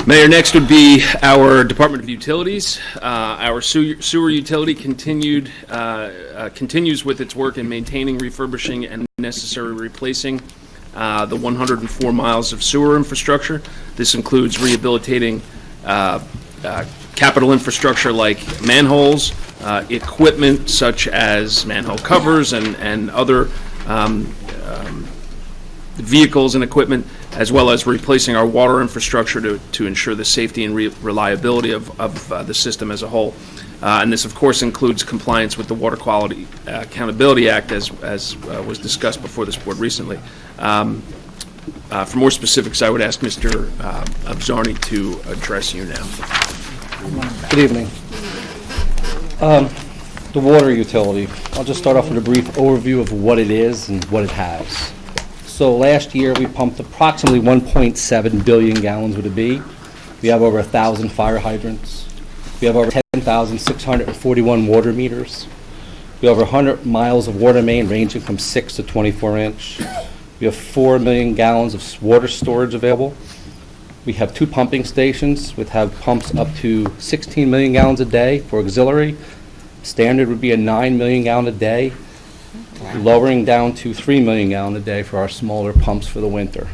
Mayor, next would be our Department of Utilities. Our sewer utility continues with its work in maintaining, refurbishing, and necessary replacing the 104 miles of sewer infrastructure. This includes rehabilitating capital infrastructure like manholes, equipment such as manhole covers and other vehicles and equipment, as well as replacing our water infrastructure to ensure the safety and reliability of the system as a whole. And this, of course, includes compliance with the Water Quality Accountability Act, as was discussed before this board recently. For more specifics, I would ask Mr. Abzarni to address you now. Good evening. The water utility. I'll just start off with a brief overview of what it is and what it has. So last year, we pumped approximately 1.7 billion gallons with a B. We have over 1,000 fire hydrants. We have over 10,641 water meters. We have over 100 miles of water main ranging from 6 to 24 inch. We have 4 million gallons of water storage available. We have 2 pumping stations which have pumps up to 16 million gallons a day for auxiliary. Standard would be a 9 million gallon a day, lowering down to 3 million gallon a day for our smaller pumps for the winter.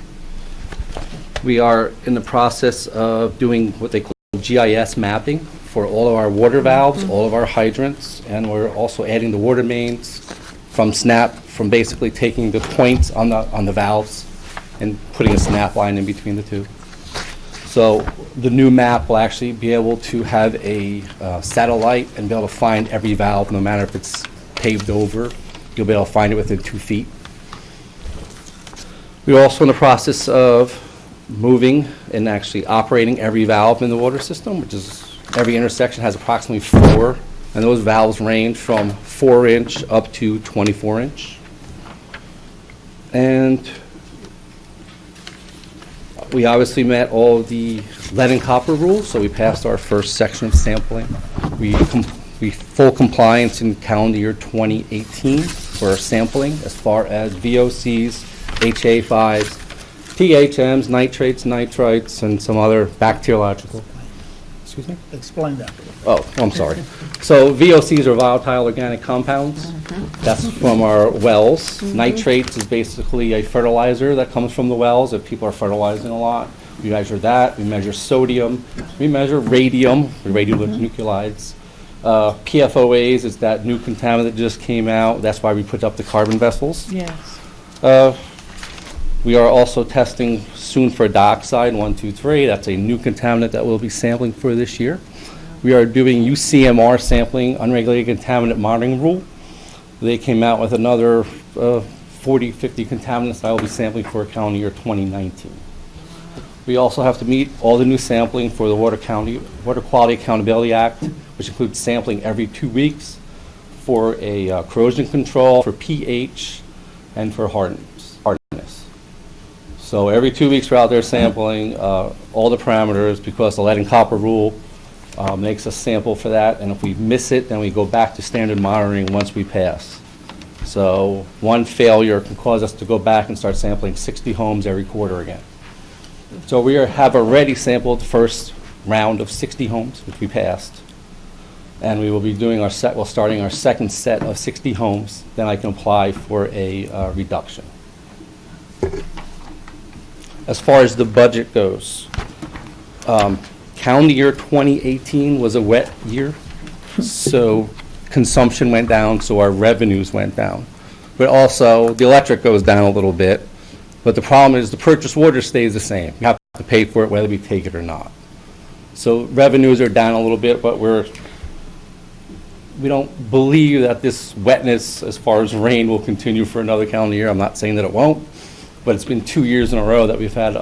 We are in the process of doing what they call GIS mapping for all of our water valves, all of our hydrants, and we're also adding the water mains from SNAP, from basically taking the points on the valves and putting a snap line in between the two. So the new map will actually be able to have a satellite and be able to find every valve, no matter if it's paved over. You'll be able to find it within 2 feet. We're also in the process of moving and actually operating every valve in the water system, which is every intersection has approximately 4, and those valves range from 4-inch up to 24-inch. And we obviously met all of the lead and copper rules, so we passed our first section of sampling. We full compliance in calendar year 2018 for our sampling as far as VOCs, HA5s, THMs, nitrates, nitrites, and some other bacteriological. Excuse me? Explain that. Oh, I'm sorry. So VOCs are volatile organic compounds. That's from our wells. Nitrates is basically a fertilizer that comes from the wells if people are fertilizing a lot. We measure that. We measure sodium. We measure radium, radionuclides. PFOAs is that new contaminant that just came out. That's why we put up the carbon vessels. Yes. We are also testing soon for dioxide 123. That's a new contaminant that we'll be sampling for this year. We are doing UCMR sampling, unregulated contaminant monitoring rule. They came out with another 40, 50 contaminants that I will be sampling for calendar year 2019. We also have to meet all the new sampling for the Water Quality Accountability Act, which includes sampling every 2 weeks for a corrosion control, for pH, and for hardness. So every 2 weeks we're out there sampling all the parameters because the lead and copper rule makes a sample for that, and if we miss it, then we go back to standard monitoring once we pass. So one failure can cause us to go back and start sampling 60 homes every quarter again. So we have already sampled the first round of 60 homes, which we passed, and we will be doing starting our second set of 60 homes. Then I can apply for a reduction. As far as the budget goes, calendar year 2018 was a wet year, so consumption went down, so our revenues went down. But also, the electric goes down a little bit, but the problem is the purchase order stays the same. You have to pay for it whether we take it or not. So revenues are down a little bit, but we don't believe that this wetness, as far as rain, will continue for another calendar year. I'm not saying that it won't, but it's been 2 years in a row that we've had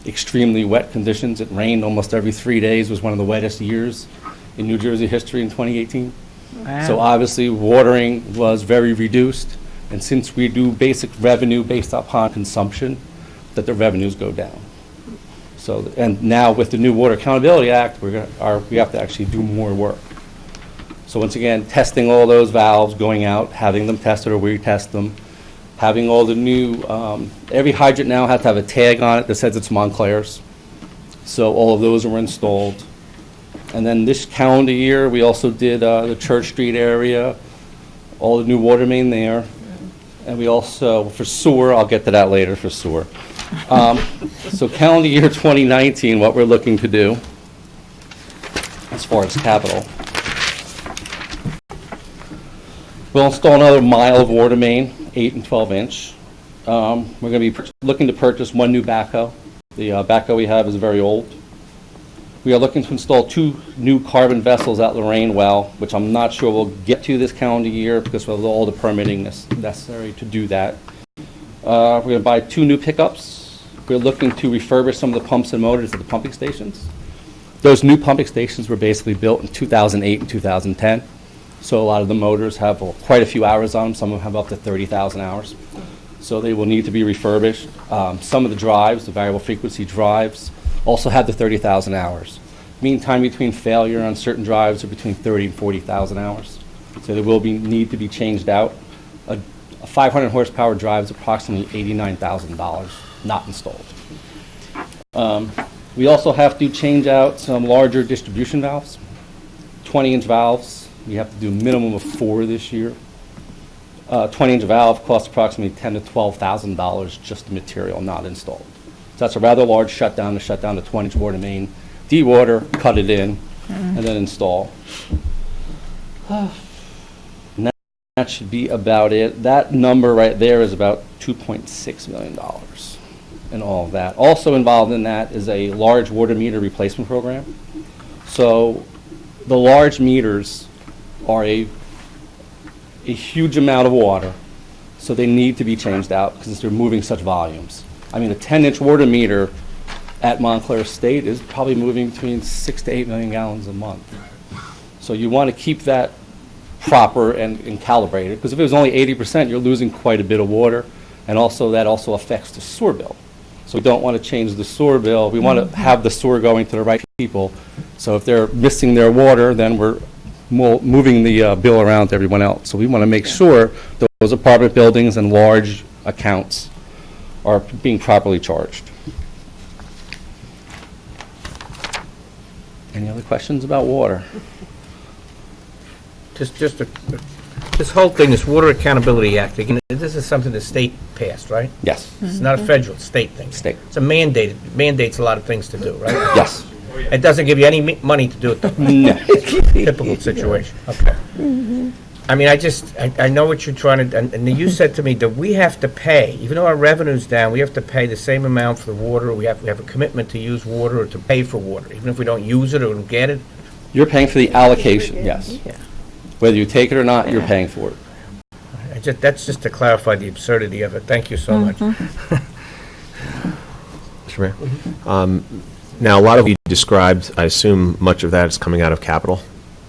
extremely wet conditions. It rained almost every 3 days. It was one of the wettest years in New Jersey history in 2018. Wow. So obviously, watering was very reduced, and since we do basic revenue based upon consumption, that the revenues go down. So, and now with the new Water Accountability Act, we have to actually do more work. So once again, testing all those valves, going out, having them tested or retest them, having all the new, every hydrant now has to have a tag on it that says it's Montclair's. So all of those were installed. And then this calendar year, we also did the Church Street area, all the new water main there. And we also, for sewer, I'll get to that later for sewer. So calendar year 2019, what we're looking to do, as far as capital, we'll install another mile of water main, 8 and 12 inch. We're going to be looking to purchase one new backhoe. The backhoe we have is very old. We are looking to install 2 new carbon vessels at Lorraine Well, which I'm not sure we'll get to this calendar year because of all the permitting necessary to do that. We're going to buy 2 new pickups. We're looking to refurbish some of the pumps and motors at the pumping stations. Those new pumping stations were basically built in 2008 and 2010. So a lot of the motors have quite a few hours on them. Some of them have up to 30,000 hours. So they will need to be refurbished. Some of the drives, the variable frequency drives, also have the 30,000 hours. Mean time between failure on certain drives are between 30 and 40,000 hours. So they will need to be changed out. A 500 horsepower drive is approximately $89,000 not installed. We also have to change out some larger distribution valves, 20-inch valves. We have to do a minimum of 4 this year. 20-inch valve costs approximately $10,000 to $12,000 just the material not installed. So that's a rather large shutdown to shut down the 20-inch water main, de-water, cut it in, and then install. And that should be about it. That number right there is about $2.6 million and all of that. Also involved in that is a large water meter replacement program. So the large meters are a huge amount of water, so they need to be changed out because they're moving such volumes. I mean, a 10-inch water meter at Montclair State is probably moving between 6 to 8 million gallons a month. So you want to keep that proper and calibrated, because if it was only 80%, you're losing quite a bit of water, and also that also affects the sewer bill. So we don't want to change the sewer bill. We want to have the sewer going to the right people. So if they're missing their water, then we're moving the bill around to everyone else. So we want to make sure those apartment buildings and large accounts are being properly charged. Any other questions about water? This whole thing, this Water Accountability Act, again, this is something the state passed, right? Yes. It's not a federal, state thing. State. It's a mandate. It mandates a lot of things to do, right? Yes. It doesn't give you any money to do it, though. No. Typical situation. Okay. I mean, I know what you're trying to, and you said to me that we have to pay, even though our revenue's down, we have to pay the same amount for the water. We have a commitment to use water or to pay for water, even if we don't use it or don't get it. You're paying for the allocation, yes. Yeah. Whether you take it or not, you're paying for it. That's just to clarify the absurdity of it. Thank you so much. Mr. Mayor? Now, a lot of what you described, I assume much of that is coming out of capital,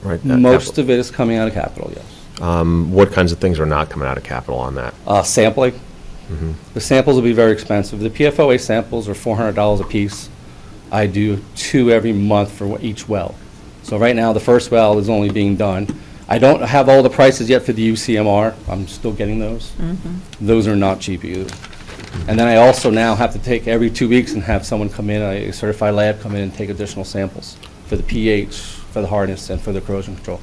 right? Most of it is coming out of capital, yes. What kinds of things are not coming out of capital on that? Sampling. The samples will be very expensive. The PFOA samples are $400 a piece. I do 2 every month for each well. So right now, the first well is only being done. I don't have all the prices yet for the UCMR. I'm still getting those. Those are not cheap either. And then I also now have to take every 2 weeks and have someone come in, a certified lab come in and take additional samples for the pH, for the hardness, and for the corrosion control.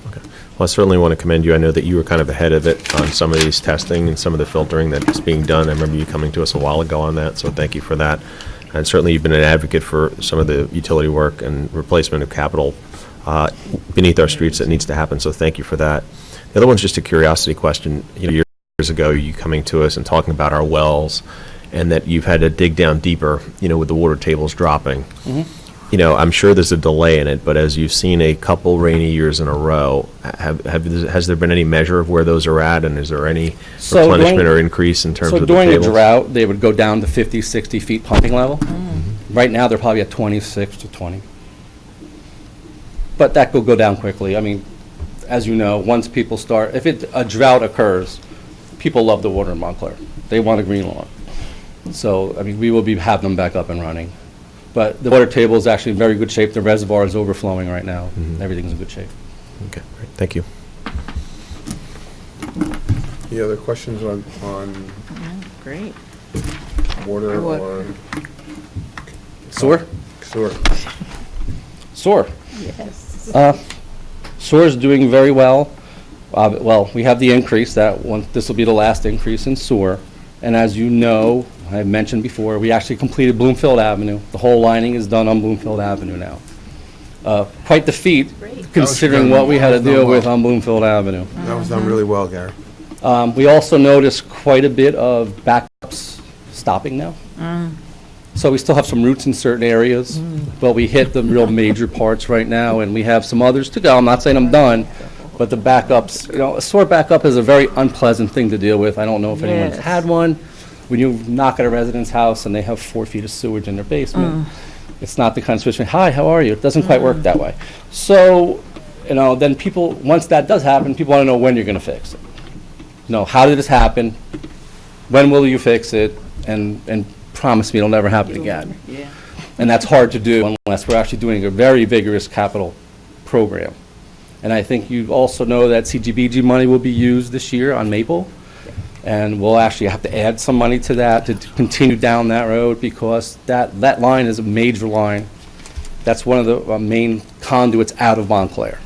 Well, I certainly want to commend you. I know that you were kind of ahead of it on some of these testing and some of the filtering that's being done. I remember you coming to us a while ago on that, so thank you for that. And certainly you've been an advocate for some of the utility work and replacement of capital beneath our streets that needs to happen, so thank you for that. The other one's just a curiosity question. Years ago, you coming to us and talking about our wells and that you've had to dig down deeper, with the water tables dropping. I'm sure there's a delay in it, but as you've seen a couple rainy years in a row, has there been any measure of where those are at, and is there any replenishment or increase in terms of the tables? So during a drought, they would go down to 50, 60 feet pumping level. Right now, they're probably at 26 to 20. But that will go down quickly. I mean, as you know, once people start, if a drought occurs, people love the water in Montclair. They want a green lawn. So, I mean, we will have them back up and running. But the water table is actually in very good shape. The reservoir is overflowing right now. Everything's in good shape. Okay, great. Thank you. Any other questions on Great. water or Sewer? sewer? Sewer. Yes. Sewer is doing very well. Well, we have the increase this will be the last increase in sewer. And as you know, I mentioned before, we actually completed Bloomfield Avenue. The whole lining is done on Bloomfield Avenue now. Quite the feat, considering what we had to deal with on Bloomfield Avenue. That was done really well, Gary. We also noticed quite a bit of backups stopping now. So we still have some roots in certain areas, but we hit the real major parts right now, and we have some others to go. I'm not saying I'm done, but the backups, a sewer backup is a very unpleasant thing to deal with. I don't know if anyone's had one. When you knock at a resident's house and they have 4 feet of sewage in their basement, it's not the kind of situation, hi, how are you? It doesn't quite work that way. So, then people, once that does happen, people want to know when you're going to fix it. How did this happen? When will you fix it? And promise me it'll never happen again. Yeah. And that's hard to do unless we're actually doing a very vigorous capital program. And I think you also know that CGBG money will be used this year on Maple. And we'll actually have to add some money to that to continue down that road, because that line is a major line. That's one of the main conduits out of Montclair.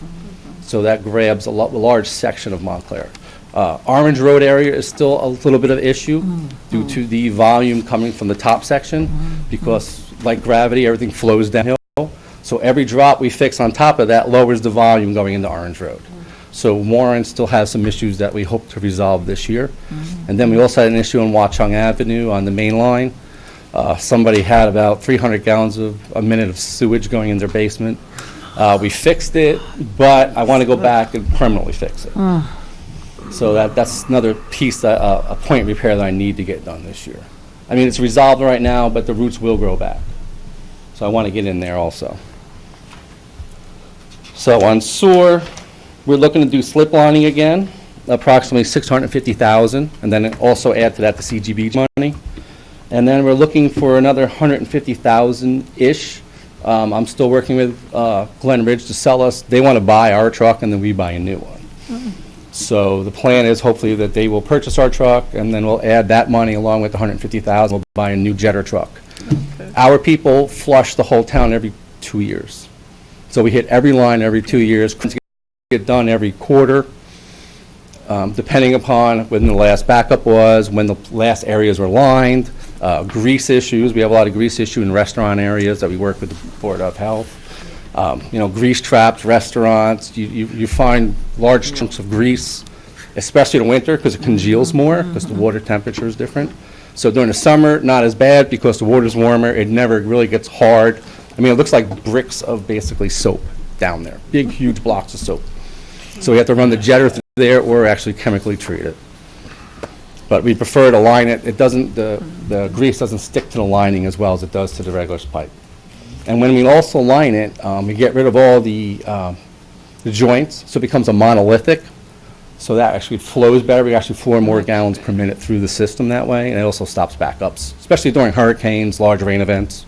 So that grabs a large section of Montclair. Orange Road area is still a little bit of issue due to the volume coming from the top section, because like gravity, everything flows downhill. So every drop we fix on top of that lowers the volume going into Orange Road. So Warren still has some issues that we hope to resolve this year. And then we also had an issue on Watchung Avenue on the main line. Somebody had about 300 gallons a minute of sewage going in their basement. We fixed it, but I want to go back and permanently fix it. So that's another piece, a point repair that I need to get done this year. I mean, it's resolved right now, but the roots will grow back. So I want to get in there also. So on sewer, we're looking to do slip lining again, approximately $650,000, and then also add to that the CGB money. And then we're looking for another $150,000-ish. I'm still working with Glen Ridge to sell us. They want to buy our truck, and then we buy a new one. So the plan is hopefully that they will purchase our truck, and then we'll add that money along with the $150,000. We'll buy a new Jetter truck. Our people flush the whole town every 2 years. So we hit every line every 2 years. Get done every quarter, depending upon when the last backup was, when the last areas were lined, grease issues. We have a lot of grease issue in restaurant areas that we work with the Board of Health. Grease traps, restaurants. You find large chunks of grease, especially in winter because it congeals more because the water temperature is different. So during the summer, not as bad because the water's warmer. It never really gets hard. I mean, it looks like bricks of basically soap down there, big, huge blocks of soap. So we have to run the jetter through there or actually chemically treat it. But we prefer to line it. It doesn't, the grease doesn't stick to the lining as well as it does to the regular pipe. And when we also line it, we get rid of all the joints, so it becomes a monolithic. So that actually flows better. We actually flow more gallons per minute through the system that way, and it also stops backups, especially during hurricanes, large rain events.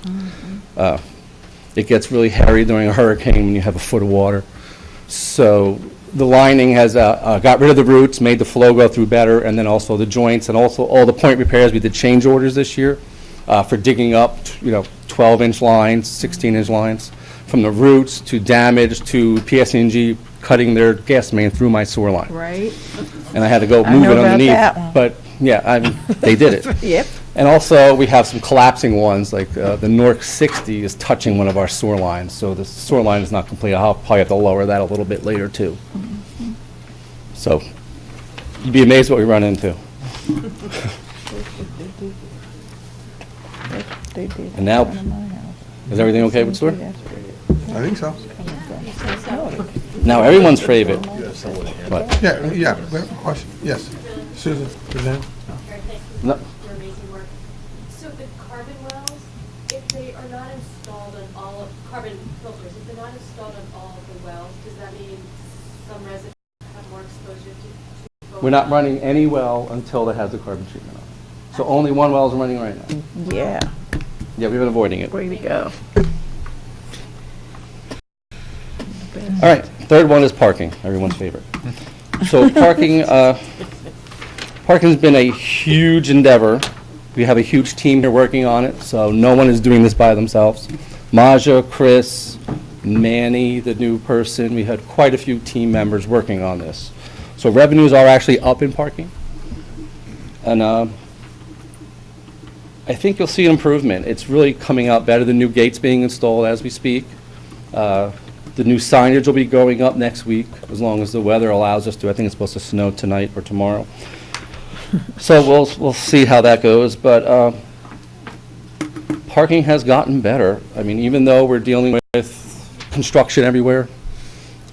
It gets really hairy during a hurricane when you have a foot of water. So the lining has got rid of the roots, made the flow go through better, and then also the joints and also all the point repairs. We did change orders this year for digging up, 12-inch lines, 16-inch lines, from the roots to damage to PSE&G cutting their gas main through my sewer line. Right. And I had to go I move know it about underneath. that one. But yeah, they did it. Yep. And also, we have some collapsing ones, like the North 60 is touching one of our sewer lines, so the sewer line is not complete. I'll probably have to lower that a little bit later, too. So, you'd be amazed what we run into. And now, is everything okay with sewer? I think so. Now, everyone's favorite. But Yeah, we have a question. Yes. Susan, present. No. For amazing work. So the carbon wells, if they are not installed on all of, carbon filters, if they're not installed on all of the wells, does that mean some residents have more exposure to? We're not running any well until it has the carbon treatment on it. So only one well is running right now. Yeah. Yeah, we've been avoiding it. Way to go. All right, third one is parking, everyone's favorite. So parking, parking's been a huge endeavor. We have a huge team here working on it, so no one is doing this by themselves. Maja, Chris, Manny, the new person, we had quite a few team members working on this. So revenues are actually up in parking. And I think you'll see an improvement. It's really coming out better. The new gates being installed as we speak. The new signage will be going up next week, as long as the weather allows us to. I think it's supposed to snow tonight or tomorrow. So we'll see how that goes, but parking has gotten better. I mean, even though we're dealing with construction everywhere,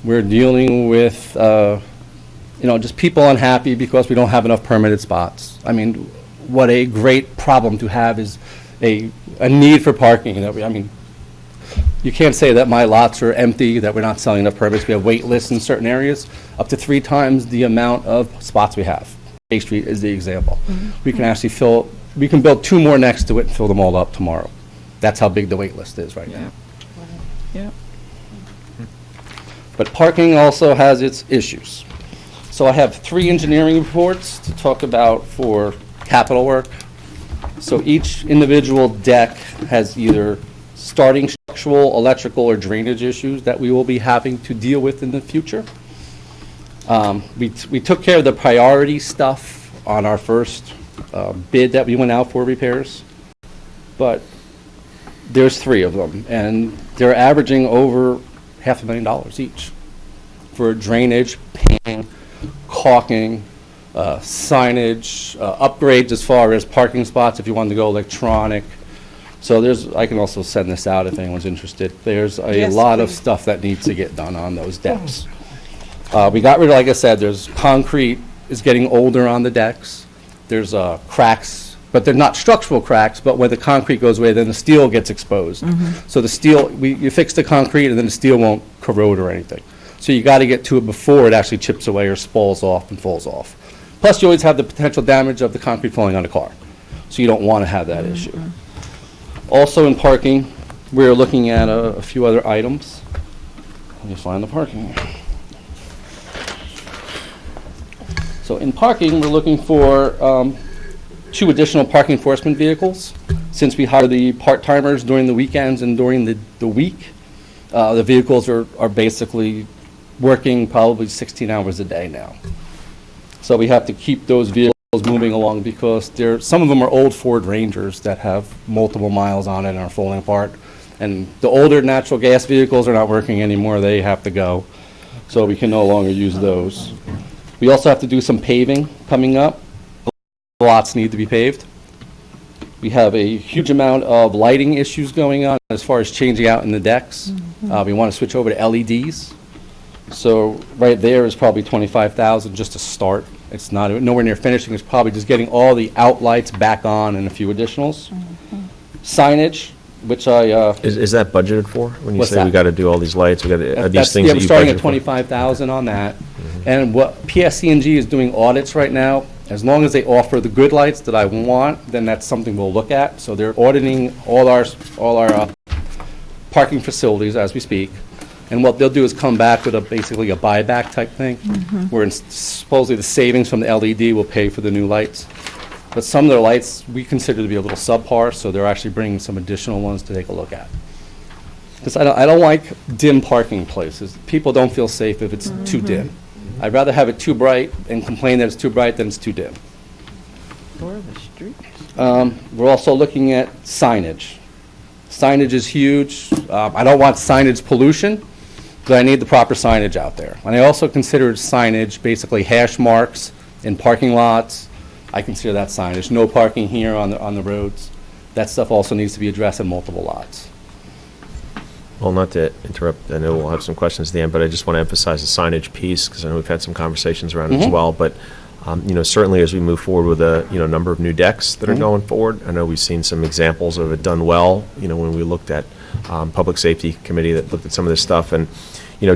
we're dealing with, just people unhappy because we don't have enough permitted spots. I mean, what a great problem to have is a need for parking. You can't say that my lots are empty, that we're not selling enough permits. We have wait lists in certain areas, up to 3 times the amount of spots we have. A Street is the example. We can actually we can build 2 more next to it and fill them all up tomorrow. That's how big the wait list is right now. Yeah. But parking also has its issues. So I have 3 engineering reports to talk about for capital work. So each individual deck has either starting structural, electrical, or drainage issues that we will be having to deal with in the future. We took care of the priority stuff on our first bid that we went out for repairs, but there's 3 of them, and they're averaging over $500,000 each for drainage, painting, caulking, signage, upgrades as far as parking spots if you wanted to go electronic. So I can also send this out if anyone's interested. There's a lot of stuff that needs to get done on those decks. We got rid of, like I said, there's concrete is getting older on the decks. There's cracks, but they're not structural cracks, but when the concrete goes away, then the steel gets exposed. So the steel, you fix the concrete and then the steel won't corrode or anything. So you got to get to it before it actually chips away or spalls off and falls off. Plus, you always have the potential damage of the concrete falling on a car. So you don't want to have that issue. Also in parking, we're looking at a few other items. Let me find the parking. So in parking, we're looking for 2 additional parking enforcement vehicles. Since we hire the part-timers during the weekends and during the week, the vehicles are basically working probably 16 hours a day now. So we have to keep those vehicles moving along because some of them are old Ford Rangers that have multiple miles on it and are falling apart. And the older natural gas vehicles are not working anymore. They have to go. So we can no longer use those. We also have to do some paving coming up. Lots need to be paved. We have a huge amount of lighting issues going on as far as changing out in the decks. We want to switch over to LEDs. So right there is probably $25,000 just to start. It's not nowhere near finishing. It's probably just getting all the outlights back on and a few additionals. Signage, which Is that budgeted for? When you What's say that? we got to do all these lights, we got to, these things we're that you starting at budgeted for? $25,000 on that. And what PSC&G is doing audits right now, as long as they offer the good lights that I want, then that's something we'll look at. So they're auditing all our parking facilities as we speak, and what they'll do is come back with basically a buyback type thing, where supposedly the savings from the LED will pay for the new lights. But some of their lights we consider to be a little subpar, so they're actually bringing some additional ones to take a look at. Because I don't like dim parking places. People don't feel safe if it's too dim. I'd rather have it too bright and complain that it's too bright than it's too dim. Or the streets. We're also looking at signage. Signage is huge. I don't want signage pollution, but I need the proper signage out there. And I also consider signage basically hash marks in parking lots. I consider that signage. No parking here on the roads. That stuff also needs to be addressed in multiple lots. Well, not to interrupt, I know we'll have some questions at the end, but I just want to emphasize the signage piece, because I know we've had some conversations around it as well. But, certainly as we move forward with a, number of new decks that are going forward, I know we've seen some examples of it done well, when we looked at Public Safety Committee that looked at some of this stuff, and,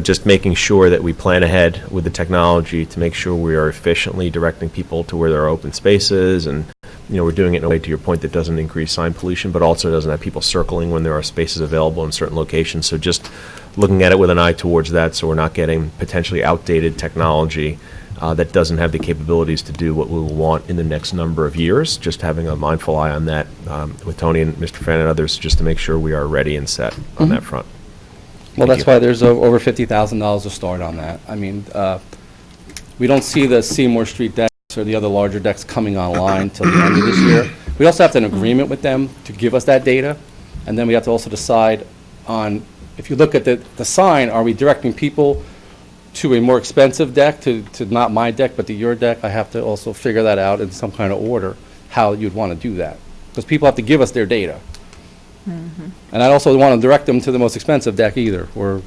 just making sure that we plan ahead with the technology to make sure we are efficiently directing people to where there are open spaces, and, we're doing it in a way, to your point, that doesn't increase sign pollution, but also doesn't have people circling when there are spaces available in certain locations. So just looking at it with an eye towards that, so we're not getting potentially outdated technology that doesn't have the capabilities to do what we will want in the next number of years. Just having a mindful eye on that with Tony and Mr. Fan and others, just to make sure we are ready and set on that front. Well, that's why there's over $50,000 to start on that. I mean, we don't see the Seymour Street decks or the other larger decks coming online till the end of this year. We also have to have an agreement with them to give us that data, and then we have to also decide on, if you look at the sign, are we directing people to a more expensive deck, to not my deck, but to your deck? I have to also figure that out in some kind of order, how you'd want to do that. Because people have to give us their data. And I also want to direct them to the most expensive deck either, or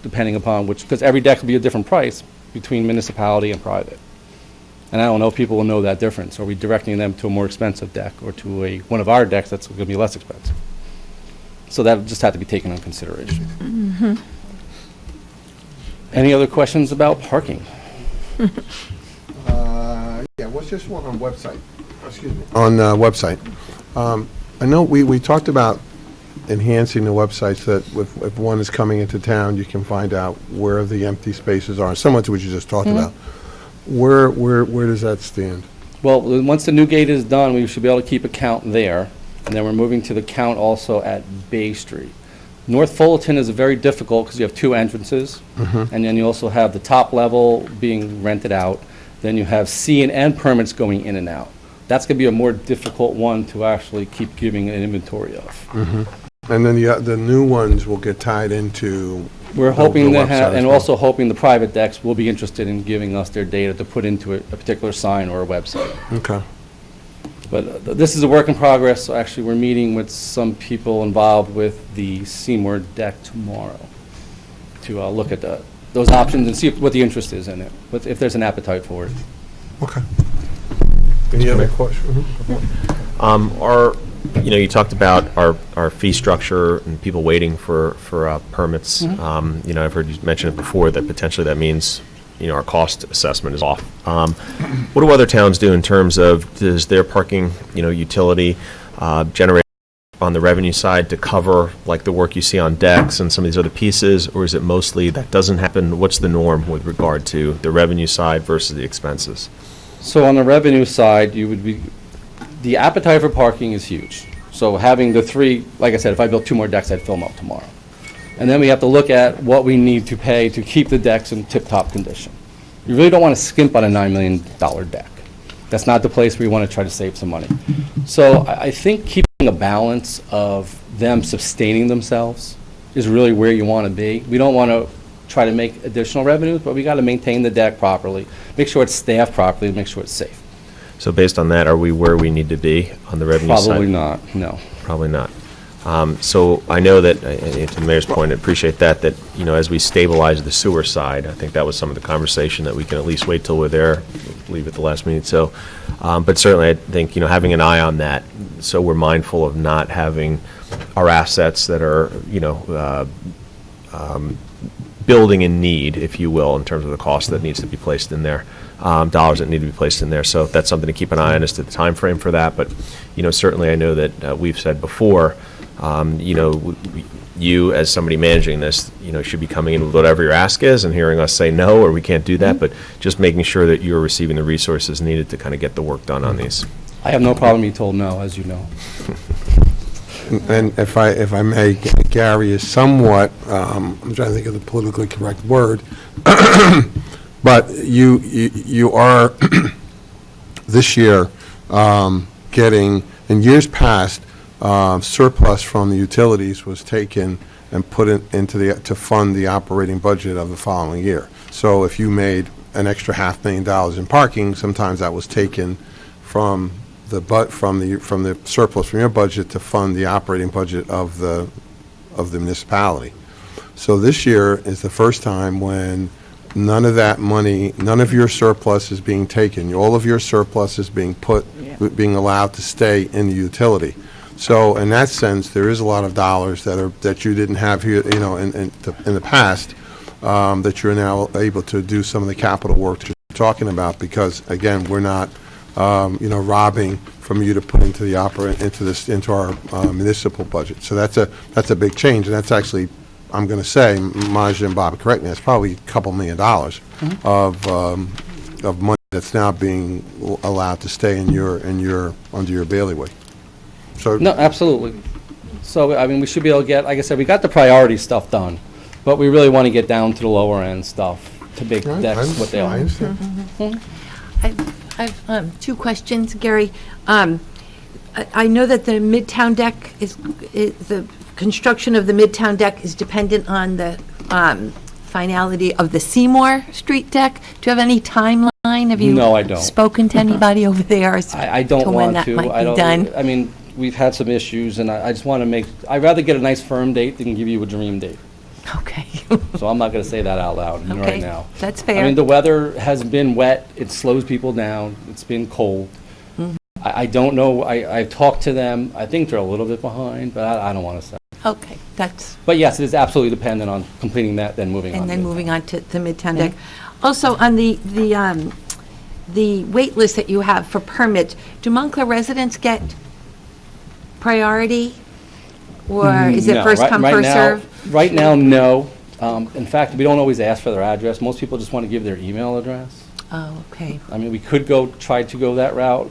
depending upon which, because every deck will be a different price between municipality and private. And I don't know if people will know that difference. Are we directing them to a more expensive deck or to one of our decks that's going to be less expensive? So that just had to be taken into consideration. Any other questions about parking? Yeah, what's this one on website? Excuse me. On website. I know we talked about enhancing the websites that if one is coming into town, you can find out where the empty spaces are, similar to what you just talked about. Where does that stand? Well, once the new gate is done, we should be able to keep a count there. And then we're moving to the count also at Bay Street. North Fullerton is very difficult because you have two entrances. And then you also have the top level being rented out. Then you have C and N permits going in and out. That's going to be a more difficult one to actually keep giving an inventory of. And then the new ones will get tied into. We're hoping the to have, website as and well. also hoping the private decks will be interested in giving us their data to put into a particular sign or a website. Okay. But this is a work in progress. So actually, we're meeting with some people involved with the Seymour deck tomorrow to look at those options and see what the interest is in it, if there's an appetite for it. Okay. Any other questions? You talked about our fee structure and people waiting for permits. I've heard you mention it before that potentially that means, our cost assessment is off. What do other towns do in terms of, does their parking, utility generate on the revenue side to cover like the work you see on decks and some of these other pieces, or is it mostly that doesn't happen? What's the norm with regard to the revenue side versus the expenses? So on the revenue side, the appetite for parking is huge. So having the three, like I said, if I built 2 more decks, I'd fill them up tomorrow. And then we have to look at what we need to pay to keep the decks in tip-top condition. You really don't want to skimp on a $9 million deck. That's not the place where you want to try to save some money. So I think keeping a balance of them sustaining themselves is really where you want to be. We don't want to try to make additional revenues, but we got to maintain the deck properly, make sure it's staffed properly, and make sure it's safe. So based on that, are we where we need to be on the revenue side? Probably not, no. Probably not. So I know that, to the mayor's point, I appreciate that, as we stabilize the sewer side, I think that was some of the conversation that we can at least wait till we're there, leave at the last minute. So, but certainly I think, having an eye on that, so we're mindful of not having our assets that are, building in need, if you will, in terms of the cost that needs to be placed in there, dollars that need to be placed in there. So that's something to keep an eye on as to the time frame for that. But, certainly I know that we've said before, You, as somebody managing this, should be coming in with whatever your ask is and hearing us say no, or we can't do that, but just making sure that you're receiving the resources needed to kind of get the work done on these. I have no problem being told no, as you know. And if I may, Gary is somewhat, I'm trying to think of the politically correct word, but you are this year getting, in years past, surplus from the utilities was taken and put into to fund the operating budget of the following year. So if you made an extra $500,000 in parking, sometimes that was taken from the surplus from your budget to fund the operating budget of the municipality. So this year is the first time when none of that money, none of your surplus is being taken. All of your surplus is being being allowed to stay in the utility. So in that sense, there is a lot of dollars that you didn't have here, in the past, that you're now able to do some of the capital work that you're talking about, because again, we're not robbing from you to put into our municipal budget. So that's a big change, and that's actually, I'm going to say, Maja and Bob, correct me, it's probably a couple $1 million of money that's now being allowed to stay under your bailiwick. So No, absolutely. So, I mean, we should be able to get, like I said, we got the priority stuff done, but we really want to get down to the lower end stuff to make decks what they are. I understand. I've two questions, Gary. I know that the Midtown deck is the construction of the Midtown deck is dependent on the finality of the Seymour Street deck. Do you have any timeline? Have you No, I don't. spoken to anybody over there as I don't to when want that to. might I be don't. done? I mean, we've had some issues, and I just want to make. I'd rather get a nice firm date than give you a dream date. Okay. So I'm not going to say that out loud right Okay, now. that's fair. I mean, the weather has been wet. It slows people down. It's been cold. Mhm. I don't know. I've talked to them. I think they're a little bit behind, but I don't want to say. Okay, that's, But yes, it is absolutely dependent on completing that, then moving on. and then to it. moving on to the Midtown deck. Also, on the wait list that you have for permits, do Montclair residents get priority? Or is it No, first come, right first now- serve? Right now, no. In fact, we don't always ask for their address. Most people just want to give their email address. Oh, okay. I mean, we could try to go that route,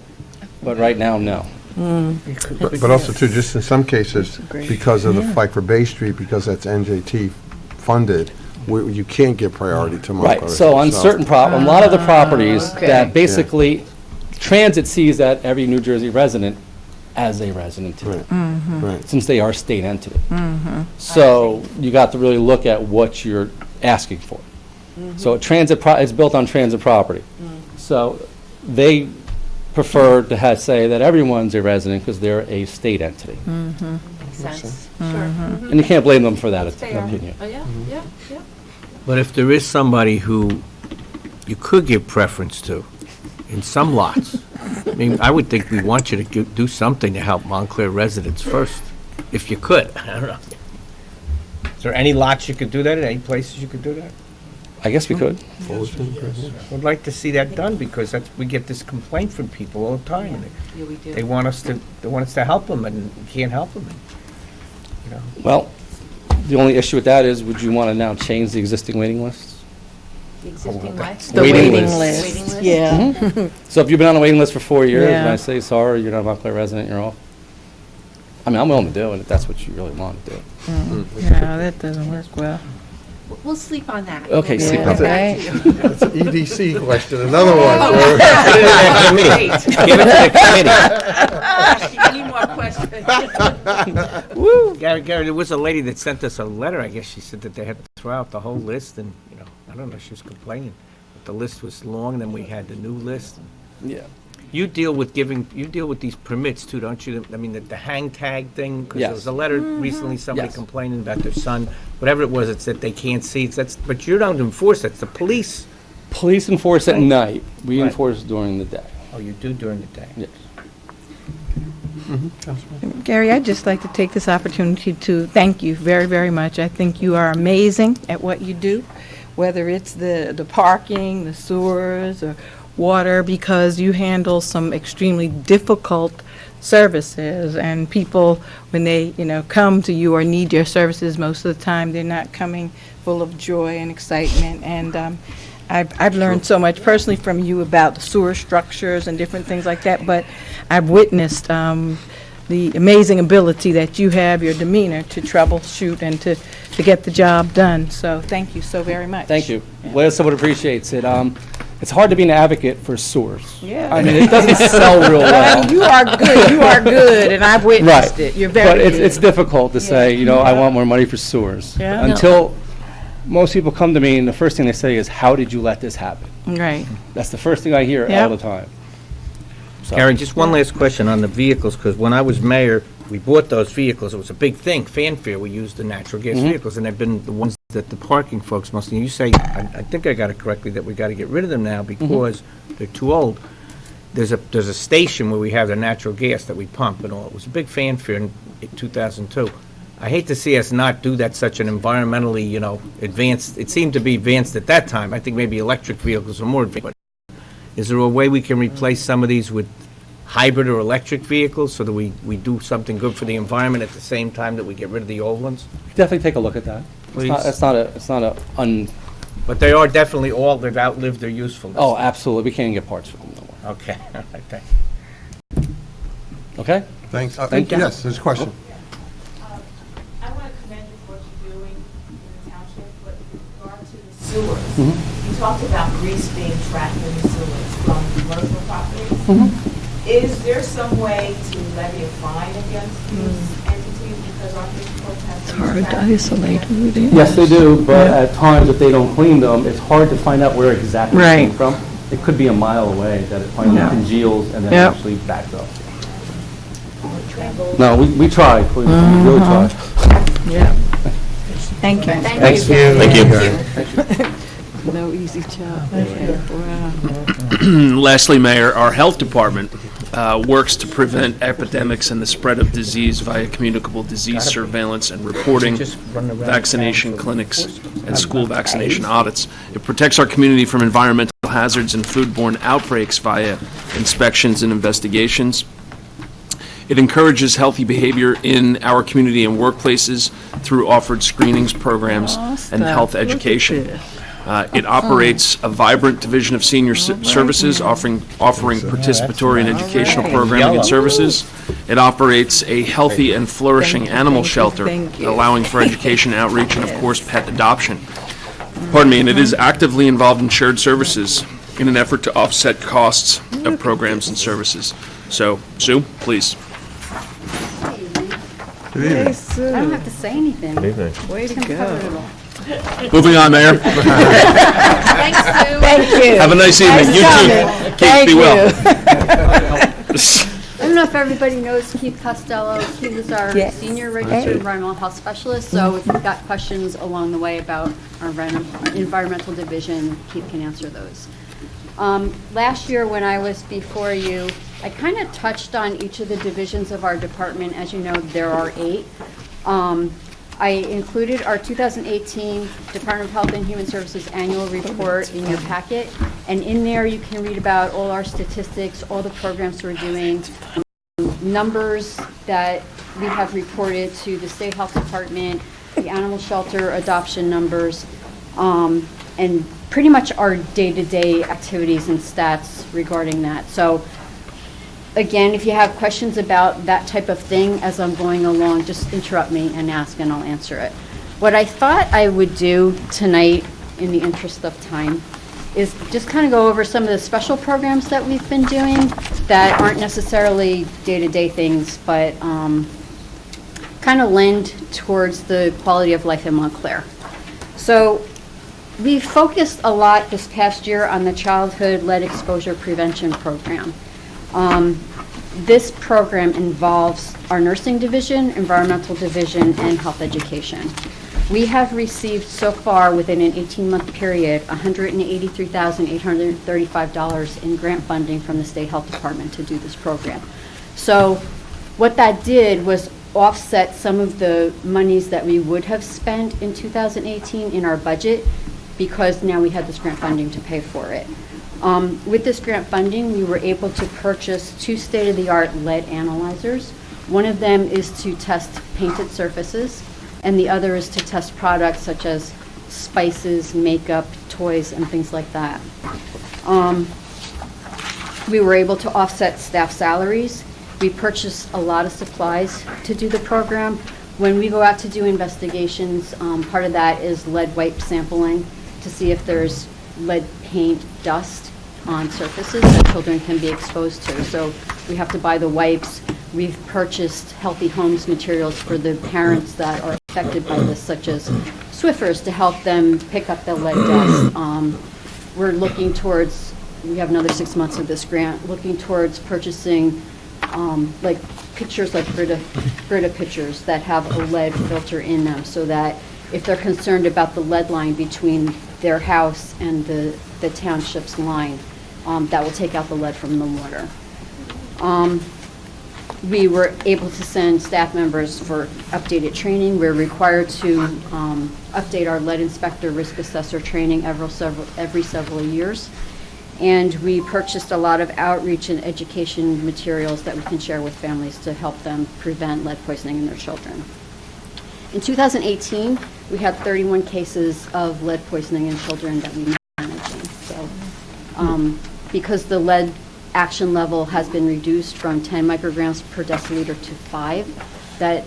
but right now, no. But also too, just in some cases, because of the fight for Bay Street, because that's NJT funded, you can't give priority to Montclair. Right, so on certain a lot of the properties Okay. that basically, transit sees that every New Jersey resident as a resident too, Right. since they are a state entity. So you got to really look at what you're asking for. So it's built on transit property. So they prefer to say that everyone's a resident because they're a state entity. Makes sense. Sure. And you can't blame them for that opinion. Oh, yeah, yeah, yeah. But if there is somebody who you could give preference to in some lots, I mean, I would think we want you to do something to help Montclair residents first, if you could. I don't know. Is there any lots you could do that, any places you could do that? I guess we could. Would like to see that done, because we get this complaint from people all the time. Yeah, we do. They want us to help them, and we can't help them. Well, the only issue with that is, would you want to now change the existing waiting lists? The existing list? The Waiting waiting list. Waiting list, list? yeah. So if you've been on a waiting list for 4 years, and Yeah. I say, sorry, you're not a Montclair resident, you're off. I mean, I'm willing to do it if that's what you really want to do. No, that doesn't work well. We'll sleep on that. Okay, We'll sleep get on back that. to you. That's an EDC question, another one. Give it to the committee. Any more questions? Woo! Gary, there was a lady that sent us a letter. I guess she said that they had to throw out the whole list, and, I don't know, she was complaining. But the list was long, then we had the new list. Yeah. You deal with these permits too, don't you? I mean, the hang tag thing? Because there Yes. was a letter recently, somebody Yes. complaining about their son, whatever it was, it said they can't see. But you don't enforce it, it's the police. Police enforce at night. We Right. enforce during the day. Oh, you do during the day? Yes. Gary, I'd just like to take this opportunity to thank you very, very much. I think you are amazing at what you do, whether it's the parking, the sewers, or water because you handle some extremely difficult services, and people, when they, come to you or need your services, most of the time, they're not coming full of joy and excitement. And I've learned so much personally from you about the sewer structures and different things like that, but I've witnessed the amazing ability that you have, your demeanor, to troubleshoot and to get the job done. So thank you so very much. Thank you. Glad someone appreciates it. It's hard to be an advocate for sewers. Yeah. I mean, it doesn't sell real well. You are good, and I've witnessed it. You're very But good. it's difficult to say, I want more money for sewers. Yeah. Until most people come to me, and the first thing they say is, how did you let this happen? Right. That's the first thing I hear Yep. all the time. So- Karen, just one last question on the vehicles, because when I was mayor, we bought those vehicles. It was a big thing, fanfare. We used the natural gas vehicles, and they've been the ones that the parking folks must, and you say, I think I got it correctly, that we got to get rid of them now because they're too old. There's a station where we have the natural gas that we pump and all. It was a big fanfare in 2002. I hate to see us not do that, such an environmentally, advanced, it seemed to be advanced at that time. I think maybe electric vehicles are more advanced. But is there a way we can replace some of these with hybrid or electric vehicles so that we do something good for the environment at the same time that we get rid of the old ones? Definitely take a look at that. Please. It's not a But they are definitely all, they've outlived their usefulness. Oh, absolutely. We can't get parts for them no more. Okay, all right, thanks. Okay? Thanks. Thank you. Yes, there's a question. I want to commend you for what you're doing in the township, but with regard to the sewers, you talked about grease being trapped in the sewers from commercial properties. Is there some way to levy a fine against these entities because aren't they supposed to have? It's hard to isolate who it is. Yes, they do, but at times if they don't clean them, it's hard to find out where exactly it came Right. from. It could be a mile away that it finally Yeah. congeals and then Yep. actually backs up. No, we try, please, we really try. Yeah. Thank you. Thanks. Thank you. No easy job. Wow. Lastly, Mayor, our health department works to prevent epidemics and the spread of disease via communicable disease surveillance and reporting, vaccination clinics, and school vaccination audits. It protects our community from environmental hazards and foodborne outbreaks via inspections and investigations. It encourages healthy behavior in our community and workplaces through offered screenings programs and health education. It operates a vibrant division of senior services, offering participatory and educational programming and services. It operates a healthy and flourishing animal shelter, allowing for education, outreach, and of course, pet adoption. Pardon me, and it is actively involved in shared services in an effort to offset costs of programs and services. So, Sue, please. Good evening. I don't have to say anything. Good evening. Way to go. Moving on, Mayor. Thanks, Sue. Thank you. Have a nice evening. You too. Keith, be well. I don't know if everybody knows Keith Costello. He was our Yes. senior registered environmental health specialist. So if you've got questions along the way about our environmental division, Keith can answer those. Last year when I was before you, I kind of touched on each of the divisions of our department. As you know, there are 8. I included our 2018 Department of Health and Human Services annual report in your packet. And in there, you can read about all our statistics, all the programs we're doing, numbers that we have reported to the State Health Department, the animal shelter adoption numbers, and pretty much our day-to-day activities and stats regarding that. So again, if you have questions about that type of thing as I'm going along, just interrupt me and ask and I'll answer it. What I thought I would do tonight, in the interest of time, is just kind of go over some of the special programs that we've been doing that aren't necessarily day-to-day things, but kind of lend towards the quality of life in Montclair. So we focused a lot this past year on the Childhood Lead Exposure Prevention Program. This program involves our nursing division, environmental division, and health education. We have received so far within an 18-month period $183,835 in grant funding from the State Health Department to do this program. So what that did was offset some of the monies that we would have spent in 2018 in our budget because now we had this grant funding to pay for it. With this grant funding, we were able to purchase 2 state-of-the-art lead analyzers. One of them is to test painted surfaces, and the other is to test products such as spices, makeup, toys, and things like that. We were able to offset staff salaries. We purchased a lot of supplies to do the program. When we go out to do investigations, part of that is lead wipe sampling to see if there's lead paint dust on surfaces that children can be exposed to. So we have to buy the wipes. We've purchased Healthy Homes materials for the parents that are affected by this, such as Swiffers, to help them pick up the lead dust. We're looking towards, we have another 6 months of this grant, looking towards purchasing like pictures, like Brita pictures that have a lead filter in them, so that if they're concerned about the lead line between their house and the township's line, that will take out the lead from the water. We were able to send staff members for updated training. We're required to update our lead inspector risk assessor training every several years. And we purchased a lot of outreach and education materials that we can share with families to help them prevent lead poisoning in their children. In 2018, we had 31 cases of lead poisoning in children that we were managing. So, because the lead action level has been reduced from 10 micrograms per deciliter to 5, that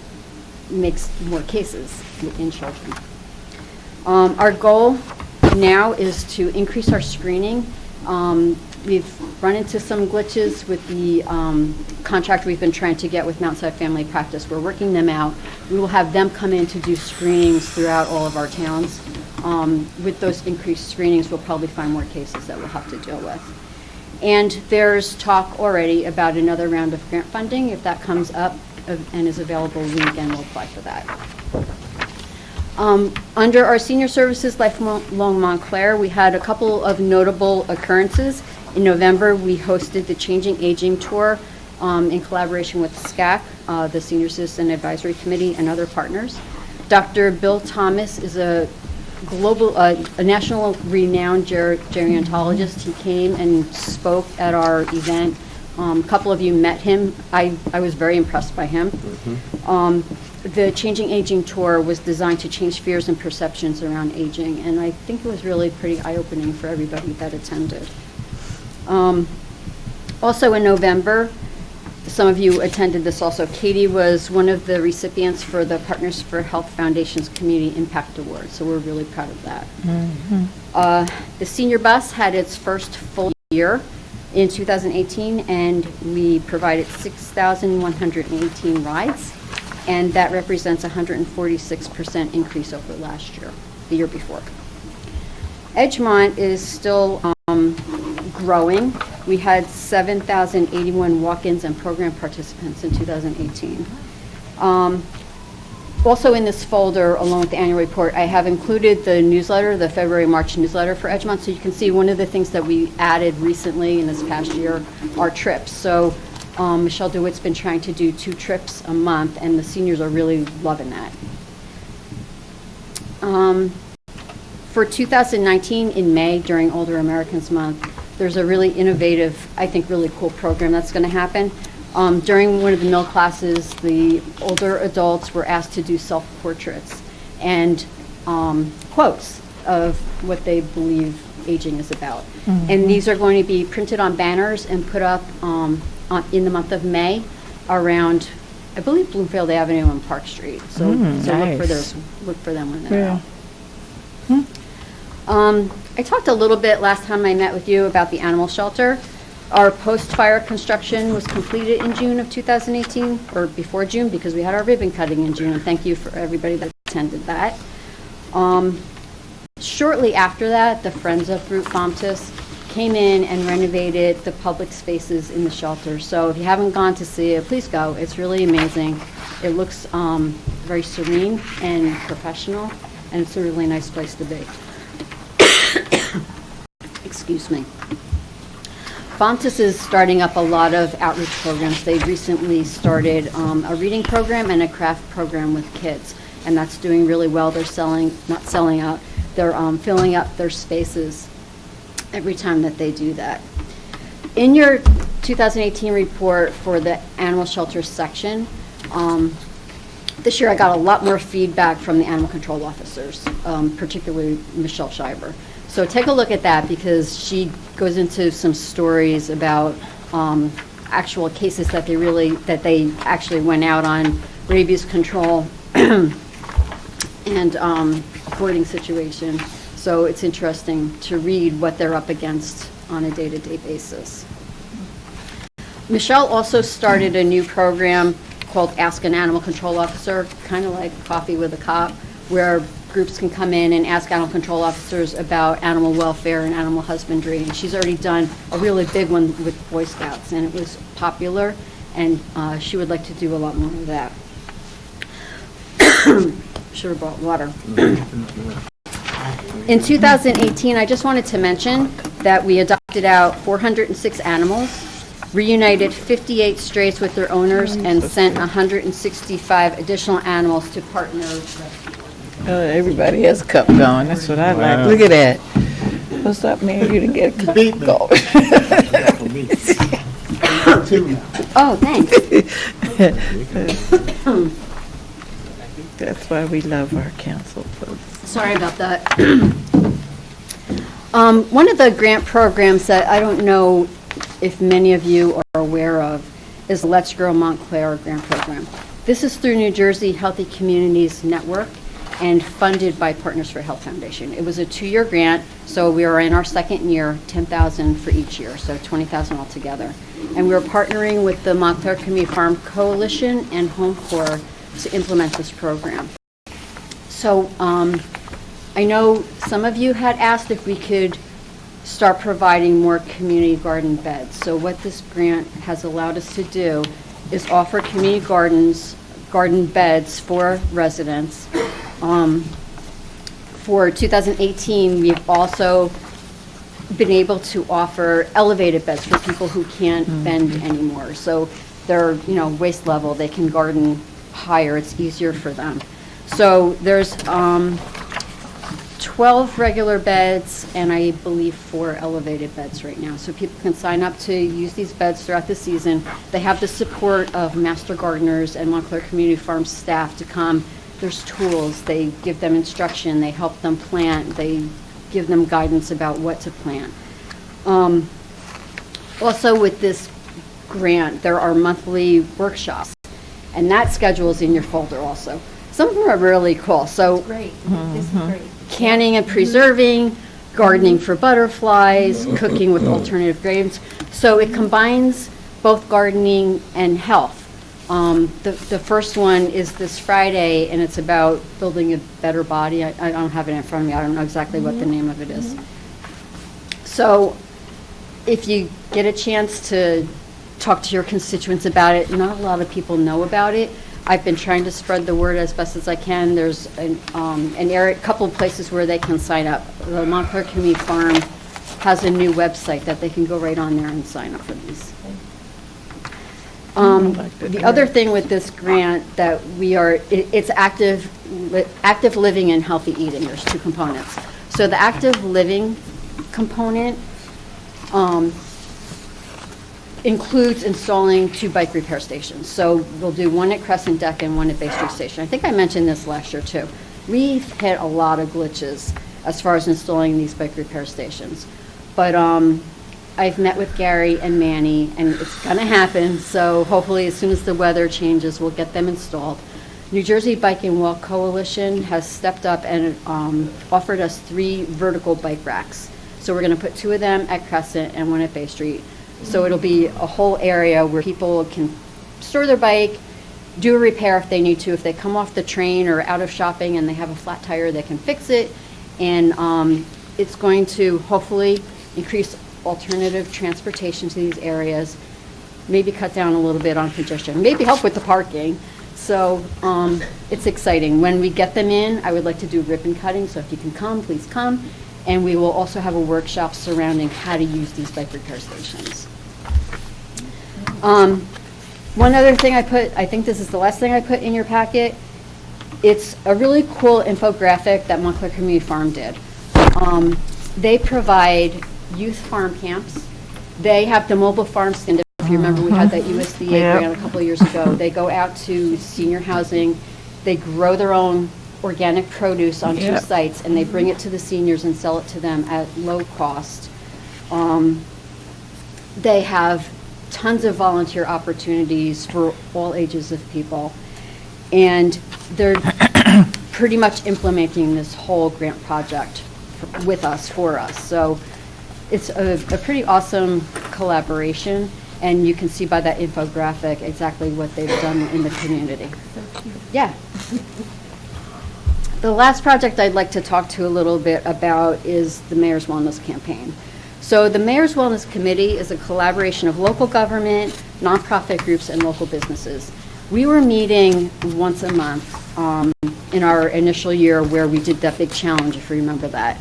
makes more cases in children. Our goal now is to increase our screening. We've run into some glitches with the contract we've been trying to get with Mount Sinai Family Practice. We're working them out. We will have them come in to do screenings throughout all of our towns. With those increased screenings, we'll probably find more cases that we'll have to deal with. And there's talk already about another round of grant funding. If that comes up and is available, we again will apply for that. Under our senior services Lifelong Montclair, we had a couple of notable occurrences. In November, we hosted the Changing Aging Tour in collaboration with SCAC, the Senior Citizen Advisory Committee, and other partners. Dr. Bill Thomas is a national renowned gerontologist. He came and spoke at our event. A couple of you met him. I was very impressed by him. The Changing Aging Tour was designed to change fears and perceptions around aging, and I think it was really pretty eye-opening for everybody that attended. Also in November, some of you attended this also, Katie was one of the recipients for the Partners for Health Foundation's Community Impact Award, so we're really proud of that. The senior bus had its first full year in 2018, and we provided 6,118 rides. And that represents a 146% increase over last year, the year before. Edgemont is still growing. We had 7,081 walk-ins and program participants in 2018. Also in this folder, along with the annual report, I have included the newsletter, the February-March newsletter for Edgemont, so you can see one of the things that we added recently in this past year are trips. So Michelle DeWitt's been trying to do 2 trips a month, and the seniors are really loving that. For 2019, in May, during Older Americans Month, there's a really innovative, I think really cool program that's going to happen. During one of the mill classes, the older adults were asked to do self-portraits and quotes of what they believe aging is about. And these are going to be printed on banners and put up in the month of May around, I believe, Bloomfield Avenue and Park Street. So, Nice. Look for them when they're out. I talked a little bit last time I met with you about the animal shelter. Our post-fire construction was completed in June of 2018, or before June, because we had our ribbon cutting in June, and thank you for everybody that attended that. Shortly after that, the Friends of Route Fomptus came in and renovated the public spaces in the shelter. So if you haven't gone to see it, please go. It's really amazing. It looks very serene and professional, and it's a really nice place to be. Excuse me. Fomptus is starting up a lot of outreach programs. They recently started a reading program and a craft program with kids, and that's doing really well. They're not selling out. they're filling up their spaces every time that they do that. In your 2018 report for the animal shelter section, this year I got a lot more feedback from the animal control officers, particularly Michelle Shiver. So take a look at that, because she goes into some stories about actual cases that they actually went out on, rabies control and boarding situation. So it's interesting to read what they're up against on a day-to-day basis. Michelle also started a new program called Ask an Animal Control Officer, kind of like Coffee with a Cop, where groups can come in and ask animal control officers about animal welfare and animal husbandry. And she's already done a really big one with Boy Scouts, and it was popular, and she would like to do a lot more of that. Should have brought water. In 2018, I just wanted to mention that we adopted out 406 animals, reunited 58 strays with their owners, and sent 165 additional animals to partner rescue. Everybody has a cup going. That's what I like. Look at that. What's up, man? You didn't get a cup going. Oh, thanks. That's why we love our council folks. Sorry about that. One of the grant programs that I don't know if many of you are aware of is Let's Grow Montclair grant program. This is through New Jersey Healthy Communities Network and funded by Partners for Health Foundation. It was a 2-year grant, so we are in our second year, $10,000 for each year, so $20,000 altogether. And we're partnering with the Montclair Community Farm Coalition and HomeCore to implement this program. So I know some of you had asked if we could start providing more community garden beds. So what this grant has allowed us to do is offer community garden beds for residents. For 2018, we've also been able to offer elevated beds for people who can't bend anymore. So they're, waist level, they can garden higher, it's easier for them. So there's 12 regular beds and I believe 4 elevated beds right now. So people can sign up to use these beds throughout the season. They have the support of master gardeners and Montclair Community Farm staff to come. There's tools, they give them instruction, they help them plant, they give them guidance about what to plant. Also with this grant, there are monthly workshops, and that schedule is in your folder also. Some of them are really cool. So Great. This is great. canning and preserving, gardening for butterflies, cooking with alternative grains. So it combines both gardening and health. The first one is this Friday, and it's about building a better body. I don't have it in front of me. I don't know exactly what the name of it is. So if you get a chance to talk to your constituents about it, not a lot of people know about it. I've been trying to spread the word as best as I can. There's an area, a couple of places where they can sign up. The Montclair Community Farm has a new website that they can go right on there and sign up for these. The other thing with this grant that it's active living and healthy eating. There's 2 components. So the active living component includes installing 2 bike repair stations. So we'll do one at Crescent Deck and one at Bay Street Station. I think I mentioned this last year too. We've hit a lot of glitches as far as installing these bike repair stations. But I've met with Gary and Manny, and it's going to happen. So hopefully as soon as the weather changes, we'll get them installed. New Jersey Bike and Walk Coalition has stepped up and offered us 3 vertical bike racks. So we're going to put 2 of them at Crescent and 1 at Bay Street. So it'll be a whole area where people can store their bike, do a repair if they need to. If they come off the train or out of shopping and they have a flat tire, they can fix it. And it's going to hopefully increase alternative transportation to these areas, maybe cut down a little bit on congestion, maybe help with the parking. So it's exciting. When we get them in, I would like to do ribbon cutting. So if you can come, please come. And we will also have a workshop surrounding how to use these bike repair stations. One other thing I think this is the last thing I put in your packet. It's a really cool infographic that Montclair Community Farm did. They provide youth farm camps. They have the mobile farm stand. If you remember, we had that USDA grant a couple of years ago. They go out to senior housing. They grow their own organic produce on 2 sites, and they bring it to the seniors and sell it to them at low cost. They have tons of volunteer opportunities for all ages of people. And they're pretty much implementing this whole grant project with us, for us. So it's a pretty awesome collaboration, and you can see by that infographic exactly what they've done in the community. Yeah. The last project I'd like to talk to you a little bit about is the Mayor's Wellness Campaign. So the Mayor's Wellness Committee is a collaboration of local government, nonprofit groups, and local businesses. We were meeting once a month in our initial year where we did that big challenge, if you remember that.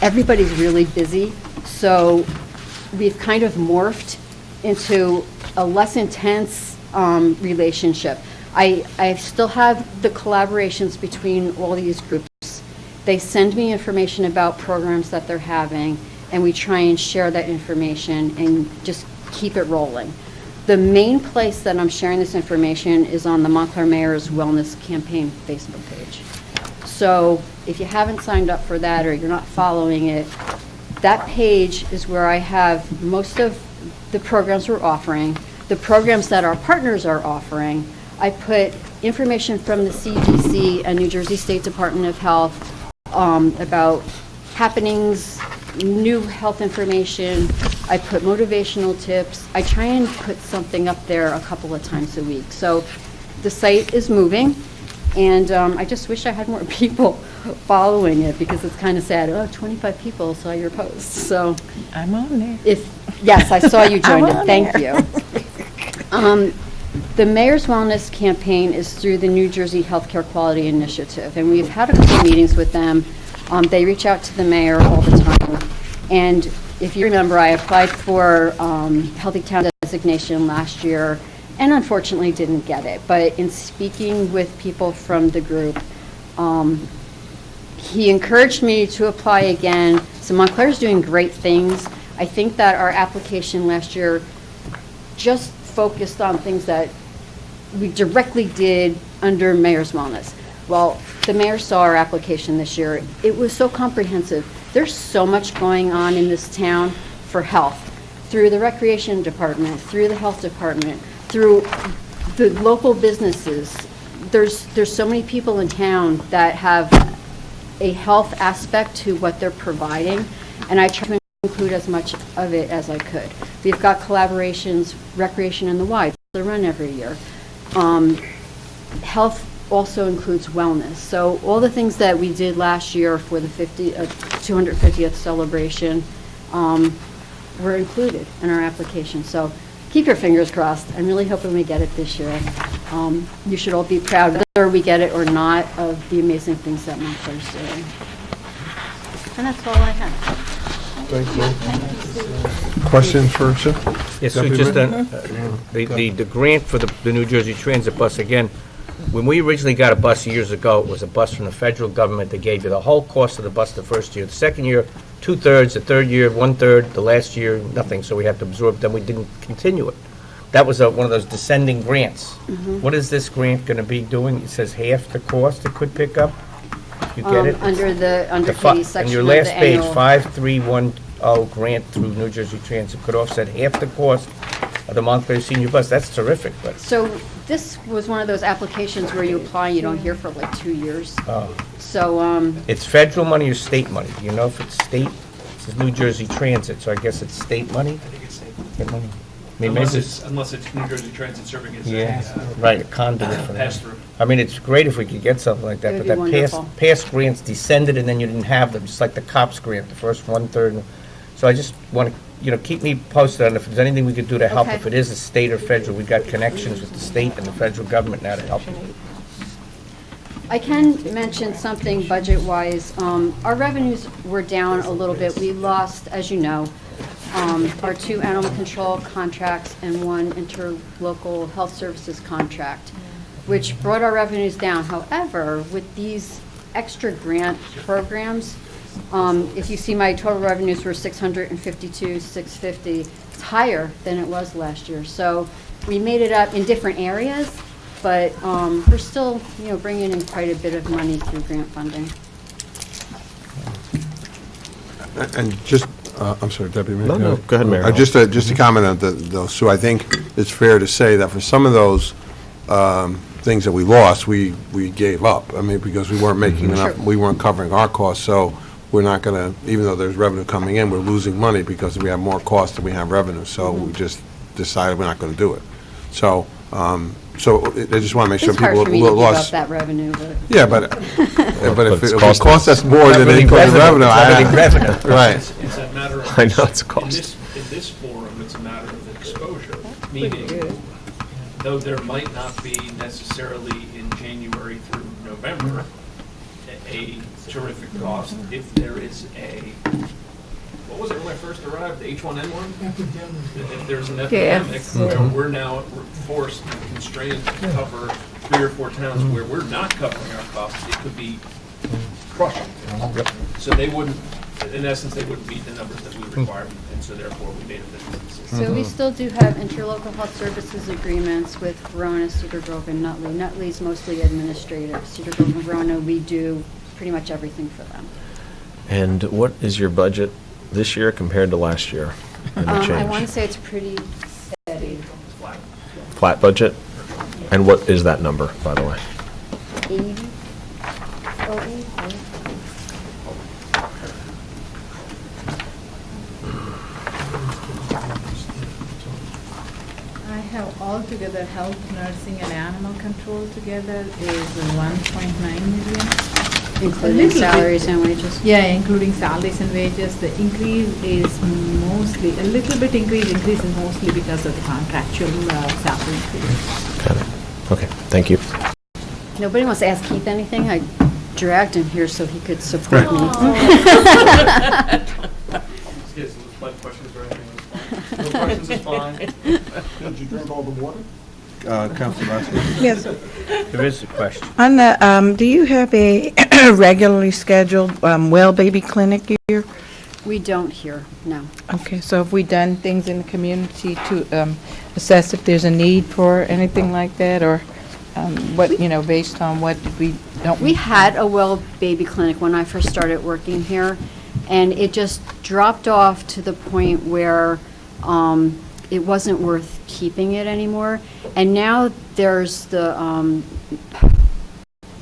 Everybody's really busy, so we've kind of morphed into a less intense relationship. I still have the collaborations between all these groups. They send me information about programs that they're having, and we try and share that information and just keep it rolling. The main place that I'm sharing this information is on the Montclair Mayor's Wellness Campaign Facebook page. So if you haven't signed up for that or you're not following it, that page is where I have most of the programs we're offering, the programs that our partners are offering. I put information from the CDC and New Jersey State Department of Health about happenings, new health information. I put motivational tips. I try and put something up there a couple of times a week. So the site is moving, and I just wish I had more people following it, because it's kind of sad. Oh, 25 people saw your post. So I'm on there. Yes, I saw you joined it. Thank there. you. The Mayor's Wellness Campaign is through the New Jersey Healthcare Quality Initiative, and we've had a couple of meetings with them. They reach out to the mayor all the time. And if you remember, I applied for Healthy Town designation last year and unfortunately didn't get it. But in speaking with people from the group, he encouraged me to apply again. So Montclair's doing great things. I think that our application last year just focused on things that we directly did under Mayor's Wellness. Well, the mayor saw our application this year. It was so comprehensive. There's so much going on in this town for health, through the recreation department, through the health department, through the local businesses. There's so many people in town that have a health aspect to what they're providing, and I try to include as much of it as I could. We've got collaborations, Recreation in the Y, they run every year. Health also includes wellness. So all the things that we did last year for the 250th celebration were included in our application. So keep your fingers crossed. I'm really hoping we get it this year. You should all be proud, whether we get it or not, of the amazing things that Montclair's doing. And that's all I have. Thank you. Question for Sue? Yes, so just the grant for the New Jersey Transit bus, again, when we originally got a bus years ago, it was a bus from the federal government that gave you the whole cost of the bus the first year. The second year, 2/3, the third year, 1/3, the last year, nothing, so we had to absorb, then we didn't continue it. That was one of those descending grants. What is this grant going to be doing? It says half the cost it could pick up? You get it? Under the section and your of last the page, annual. 5310 grant through New Jersey Transit could offset half the cost of the Montclair senior bus. That's terrific, but, So this was one of those applications where you apply and you don't hear for like 2 years. So, it's federal money or state money? Do you know if it's state? It says New Jersey Transit, so I guess it's state money? I think it's state. State money. I mean, Unless maybe it's New Jersey Transit serving as Yeah, a right, a conduit for that. pass-through. I mean, it's great if we could get something like that, It but would that be past grants descended and then you didn't have them, just like the COPS grant, the first 1/3. So I just want to, keep me posted on if there's anything we could do to help. Okay. If it is a state or federal, we've got connections with the state and the federal government now to help you. I can mention something budget-wise. Our revenues were down a little bit. We lost, as you know, our 2 animal control contracts and 1 interlocal health services contract. which brought our revenues down. However, with these extra grant programs, if you see my total revenues were 652, 650, it's higher than it was last year. So we made it up in different areas, but we're still, bringing in quite a bit of money through grant funding. And just, I'm sorry, Deputy Mayor. No, go ahead, Mayor. Just to comment on those, Sue, I think it's fair to say that for some of those things that we lost, we gave up. I mean, because we weren't making enough, we weren't covering our costs, so we're not going to, even though there's revenue coming in, we're losing money because we have more costs than we have revenue. So we just decided we're not going to do it. So, I just want to make sure It's hard people for me to give up lost. that revenue, but. Yeah, but if it cost costs us more than it costs revenue, right. It's a matter of. I know it's a cost. In this forum, it's a matter of exposure, meaning, though there might not be necessarily in January through November a terrific cost, if there is what was it when I first arrived, the H1N1? If there's an epidemic, we're now forced and constrained to cover 3 or 4 towns where we're not covering our costs, it could be crushing. So they wouldn't, in essence, they wouldn't meet the numbers that we required, and so therefore we made a business decision. So we still do have interlocal health services agreements with Verona, Cedar Grove, and Nutley. Nutley's mostly administrative. Cedar Grove and Verona, we do pretty much everything for them. And what is your budget this year compared to last year? Any I change? want to say it's pretty steady. Flat budget? And what is that number, by the way? 80? Oh, 80, right? I have altogether health, nursing, and animal control together is 1.9 million. Including salaries and wages? Yeah, including salaries and wages. The increase is mostly, a little bit increase is mostly because of the contractual salary increase. Got it. Okay, thank you. Nobody wants to ask Keith anything? I dragged him here so he could support me. Yes, like questions or anything? No questions is fine. Did you drink all the water? Councilor Lasker? Yes. There is a question. On the, do you have a regularly scheduled well baby clinic here? We don't here, no. Okay, so have we done things in the community to assess if there's a need for anything like that, or what, based on what we don't? We had a well baby clinic when I first started working here, and it just dropped off to the point where it wasn't worth keeping it anymore. And now there's the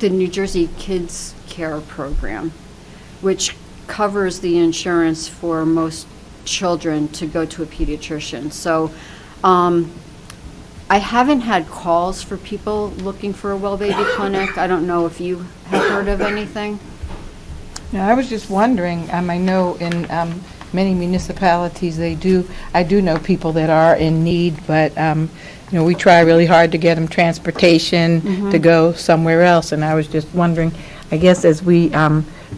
New Jersey Kids Care Program, which covers the insurance for most children to go to a pediatrician. So I haven't had calls for people looking for a well baby clinic. I don't know if you have heard of anything. No, I was just wondering, I know in many municipalities I do know people that are in need, but we try really hard to get them transportation to go somewhere else, and I was just wondering, I guess as we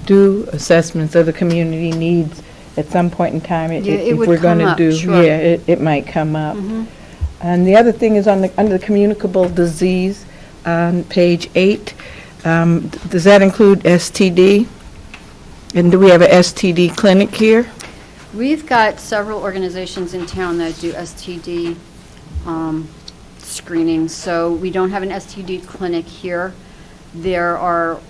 do assessments of the community needs at some point in time, if we're going to do, it might come up. And the other thing is under the communicable disease on page 8, does that include STD? And do we have a STD clinic here? We've got several organizations in town that do STD screenings, so we don't have an STD clinic here. There are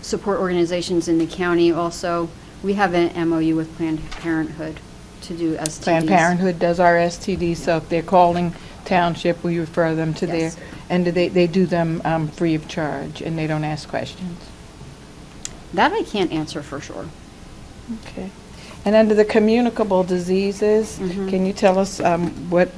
support organizations in the county also. We have an MOU with Planned Parenthood to do STDs. Planned Parenthood does our STDs, so if they're calling township, we refer them to there. And they do them free of charge, and they don't ask questions. That I can't answer for sure. Okay. And under the communicable diseases, can you tell us what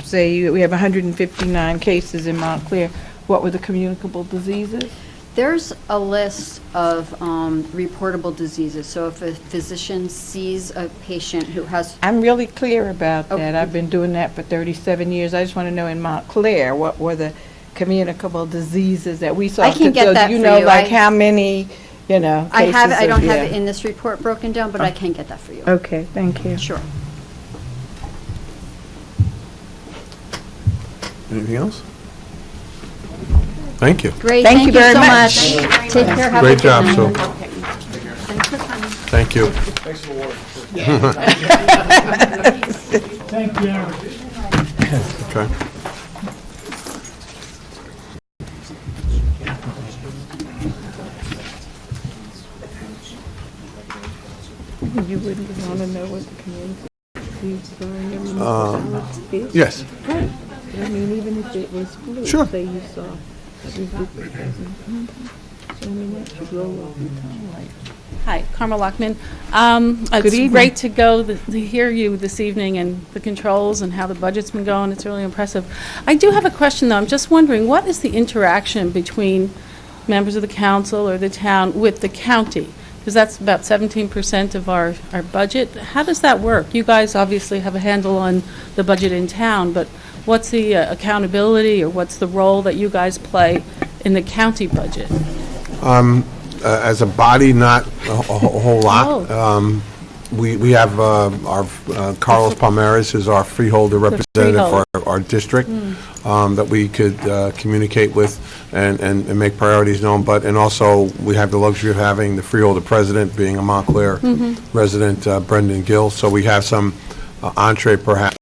say we have 159 cases in Montclair, what were the communicable diseases? There's a list of reportable diseases. So if a physician sees a patient who has... I'm really clear about that. I've been doing that for 37 years. I just want to know in Montclair, what were the communicable diseases that we saw? I can get that for you. Like how many, cases I don't have it in this report broken down, but I can get that for you. Okay, thank you. Sure. Anything else? Thank you. Great, Thank you very so much. Take care. Have a Great good job, night. Sue. Thanks for coming. Thank you. Thanks for the water. Thank you. Okay. You wouldn't want to know what the community is doing every month. Yes. Right. I mean, even if it was blue, Sure. say you saw a ridiculous dozen. So I mean, that should roll off your tongue like. Hi, Carmel Lockman. Good It's evening. great to to hear you this evening and the controls and how the budget's been going. It's really impressive. I do have a question, though. I'm just wondering, what is the interaction between members of the council or the town with the county? Because that's about 17% of our budget. How does that work? You guys obviously have a handle on the budget in town, but what's the accountability or what's the role that you guys play in the county budget? As a body, not a whole lot. We have our Carlos Palmeras is our freeholder representative for our district that we could communicate with and make priorities known. And also we have the luxury of having the freeholder president being a Montclair resident, Brendan Gill. So we have some entree, perhaps.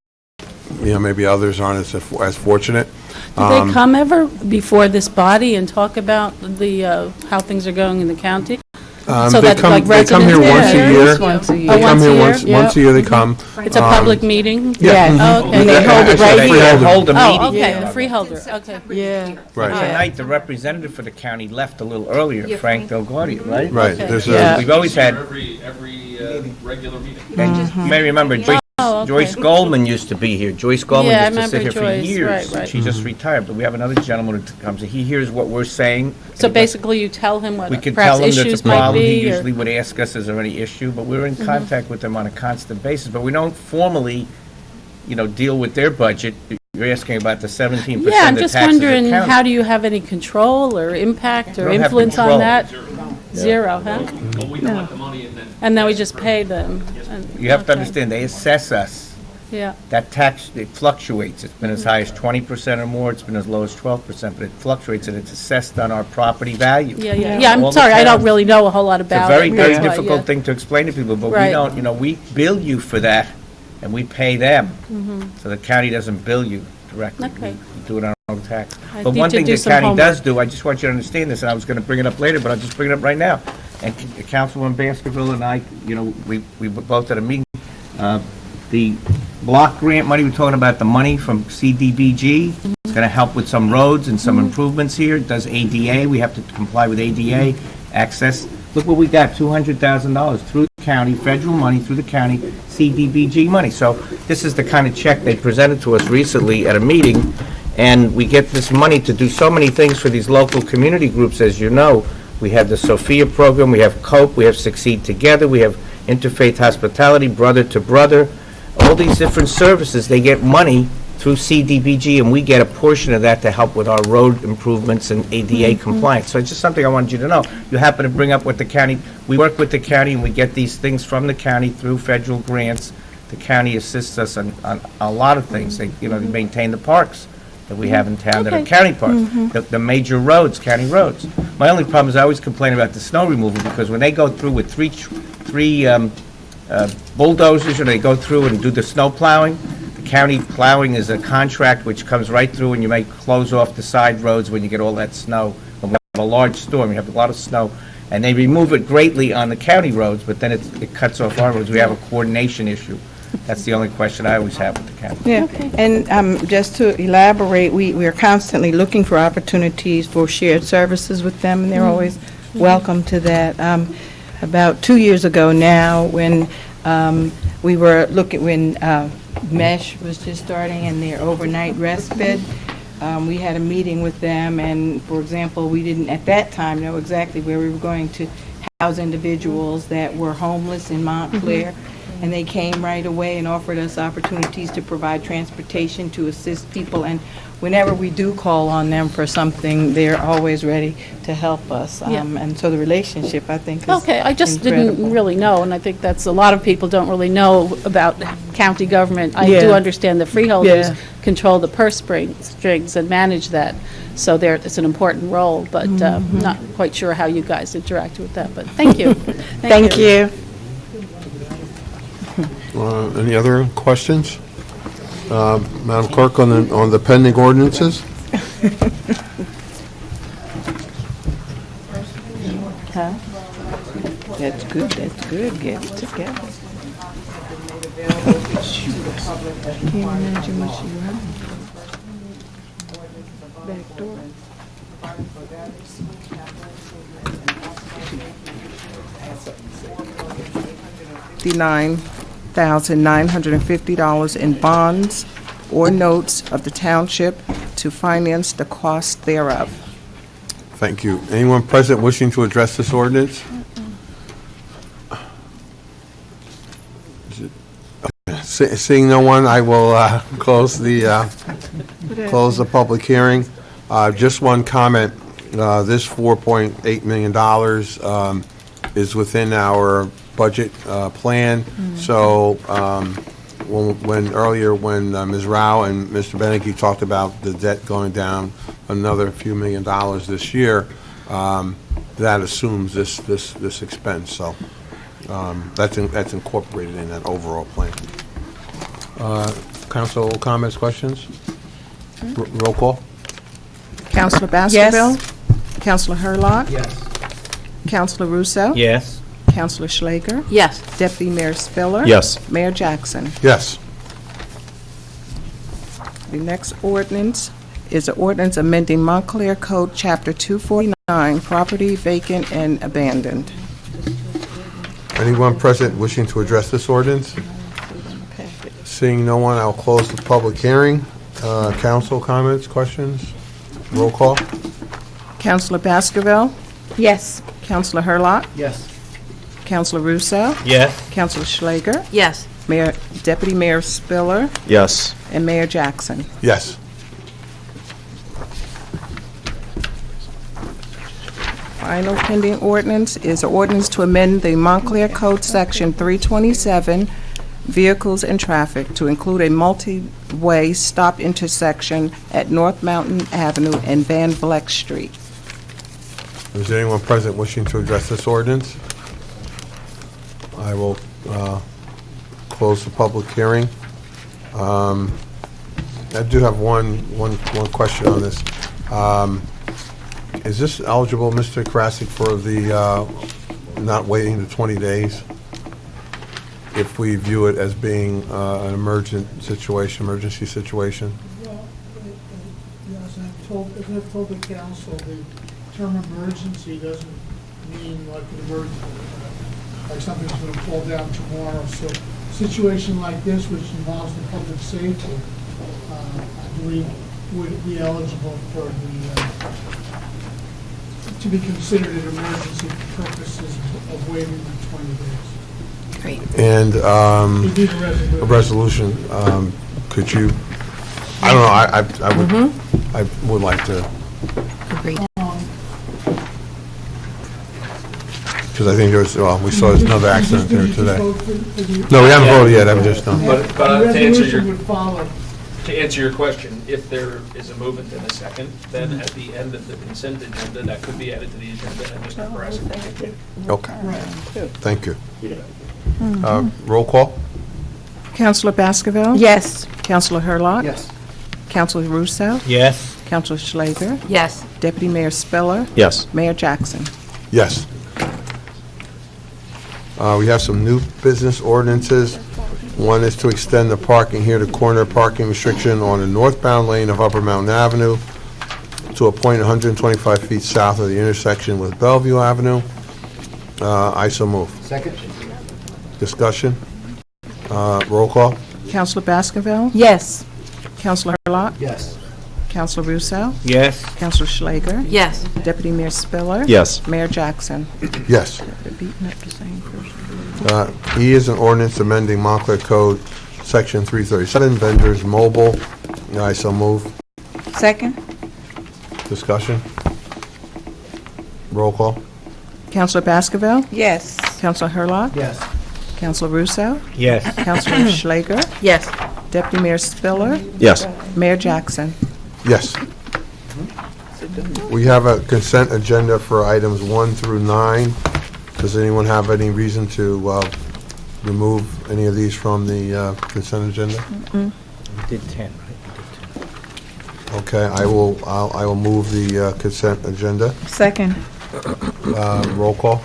Maybe others aren't as fortunate. Do they come ever before this body and talk about the how things are going in the county? They come here once a year. They come here once a year. They come. It's a public meeting? Yeah. Oh, okay. And they hold it right here. They hold a meeting. Oh, okay, the freeholder, okay. Yeah. Right. Tonight, the representative for the county left a little earlier, Frank Delgaudio, right? Right. Okay. There's Yeah. We've always had, Every regular meeting. you may remember, Oh, okay. Joyce Goldman used to be here. Joyce Goldman Yeah, I used to sit here remember for Joyce, years. right. She just retired, but we have another gentleman who comes, he hears what we're saying. So basically, you tell him what We could perhaps tell him that's issues a might problem. He be? or- usually would ask us, is there any issue? But we're in contact with them on a constant basis. But we don't formally, deal with their budget. You're asking about the 17% Yeah, I'm of the just taxes of the wondering, county. how do you have any control or impact We or don't have influence control. on that? Zero, huh? Well, we collect the money and then. And then we just pay them? You have to Okay. understand, they assess us. Yeah. That tax, it fluctuates. It's been as high as 20% or more, it's been as low as 12%, but it fluctuates, and it's assessed on our property value. Yeah, All I'm the sorry, I don't towns. really know a whole lot It's a about it. very, very That's why, difficult yeah. thing to explain to people, but we Right. don't, we bill you for that, and we pay them. So the county doesn't bill you directly. Okay. We do it on our own tax. I But need one to thing do the some county does homework. do, I just want you to understand this, and I was going to bring it up later, but I'll just bring it up right now. And Councilwoman Baskerville and I, we were both at a meeting. The block grant money, we're talking about the money from CDBG. It's going to help with some roads and some improvements here. It does ADA. We have to comply with ADA access. Look what we got, $200,000 through the county, federal money through the county, CDBG money. So this is the kind of check they presented to us recently at a meeting, and we get this money to do so many things for these local community groups, as you know. We have the Sophia program, we have COPE, we have Succeed Together, we have Interfaith Hospitality, Brother to Brother. All these different services, they get money through CDBG, and we get a portion of that to help with our road improvements and ADA compliance. So it's just something I wanted you to know. You happen to bring up what the county, we work with the county, and we get these things from the county through federal grants. The county assists us on a lot of things. They, they maintain the parks that we have in town that are Okay. county parks, the major roads, county roads. My only problem is I always complain about the snow removal, because when they go through with three bulldozers, or they go through and do the snow plowing, the county plowing is a contract which comes right through, and you may close off the side roads when you get all that snow. When we have a large storm, you have a lot of snow, and they remove it greatly on the county roads, but then it cuts off our roads. We have a coordination issue. That's the only question I always have with the county. Yeah, and just to elaborate, we are constantly looking for opportunities for shared services with them, and they're always welcome to that. About 2 years ago now, when we were looking, when MESH was just starting and their overnight respite, we had a meeting with them, and, for example, we didn't at that time know exactly where we were going to house individuals that were homeless in Montclair. And they came right away and offered us opportunities to provide transportation to assist people. And whenever we do call on them for something, they're always ready to help us. Yeah. And so the relationship, I think, is Okay, I just didn't incredible. really know, and I think that's, a lot of people don't really know about county government. I do Yeah. understand the freeholders Yeah. control the purse strings and manage that, so there, it's an important role, but not quite sure how you guys interact with that, but thank you. Thank you. Any other questions? Madam Clerk, on the pending ordinances? Huh? That's good, get it together. Can't imagine what you have. Back door. $59,950 in bonds or notes of the township to finance the cost thereof. Thank you. Anyone present wishing to address this ordinance? Seeing no one, I will close the public hearing. Just one comment. This $4.8 million is within our budget plan. So when Ms. Rao and Mr. Beneke talked about the debt going down another few $1 million this year, that assumes this expense. So that's incorporated in that overall plan. Council comments, questions? Roll call. Councilor Baskerville? Councilor Hurlock? Yes. Councilor Russo? Yes. Councilor Schlager? Yes. Deputy Mayor Spiller? Yes. Mayor Jackson? Yes. The next ordinance is an ordinance amending Montclair Code, Chapter 249, Property Vacant and Abandoned. Anyone present wishing to address this ordinance? Seeing no one, I'll close the public hearing. Council comments, questions? Roll call. Councilor Baskerville? Yes. Councilor Hurlock? Yes. Councilor Russo? Yes. Councilor Schlager? Yes. Deputy Mayor Spiller? Yes. And Mayor Jackson? Yes. Final pending ordinance is an ordinance to amend the Montclair Code Section 327, Vehicles and Traffic, to include a multi-way stop intersection at North Mountain Avenue and Van Vleck Street. Is there anyone present wishing to address this ordinance? I will close the public hearing. I do have one question on this. Is this eligible, Mr. Krasik, for the not waiting the 20 days? If we view it as being an emergency situation? Well, yes, I've told the council, the term emergency doesn't mean like an emergency, like something's going to fall down tomorrow. So a situation like this, which involves the public safety, I believe would be eligible for the, to be considered an emergency for purposes of waiving the 20 days. Great. And You need a a resolution, could you, I don't know, I would like to, Agreed. because I think there's, well, we saw there's another accident there today. Vote for the- No, we haven't voted yet, I'm just, But The to answer resolution would follow. your question, if there is a movement in a second, then at the end of the consent agenda, that could be added to the agenda and Mr. Krasik. Okay, thank you. Roll call? Councilor Baskerville? Yes. Councilor Hurlock? Yes. Councilor Russo? Yes. Councilor Schlager? Yes. Deputy Mayor Spiller? Yes. Mayor Jackson? Yes. We have some new business ordinances. One is to extend the parking here, the corner parking restriction on the northbound lane of Upper Mountain Avenue to a point 125 feet south of the intersection with Bellevue Avenue. I so move. Second? Discussion? Roll call? Councilor Baskerville? Yes. Councilor Hurlock? Yes. Councilor Russo? Yes. Councilor Schlager? Yes. Deputy Mayor Spiller? Yes. Mayor Jackson? Yes. They're beating up the same person. E is an ordinance amending Montclair Code, Section 337, vendors mobile. I so move. Second? Discussion? Roll call? Counselor Baskerville? Yes. Counselor Hurlock? Yes. Counselor Russo? Yes. Counselor Schlager? Yes. Deputy Mayor Spiller? Yes. Mayor Jackson? Yes. We have a consent agenda for items 1 through 9. Does anyone have any reason to remove any of these from the consent agenda? We did 10, right? Okay, I will move the consent agenda. Second? Roll call?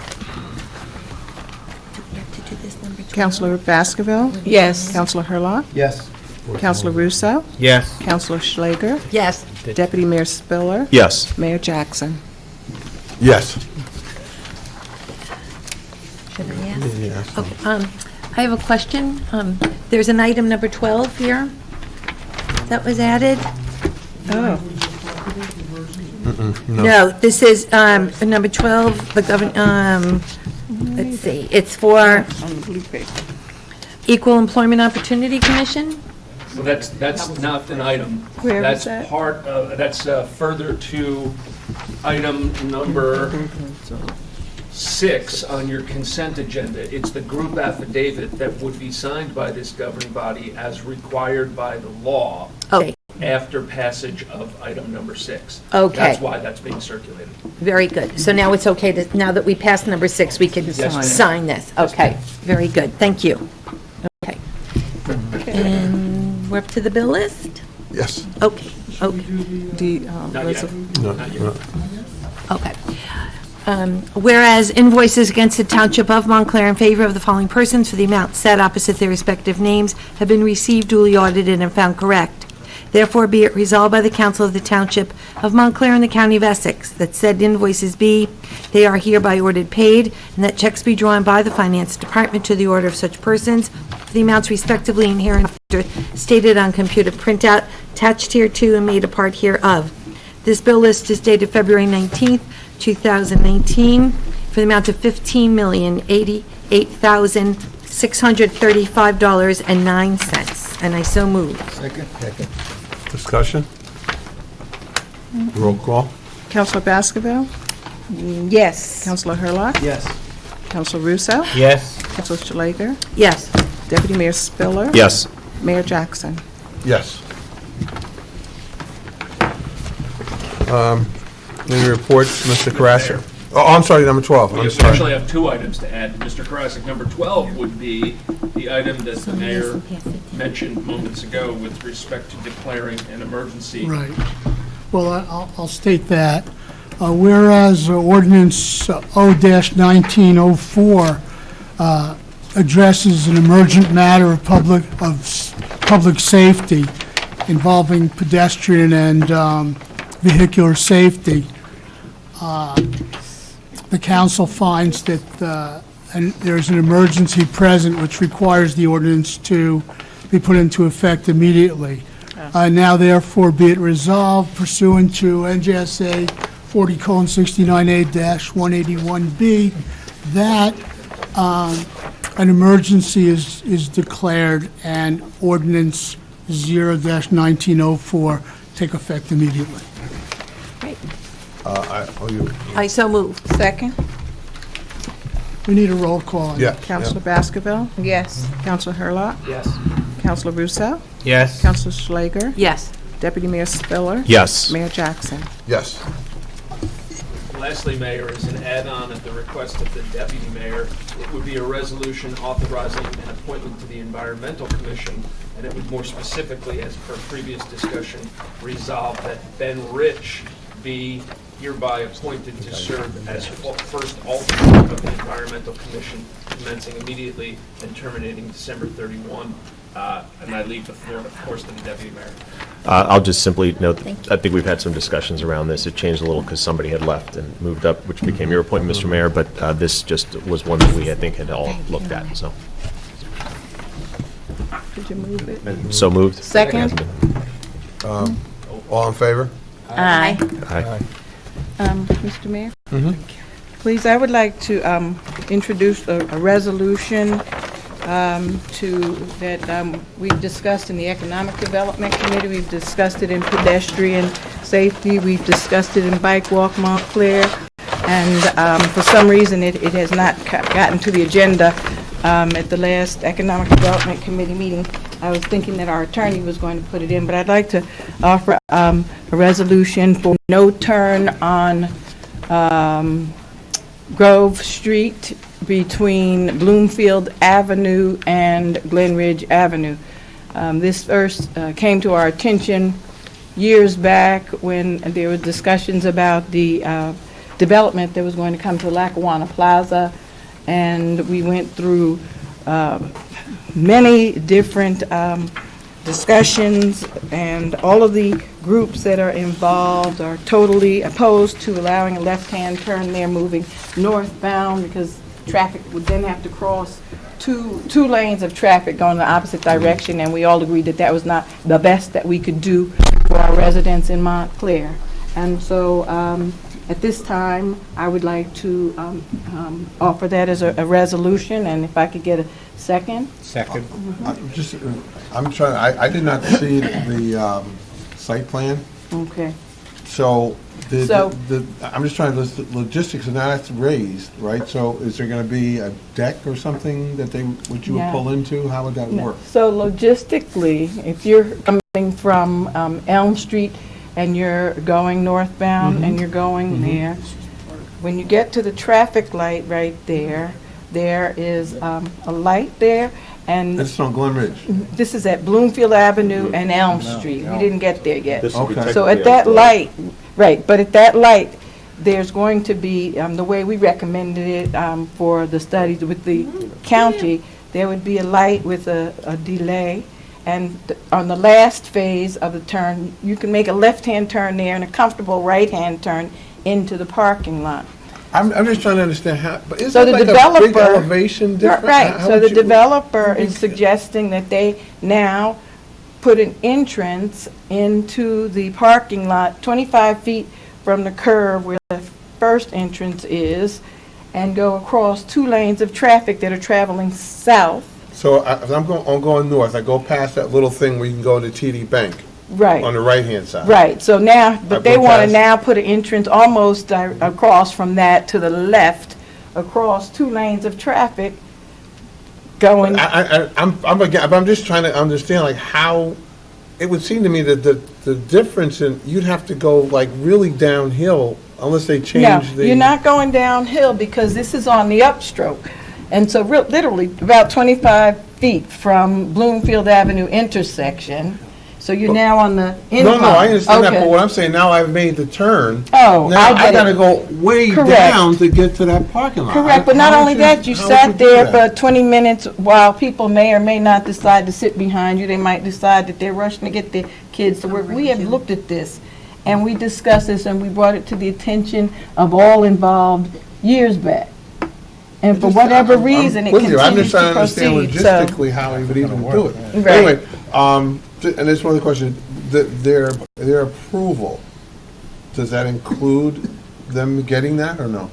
Counselor Baskerville? Yes. Counselor Hurlock? Yes. Counselor Russo? Yes. Counselor Schlager? Yes. Deputy Mayor Spiller? Yes. Mayor Jackson? Yes. Should I ask? Yes. Okay, I have a question. There's an item number 12 here that was added. Oh. No, this is number 12, the let's see, it's for On the blue paper. Equal Employment Opportunity Commission? So that's not an item. Where That's is that? part of, that's further to item number 6 on your consent agenda. It's the group affidavit that would be signed by this governing body as required by the law Okay, after passage of item number 6. Okay. That's why that's being circulated. very good. So now it's okay to, now that we passed number 6, we can ma'am. sign this. Okay, very good, thank you. Okay. And we're up to the bill list? Yes. Okay, okay. Not yet. No, Not yet. no. Okay. Whereas invoices against the Township of Montclair in favor of the following persons for the amount set opposite their respective names have been received, duly audited, and found correct. Therefore, be it resolved by the Council of the Township of Montclair and the County of Essex that said invoices be, they are hereby ordered paid, and that checks be drawn by the Finance Department to the order of such persons for the amounts respectively and hereinafter stated on computer printout attached hereto and made a part hereof. This bill list is dated February 19th, 2019, for the amount of $15,088,635.09, and I so move. Second. Discussion? Roll call? Counselor Baskerville? Yes. Counselor Hurlock? Yes. Counselor Russo? Yes. Counselor Schlager? Yes. Deputy Mayor Spiller? Yes. Mayor Jackson? Yes. Any reports, Mr. Karasik? Oh, I'm sorry, number 12. We I'm sorry. actually have 2 items to add, Mr. Karasik. Number 12 would be the item that the mayor mentioned moments ago with respect to declaring an emergency. Right. Well, I'll state that. Whereas ordinance O-1904 addresses an emergent matter of public safety involving pedestrian and vehicular safety, the council finds that there's an emergency present which requires the ordinance to be put into effect immediately. Now therefore be it resolved pursuant to NJSA 40:69A-181B that an emergency is declared and ordinance 0-1904 take effect immediately. I so move. Second? We need a roll call. Yeah. Counselor Baskerville? Yes. Counselor Hurlock? Yes. Counselor Russo? Yes. Counselor Schlager? Yes. Deputy Mayor Spiller? Yes. Mayor Jackson? Yes. Lastly, Mayor, as an add-on at the request of the Deputy Mayor, it would be a resolution authorizing an appointment to the Environmental Commission, and it would more specifically, as per previous discussion, resolve that Ben Rich be hereby appointed to serve as first alternate of the Environmental Commission, commencing immediately and terminating December 31. And I leave the floor, of course, to the Deputy Mayor. I'll just simply note, I think we've had some discussions around this. It changed a little because somebody had left and moved up, which became your appointment, Mr. Mayor, but this just was one that we, I think, had all looked at, so. Did you move it? So moved. Second? All in favor? Aye. Aye. Mr. Mayor? Please, I would like to introduce a resolution we've discussed in the Economic Development Committee, we've discussed it in pedestrian safety, we've discussed it in Bike Walk Montclair, and for some reason it has not gotten to the agenda at the last Economic Development Committee meeting. I was thinking that our attorney was going to put it in, but I'd like to offer a resolution for no turn on Grove Street between Bloomfield Avenue and Glen Ridge Avenue. This first came to our attention years back when there were discussions about the development that was going to come to Lackawanna Plaza, and we went through many different discussions, and all of the groups that are involved are totally opposed to allowing a left-hand turn there moving northbound, because traffic would then have to cross two lanes of traffic going the opposite direction, and we all agreed that that was not the best that we could do for our residents in Montclair. And so at this time, I would like to offer that as a resolution, and if I could get a second. Second. I did not see the site plan. Okay. So, So- I'm just trying to list the logistics, and that's raised, right? So is there going to be a deck or something that you would Yeah. pull into? How would that work? So logistically, if you're coming from Elm Street and you're going northbound and you're going there, when you get to the traffic light right there, there is a light there, and This is on Glen Ridge. this is at Bloomfield Avenue and Elm Street. We didn't get there yet. This would be So technically at that on- light, right, but at that light, there's going to be, the way we recommended it for the studies with the county, there would be a light with a delay, and on the last phase of the turn, you can make a left-hand turn there and a comfortable right-hand turn into the parking lot. I'm just trying to understand how, but So isn't the it like a developer, big elevation difference? right, How so would the you- developer is suggesting that they now put an entrance into the parking lot 25 feet from the curb where the first entrance is, and go across 2 lanes of traffic that are traveling south. So if I'm going north, I go past that little thing where you can go to TD Bank. Right. On the right-hand side. Right, so now, I but they go want to past- now put an entrance almost across from that to the left, across 2 lanes of traffic going. I'm just trying to understand, like, how, it would seem to me that the difference in, you'd have to go, like, really downhill unless they No, change the... you're not going downhill because this is on the upstroke. And so literally about 25 feet from Bloomfield Avenue intersection. So you're now on the incline. No, I understand that, Okay. but what I'm saying, now I've made the turn. Oh, Now I get I gotta it. go way Correct. down to get to that parking lot. Correct, but not How only would that, you how would sat do there that? for 20 minutes while people may or may not decide to sit behind you. They might decide that they're rushing to get their kids to work. We have looked at this, and we discussed this, and we brought it to the attention of all involved years back. And for whatever reason, it with you. I'm continues just to trying to understand proceed, so. logistically how he would even do it. Right. Anyway, and there's one other question. Their approval, does that include them getting that or no?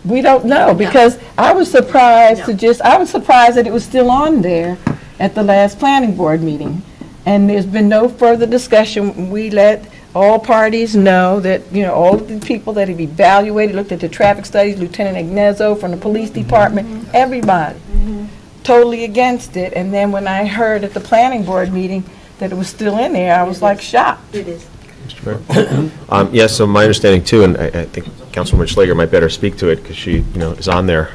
We don't know, because I was surprised I was surprised that it was still on there at the last planning board meeting. And there's been no further discussion. We let all parties know that, all of the people that have evaluated, looked at the traffic studies, Lieutenant Ignazzo from the police department, everybody, totally against it. And then when I heard at the planning board meeting that it was still in there, I was like shocked. It is. Yes, so my understanding too, and I think Councilwoman Schlager might better speak to it because she, is on there.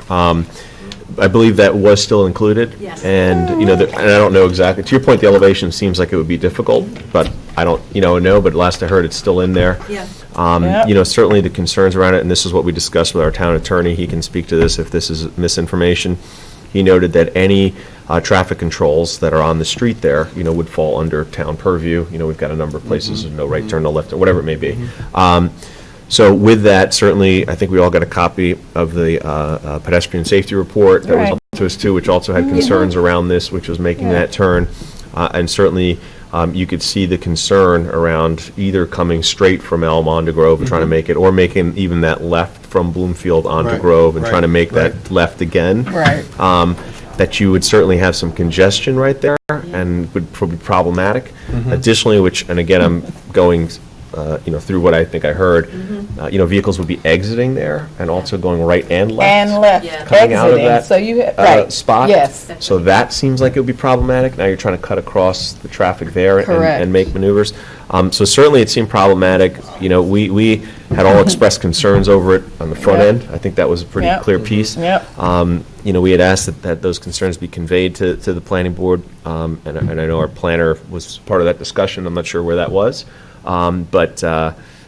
I believe that was still included. Yes. And, and I don't know exactly, to your point, the elevation seems like it would be difficult, but I don't, know, but last I heard, it's still in there. Yeah. Yep. Certainly the concerns around it, and this is what we discussed with our town attorney, he can speak to this if this is misinformation. He noted that any traffic controls that are on the street there, would fall under town purview. We've got a number of places, no right turn, no left, or whatever it may be. So with that, certainly, I think we all got a copy of the pedestrian safety report that was Right. up to us too, which also had concerns around this, which was making Yeah. that turn. And certainly, you could see the concern around either coming straight from Elm onto Grove and trying to make it, or making even that left from Bloomfield onto Right, Grove and trying to right, make right. that left again. Right. that you would certainly have some congestion right there and would be problematic. Additionally, and again, I'm going, through what I think I heard, vehicles would be exiting there and also going right and left. And left, Coming out of exiting, that so you, right. spot. Yes. So that seems like it would be problematic. Now you're trying to cut across the traffic there Correct. and make maneuvers. So certainly it seemed problematic. We had all expressed concerns over it on the front end. I think that was a pretty clear piece. We had asked that those concerns be conveyed to the planning board, and I know our planner was part of that discussion. I'm not sure where that was. But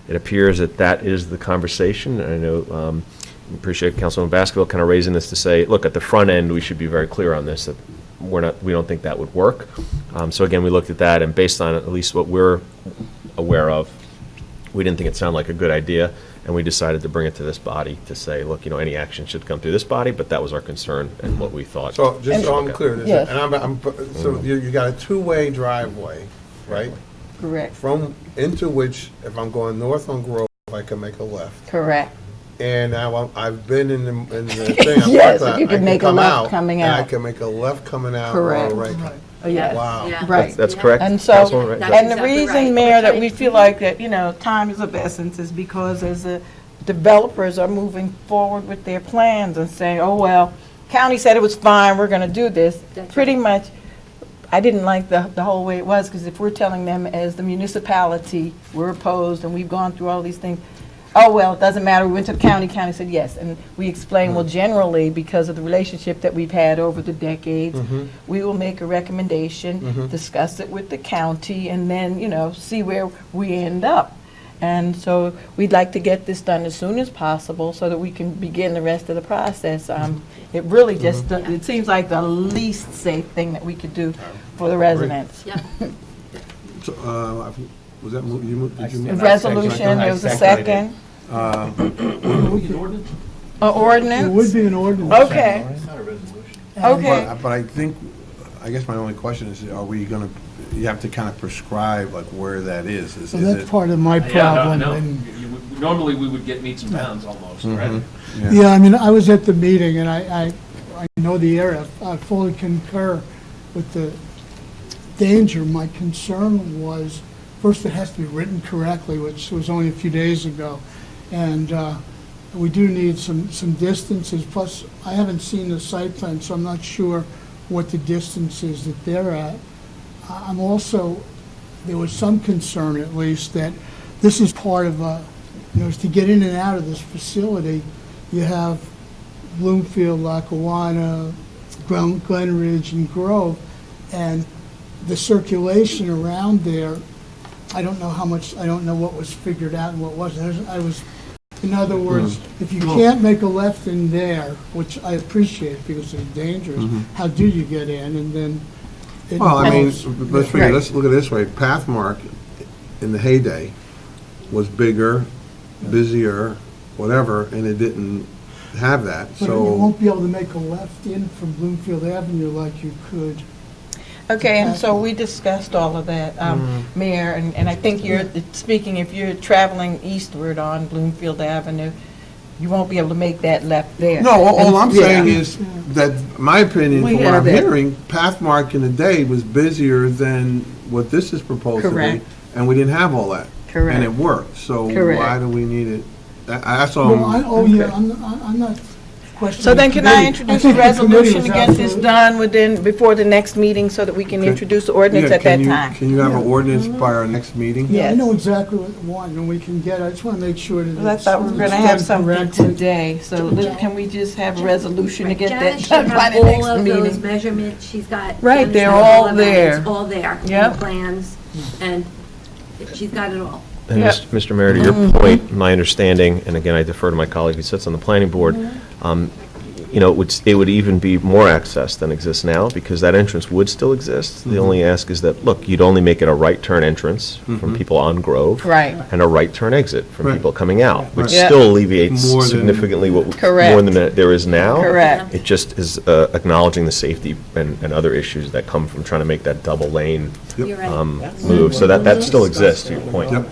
it appears that is the conversation. I know, appreciate Councilman Baskerville kind of raising this to say, look, at the front end, we should be very clear on this, that we don't think that would work. So again, we looked at that, and based on at least what we're aware of, we didn't think it sounded like a good idea, and we decided to bring it to this body to say, look, any action should come through this body, but that was our concern and what we thought. So just so I'm clear, Yes. and so you got a two-way driveway, right? Correct. From, into which, if I'm going north on Grove, I can make a left. Correct. And now I've been in the thing. I'm Yes, like, you can I make a come left coming and out. I can make a left coming out. Correct. Or a right. Oh, yes. Wow. Right. That's correct. And so, Councilwoman, right? and the exactly reason, right. Mayor, that we feel like that, time is of essence is because as the developers are moving forward with their plans and saying, oh, well, county said it was fine, we're going to do this. Pretty much, I didn't like the whole way it was, because if we're telling them as the municipality, we're opposed and we've gone through all these things, oh, well, it doesn't matter, we went to the county said yes. And we explained, well, generally, because of the relationship that we've had over the decades, we will make a recommendation, discuss it with the county, and then, see where we end up. And so we'd like to get this done as soon as possible so that we can begin the rest of the process. It really just, it seems like the least safe thing that we could do for the residents. Yeah. So, was that, did you move? The resolution, there was a second. Ordinance? It would be an ordinance. Okay. It's not a resolution. And- Okay. But I guess my only question is, are we going to, you have to kind of prescribe like where that is? So that's part of my problem. and- Normally, we would get meets and bounds almost, right? Yeah, I mean, I was at the meeting, and I know the area. I fully concur with the danger. My concern was, first, it has to be written correctly, which was only a few days ago. And we do need some distances. Plus, I haven't seen the site plan, so I'm not sure what the distance is that they're at. I'm also, there was some concern, at least, that this is part of to get in and out of this facility, you have Bloomfield, Lackawanna, Glen Ridge, and Grove, and the circulation around there, I don't know how much, I don't know what was figured out and what wasn't. In other words, if you can't make a left in there, which I appreciate because it's dangerous, how do you get in? And then. Well, I mean, let's look at it this way. Pathmark in the heyday was bigger, busier, whatever, and it didn't have that. But So you won't be able to make a left in from Bloomfield Avenue like you could. Okay, and so we discussed all of that, Mayor, and I think you're speaking, if you're traveling eastward on Bloomfield Avenue, you won't be able to make that left there. No, all I'm Yeah. saying is that, my opinion, We from what have I'm that. hearing, Pathmark in the day was busier than what this is proposed to be. Correct. And we didn't have all that. Correct. And it worked, so Correct. why do we need it? That's all. Yeah, I'm not questioning. So then can I the introduce committee. a I think the committee resolution was to get this absolutely- done before the next meeting so that we can introduce the ordinance Yeah, at that can you- time? Can you have an ordinance by our next meeting? Yeah, I Yes. know exactly what you want, and we can get, I just want to make sure that Well, I it's thought we were going to it's have done something correctly. today, so can we just have a resolution to get Janice that should done by have the all next of those meeting? measurements, she's got. Right, Janice they're has all of that. there. It's all there, in Yep. the plans, and she's got it all. And Yep. Mr. Mayor, to your point, my understanding, and again, I defer to my colleague who sits on the planning board, it would even be more access than exists now, because that entrance would still exist. The only ask is that, look, you'd only make it a right turn entrance from people on Grove. Right. And a right turn exit from Right. people coming out, which Right. Yeah. still alleviates More than- significantly more Correct. than there is now. Correct. It just is acknowledging the safety and other issues that come from trying to make that double lane You're right. move. So that still exists, to your point. Yep.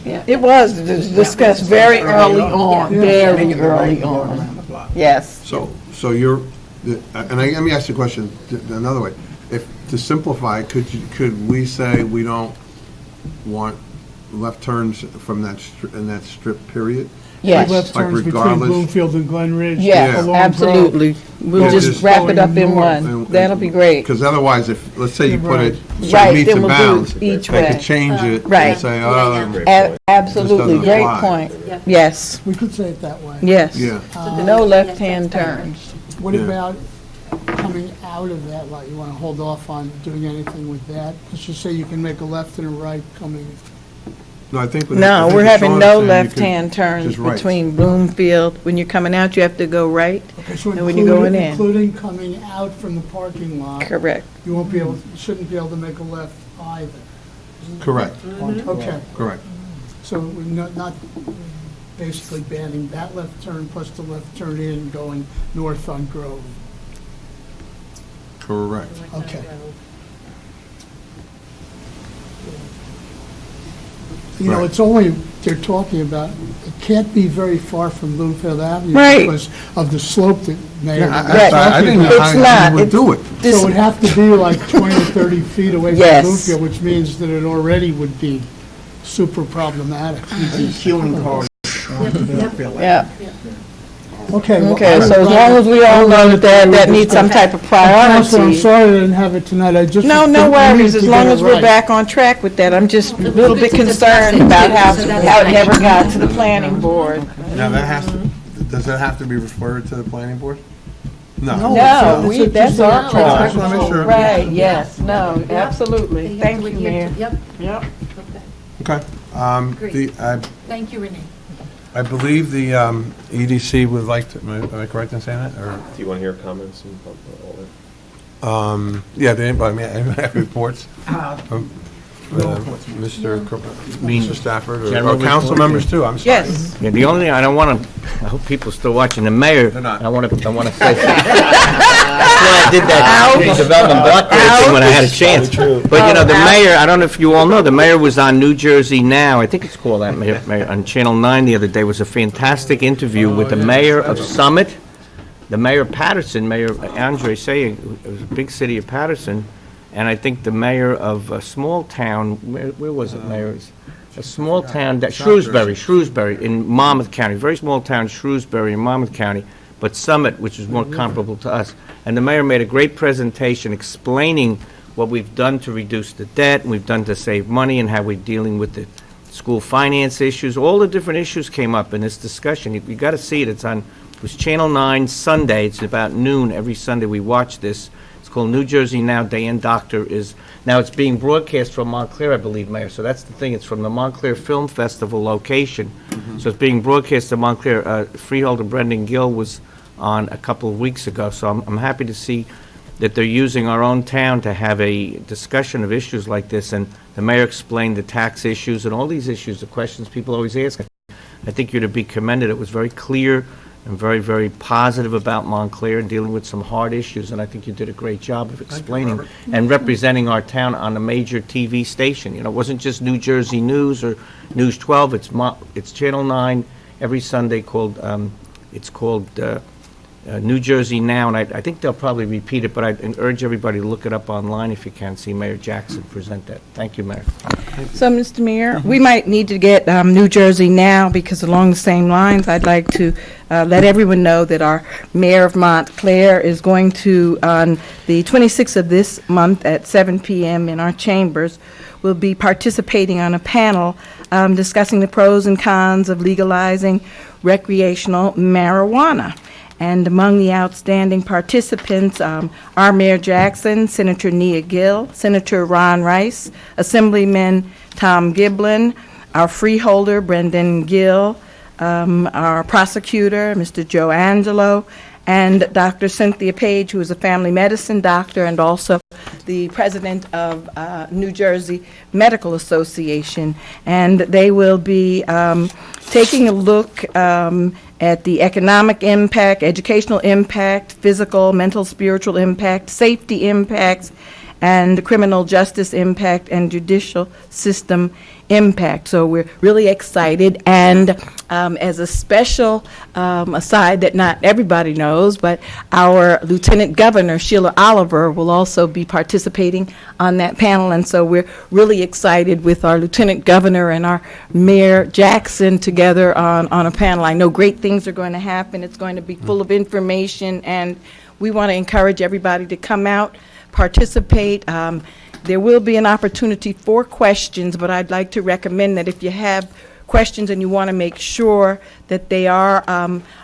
Yeah, it was discussed very early on, very early on. Yes. So you're, Let me ask you a question another way. If, to simplify, could we say we don't want left turns from in that strip, period? Yes. Left Like turns between regardless- Bloomfield and Glen Ridge. Yes, along absolutely. Grove. We'll Yeah, just just wrap it up going in north one. That'll be great. Because otherwise, if, let's say you put it, Right. so Right, it meets then and we'll do bounds, each they way. could change it Right. and say, Absolutely, this doesn't great apply. point. Yes, We could say it that way. yes. Yeah. No left-hand turns. What Yeah. about coming out of that lot? You want to hold off on doing anything with that? Let's just say you can make a left and a right coming. No, I think. No, we're having no left-hand turns just right. between Bloomfield. When you're coming out, you have to go right, Okay, so and when you're going in. including coming out from the parking lot. Correct. You won't be able, you shouldn't be able to make a left either. Correct, Okay, correct. so we're not basically banning that left turn plus the left turn in going north on Grove. Correct. Okay. You know, Right. it's only, they're talking about, it can't be very far from Bloomfield Avenue. Right. Because of the slope that Mayor. I didn't know It's how not. you would do it. So it would have to be like 20 or 30 feet away from Yes. Bloomfield, which means that it already would be super problematic. Queuing cars. Yeah. Okay. well, Okay, so as long as we all know that that needs some type of Council, I'm priority. sorry I didn't have it tonight, I just. No, no think we worries, need as to long get it as we're right. back on track with that. I'm just a little bit concerned about how it never got to the planning board. Now, that has to, does that have to be referred to the planning board? No. No, that's our I just want to make call. sure. Right, yes, no, absolutely. Thank you, Mayor. Yep. Yep. Okay. Great. I Thank you, Renee. believe the EDC would like to, am I correct in saying that, or? Do you want to hear comments and all that? Yeah, did anybody have reports? Mr. Stafford, General or council report, members too, I'm sorry. Yes. Yeah, the only thing, I don't want to, I hope people are still watching the mayor. They're not. I want to say. That's why I did that community development block grant thing when I had a chance. But, you know, the mayor, I don't know if you all know, the mayor was on New Jersey Now, I think it's called that, Mayor, on Channel 9 the other day. It was a fantastic interview with the mayor of Summit, the mayor of Patterson, Mayor Andre Saying, it was a big city of Patterson, and I think the mayor of a small town, where was it, Mayor? A small town, Shrewsbury, in Monmouth County, very small town, Shrewsbury in Monmouth County, but Summit, which is more comparable to us. And the mayor made a great presentation explaining what we've done to reduce the debt, and we've done to save money, and how we're dealing with the school finance issues. All the different issues came up in this discussion. You got to see it. It was Channel 9 Sunday. It's about noon every Sunday we watch this. It's called New Jersey Now. Diane Doctor is, now it's being broadcast from Montclair, I believe, Mayor. So that's the thing. It's from the Montclair Film Festival location. So it's being broadcast to Montclair. Freeholder Brendan Gill was on a couple of weeks ago. So I'm happy to see that they're using our own town to have a discussion of issues like this. And the mayor explained the tax issues and all these issues, the questions people always ask. I think you're to be commended. It was very clear and very, very positive about Montclair and dealing with some hard issues, and I think you did a great job of explaining and representing our town on a major TV station. You know, it wasn't just New Jersey News or News 12. It's Channel 9 every Sunday called, it's called New Jersey Now, and I think they'll probably repeat it, but I urge everybody to look it up online if you can, see Mayor Jackson present that. Thank you, Mayor. So, Mr. Mayor, we might need to get New Jersey Now, because along the same lines, I'd like to let everyone know that our mayor of Montclair is going to, on the 26th of this month at 7 p.m. in our chambers, will be participating on a panel discussing the pros and cons of legalizing recreational marijuana. And among the outstanding participants are Mayor Jackson, Senator Nia Gill, Senator Ron Rice, Assemblyman Tom Giblin, our freeholder Brendan Gill, our prosecutor, Mr. Joe Angelo, and Dr. Cynthia Page, who is a family medicine doctor and also the president of New Jersey Medical Association. And they will be taking a look at the economic impact, educational impact, physical, mental, spiritual impact, safety impacts, and criminal justice impact and judicial system impact. So we're really excited, and as a special aside that not everybody knows, but our Lieutenant Governor, Sheila Oliver, will also be participating on that panel, and so we're really excited with our Lieutenant Governor and our Mayor Jackson together on a panel. I know great things are going to happen. It's going to be full of information, and we want to encourage everybody to come out, participate. There will be an opportunity for questions, but I'd like to recommend that if you have questions and you want to make sure that they are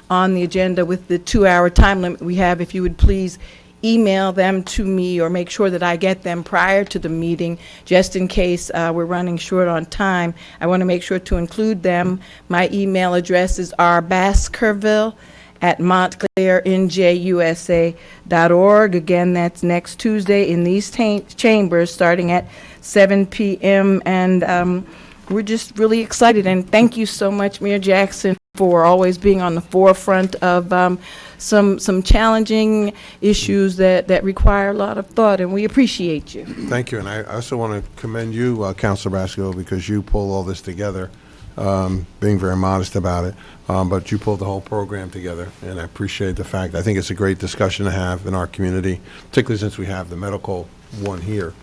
on the agenda with the 2-hour time limit we have, if you would please email them to me or make sure that I get them prior to the meeting, just in case we're running short on time. I want to make sure to include them. My email address is rbaskerville@montclairnjusa.org. Again, that's next Tuesday in these chambers starting at 7 p.m. And we're just really excited. And thank you so much, Mayor Jackson, for always being on the forefront of some challenging issues that require a lot of thought, and we appreciate you. Thank you, and I also want to commend you, Councilor Basco, because you pull all this together, being very modest about it, but you pulled the whole program together, and I appreciate the fact. I think it's a great discussion to have in our community, particularly since we have the medical one here.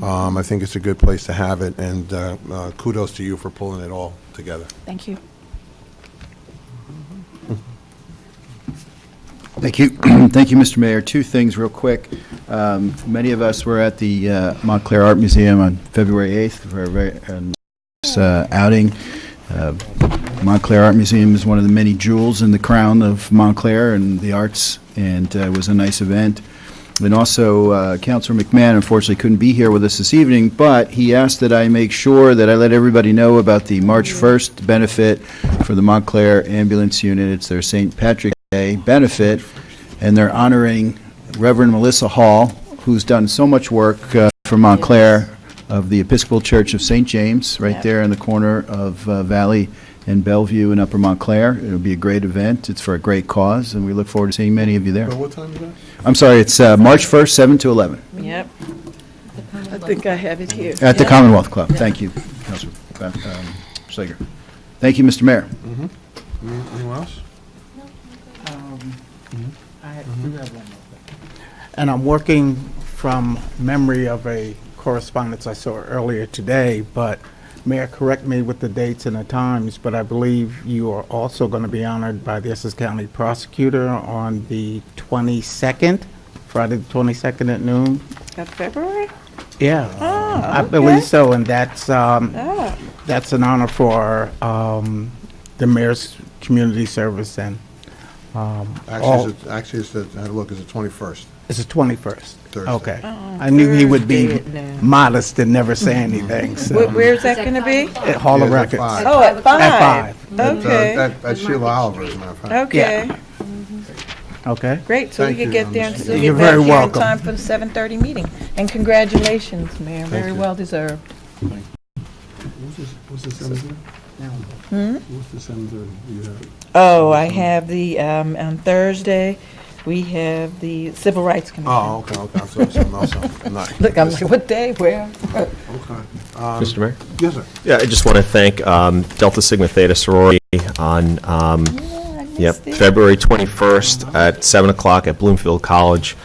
I think it's a good place to have it, and kudos to you for pulling it all together. Thank you. Thank you. Thank you, Mr. Mayor. Two things real quick. Many of us were at the Montclair Art Museum on February 8th for a very nice outing. Montclair Art Museum is one of the many jewels in the crown of Montclair and the arts, and it was a nice event. And also, Councilor McMahon unfortunately couldn't be here with us this evening, but he asked that I make sure that I let everybody know about the March 1st benefit for the Montclair Ambulance Unit. It's their St. Patrick's Day benefit, and they're honoring Reverend Melissa Hall, who's done so much work for Montclair, of the Episcopal Church of St. James, right there in the corner of Valley and Bellevue in Upper Montclair. It'll be a great event. It's for a great cause, and we look forward to seeing many of you there. Well, what time is that? I'm sorry, it's March 1st, 7 to 11. Yep. I think I have it here. At the Commonwealth Club. Thank you, Councilor Slager. Thank you, Mr. Mayor. Anyone else? I do have one more thing. And I'm working from memory of a correspondence I saw earlier today, but Mayor, correct me with the dates and the times, but I believe you are also going to be honored by the Essex County Prosecutor on the 22nd, Friday the 22nd at noon. Of February? Yeah, I believe so, and that's an honor for the Mayor's Community Service and Actually, it's the 21st. It's the 21st. Thursday. Okay. I knew he would be modest and never say anything. So. Where's that going to be? At Hall of Records. Oh, at 5. At 5. Okay. That's Sheila Oliver, as a matter of fact. Okay. Yeah. Okay. Great, so we Thank can you, get there and still You're get back very here in welcome. time for the 7:30 meeting. And congratulations, Mayor, very you. well deserved. What's the 7:30? What's the 7:30? You have it? Oh, I have the, on Thursday, we have the Civil Rights Commission. Oh, okay. I'm sorry. Something else. Look, I'm like, what day, where? Okay. Mr. Mayor? Yes, sir. Yeah, I just want to thank Delta Sigma Theta sorority on February 21st at 7 o'clock at Bloomfield College.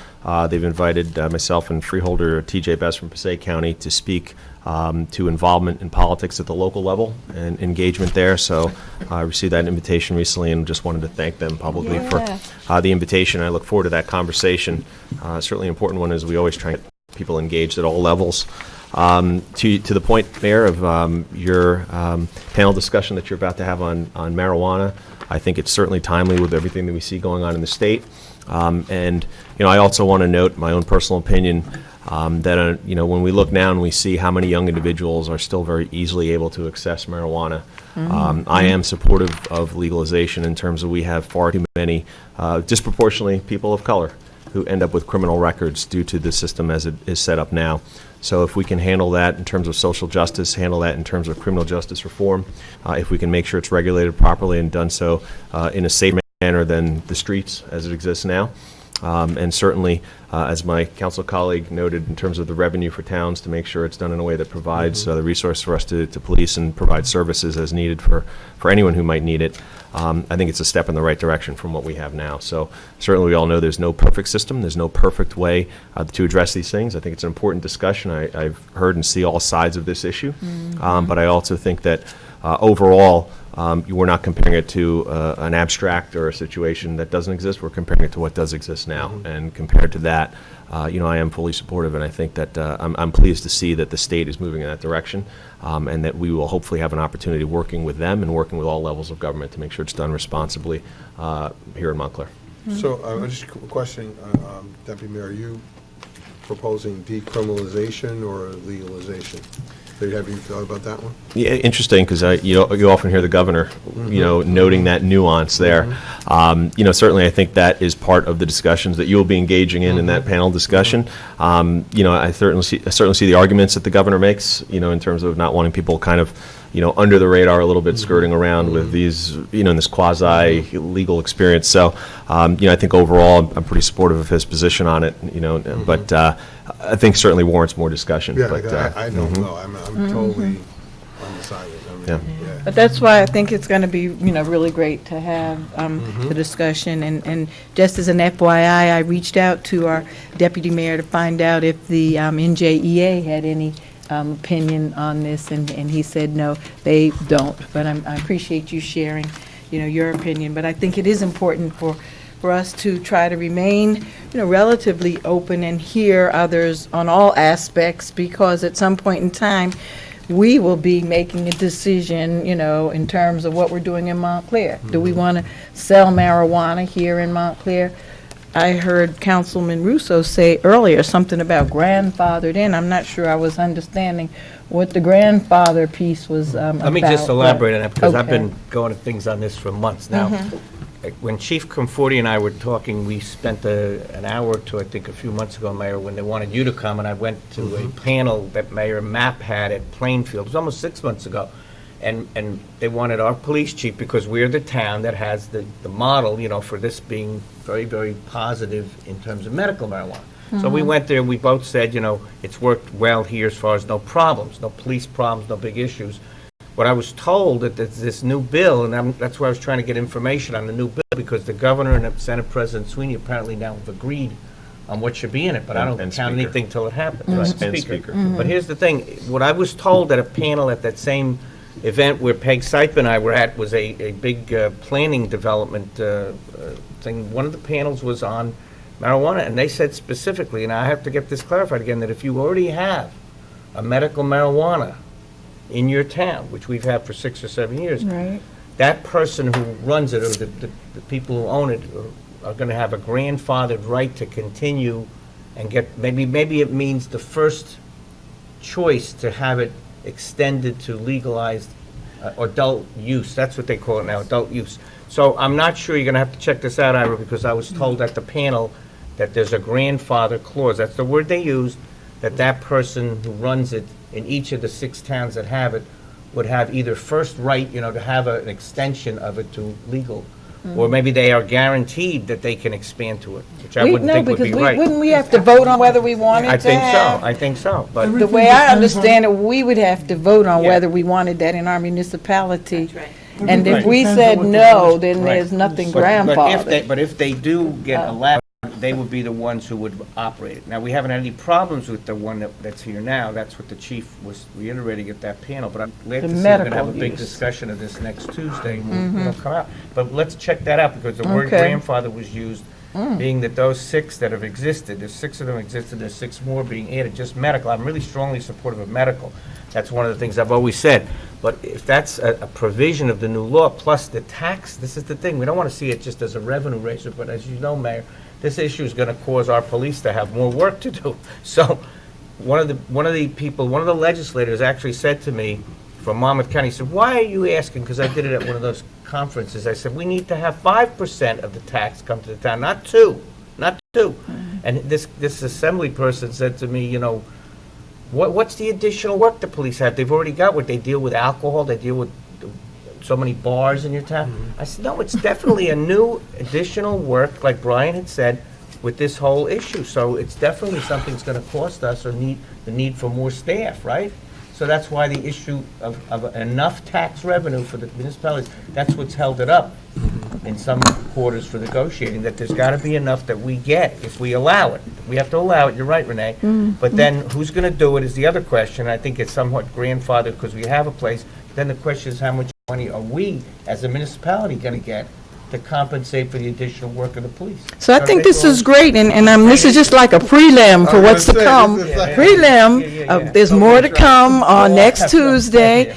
They've invited myself and freeholder TJ Best from Passaic County to speak to involvement in politics at the local level and engagement there. So I received that invitation recently and just wanted to thank them publicly for the invitation. I look forward to that conversation. Certainly an important one, as we always try to get people engaged at all levels. To the point, Mayor, of your panel discussion that you're about to have on marijuana, I think it's certainly timely with everything that we see going on in the state. And I also want to note my own personal opinion that when we look now and we see how many young individuals are still very easily able to access marijuana, I am supportive of legalization in terms of we have far too many disproportionately people of color who end up with criminal records due to the system as it is set up now. So if we can handle that in terms of social justice, handle that in terms of criminal justice reform, if we can make sure it's regulated properly and done so in a safer manner than the streets as it exists now, And certainly, as my council colleague noted, in terms of the revenue for towns, to make sure it's done in a way that provides the resource for us to police and provide services as needed for anyone who might need it. I think it's a step in the right direction from what we have now. So certainly we all know there's no perfect system. There's no perfect way to address these things. I think it's an important discussion. I've heard and see all sides of this issue. But I also think that overall, we're not comparing it to an abstract or a situation that doesn't exist. We're comparing it to what does exist now. And compared to that, I am fully supportive, and I think that I'm pleased to see that the state is moving in that direction, and that we will hopefully have an opportunity working with them and working with all levels of government to make sure it's done responsibly here in Montclair. So, just a question, Deputy Mayor, are you proposing decriminalization or legalization? Have you thought about that one? Yeah, interesting, because you often hear the governor, noting that nuance there. Certainly, I think that is part of the discussions that you'll be engaging in that panel discussion. I certainly see the arguments that the governor makes, in terms of not wanting people kind of, under the radar a little bit, skirting around with these, in this quasi-legal experience. So, I think overall, I'm pretty supportive of his position on it, but I think certainly warrants more discussion. Yeah, but, I don't know. I'm totally undecided. Yeah. But that's why I think it's going to be, really great to have the discussion. And just as an FYI, I reached out to our deputy mayor to find out if the NJEA had any opinion on this, and he said no, they don't. But I appreciate you sharing, your opinion. But I think it is important for us to try to remain, relatively open and hear others on all aspects, because at some point in time, we will be making a decision, in terms of what we're doing in Montclair. Do we want to sell marijuana here in Montclair? I heard Councilman Russo say earlier something about grandfathered in. I'm not sure I was understanding what the grandfather piece was about. Let me just elaborate on that, because I've Okay. been going to things on this for months now. When Chief Conforti and I were talking, we spent an hour or two, I think, a few months ago, Mayor, when they wanted you to come, and I went to a panel that Mayor Mapp had at Plainfield. It was almost 6 months ago. And they wanted our police chief, because we're the town that has the model, for this being very, very positive in terms of medical marijuana. So we went there, we both said, it's worked well here as far as no problems, no police problems, no big issues. What I was told that there's this new bill, and that's why I was trying to get information on the new bill, because the governor and Senate President Sweeney apparently now have agreed on what should be in it, but I don't count Speaker. anything till it happens. And Speaker. But here's the thing, what I was told at a panel at that same event where Peg Seipe and I were at was a big planning development thing. One of the panels was on marijuana, and they said specifically, and I have to get this clarified again, that if you already have a medical marijuana in your town, which we've had for 6 or 7 years, Right. that person who runs it, or the people who own it, are going to have a grandfathered right to continue and get, maybe it means the first choice to have it extended to legalized adult use. That's what they call it now, adult use. So I'm not sure, you're going to have to check this out, Ira, because I was told at the panel that there's a grandfather clause. That's the word they used, that person who runs it in each of the 6 towns that have it would have either first right, to have an extension of it to legal, or maybe they are guaranteed that they can expand to it, which I wouldn't think would be right. Wouldn't we have to vote on whether we wanted to have? I think so, but The way I understand it, we would have to vote on whether we wanted that in our municipality. And if we said no, then there's nothing grandfathered. But if they do get allowed, they would be the ones who would operate it. Now, we haven't had any problems with the one that's here now. That's what the chief was reiterating at that panel, but I'm glad to see we're going to have a big discussion of this next Tuesday, and it'll come out. But let's check that out, because the word grandfather was used, being that those 6 that have existed, there's 6 of them existed, there's 6 more being added, just medical. I'm really strongly supportive of medical. That's one of the things I've always said. But if that's a provision of the new law, plus the tax, this is the thing. We don't want to see it just as a revenue raiser, but as you know, Mayor, this issue is going to cause our police to have more work to do. So one of the legislators actually said to me from Monmouth County, he said, why are you asking? Because I did it at one of those conferences. I said, we need to have 5% of the tax come to the town, not 2. And this assembly person said to me, what's the additional work the police have? They've already got what they deal with alcohol, they deal with so many bars in your town. I said, no, it's definitely a new additional work, like Brian had said, with this whole issue. So it's definitely something's gonna cost us, or the need for more staff, right? So that's why the issue of enough tax revenue for the municipalities, that's what's held it up in some quarters for negotiating, that there's gotta be enough that we get if we allow it. We have to allow it, you're right, Renee. But then who's gonna do it is the other question. I think it's somewhat grandfathered because we have a place. Then the question is, how much money are we, as a municipality, gonna get to compensate for the additional work of the police? So I think this is great, and this is just like a prelim for what's to come. Prelim, there's more to come on next Tuesday.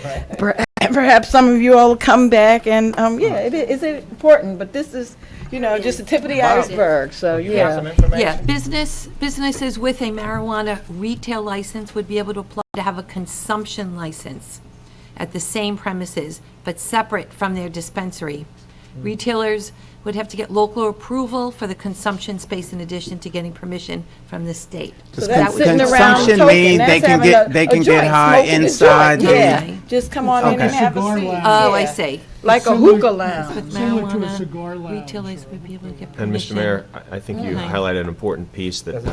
Perhaps some of you all will come back, and, yeah, it is important, but this is, just the tip of the iceberg, so, yeah. Yeah, businesses with a marijuana retail license would be able to apply to have a consumption license at the same premises, but separate from their dispensary. Retailers would have to get local approval for the consumption space in addition to getting permission from the state. So that's sitting around talking. Means they can get high inside. Yeah, just come on in and have a seat. Oh, I see. Like a hookah lounge. With Similar to a marijuana, cigar lounge. retailers would be able to get And permission. Mr. Mayor, I think you highlighted an important piece that,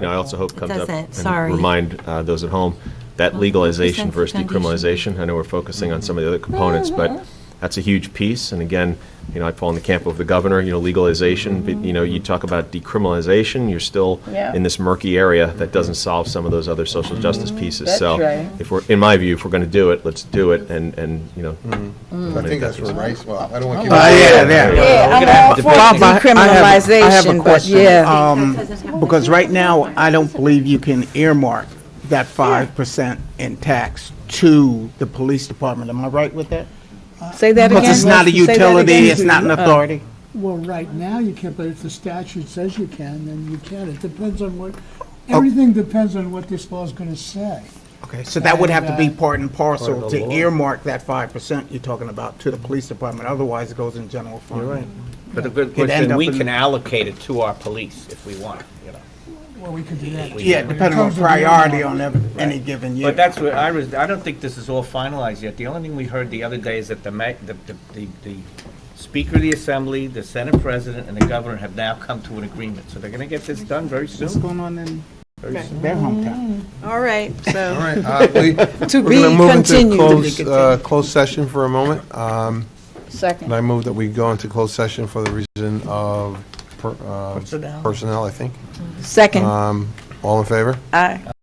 I also hope comes up. doesn't, sorry. And remind those at home, that legalization versus decriminalization. I know we're focusing on some of the other components, but that's a huge piece. And again, I fall in the camp of the governor, legalization, but, you talk about decriminalization, you're still in this murky area that doesn't solve some of those other social justice pieces. That's So right. if we're, in my view, if we're going to do it, let's do it and I think that's where Rice, well, I don't want to keep. Yeah, I'm all for Bob, I have a decriminalization, but question. yeah. Because right now, I don't believe you can earmark that 5% in tax to the police department. Am I right with that? Say that again. Because it's not a Say that utility, again. it's not an authority. Well, right now you can't, but if the statute says you can, then you can. It depends on what, everything depends on what this law is going to say. Okay, so that would have to be part and Part parcel of the to law. earmark that 5% you're talking about to the police department. Otherwise, it goes in general fund. You're right. But the good Could end question, up we in- can allocate it to our police if we want, Well, we could do that. Yeah, depending on priority on any given year. But that's what I don't think this is all finalized yet. The only thing we heard the other day is that the Speaker of the Assembly, the Senate President, and the Governor have now come to an agreement. So they're gonna get this done very soon. What's going on in their hometown? All right, so. All right, To we're be going to move into continued. closed session for a moment. Second. And I move that we go into closed session for the reason of personnel, I think. Second. All in favor? Aye.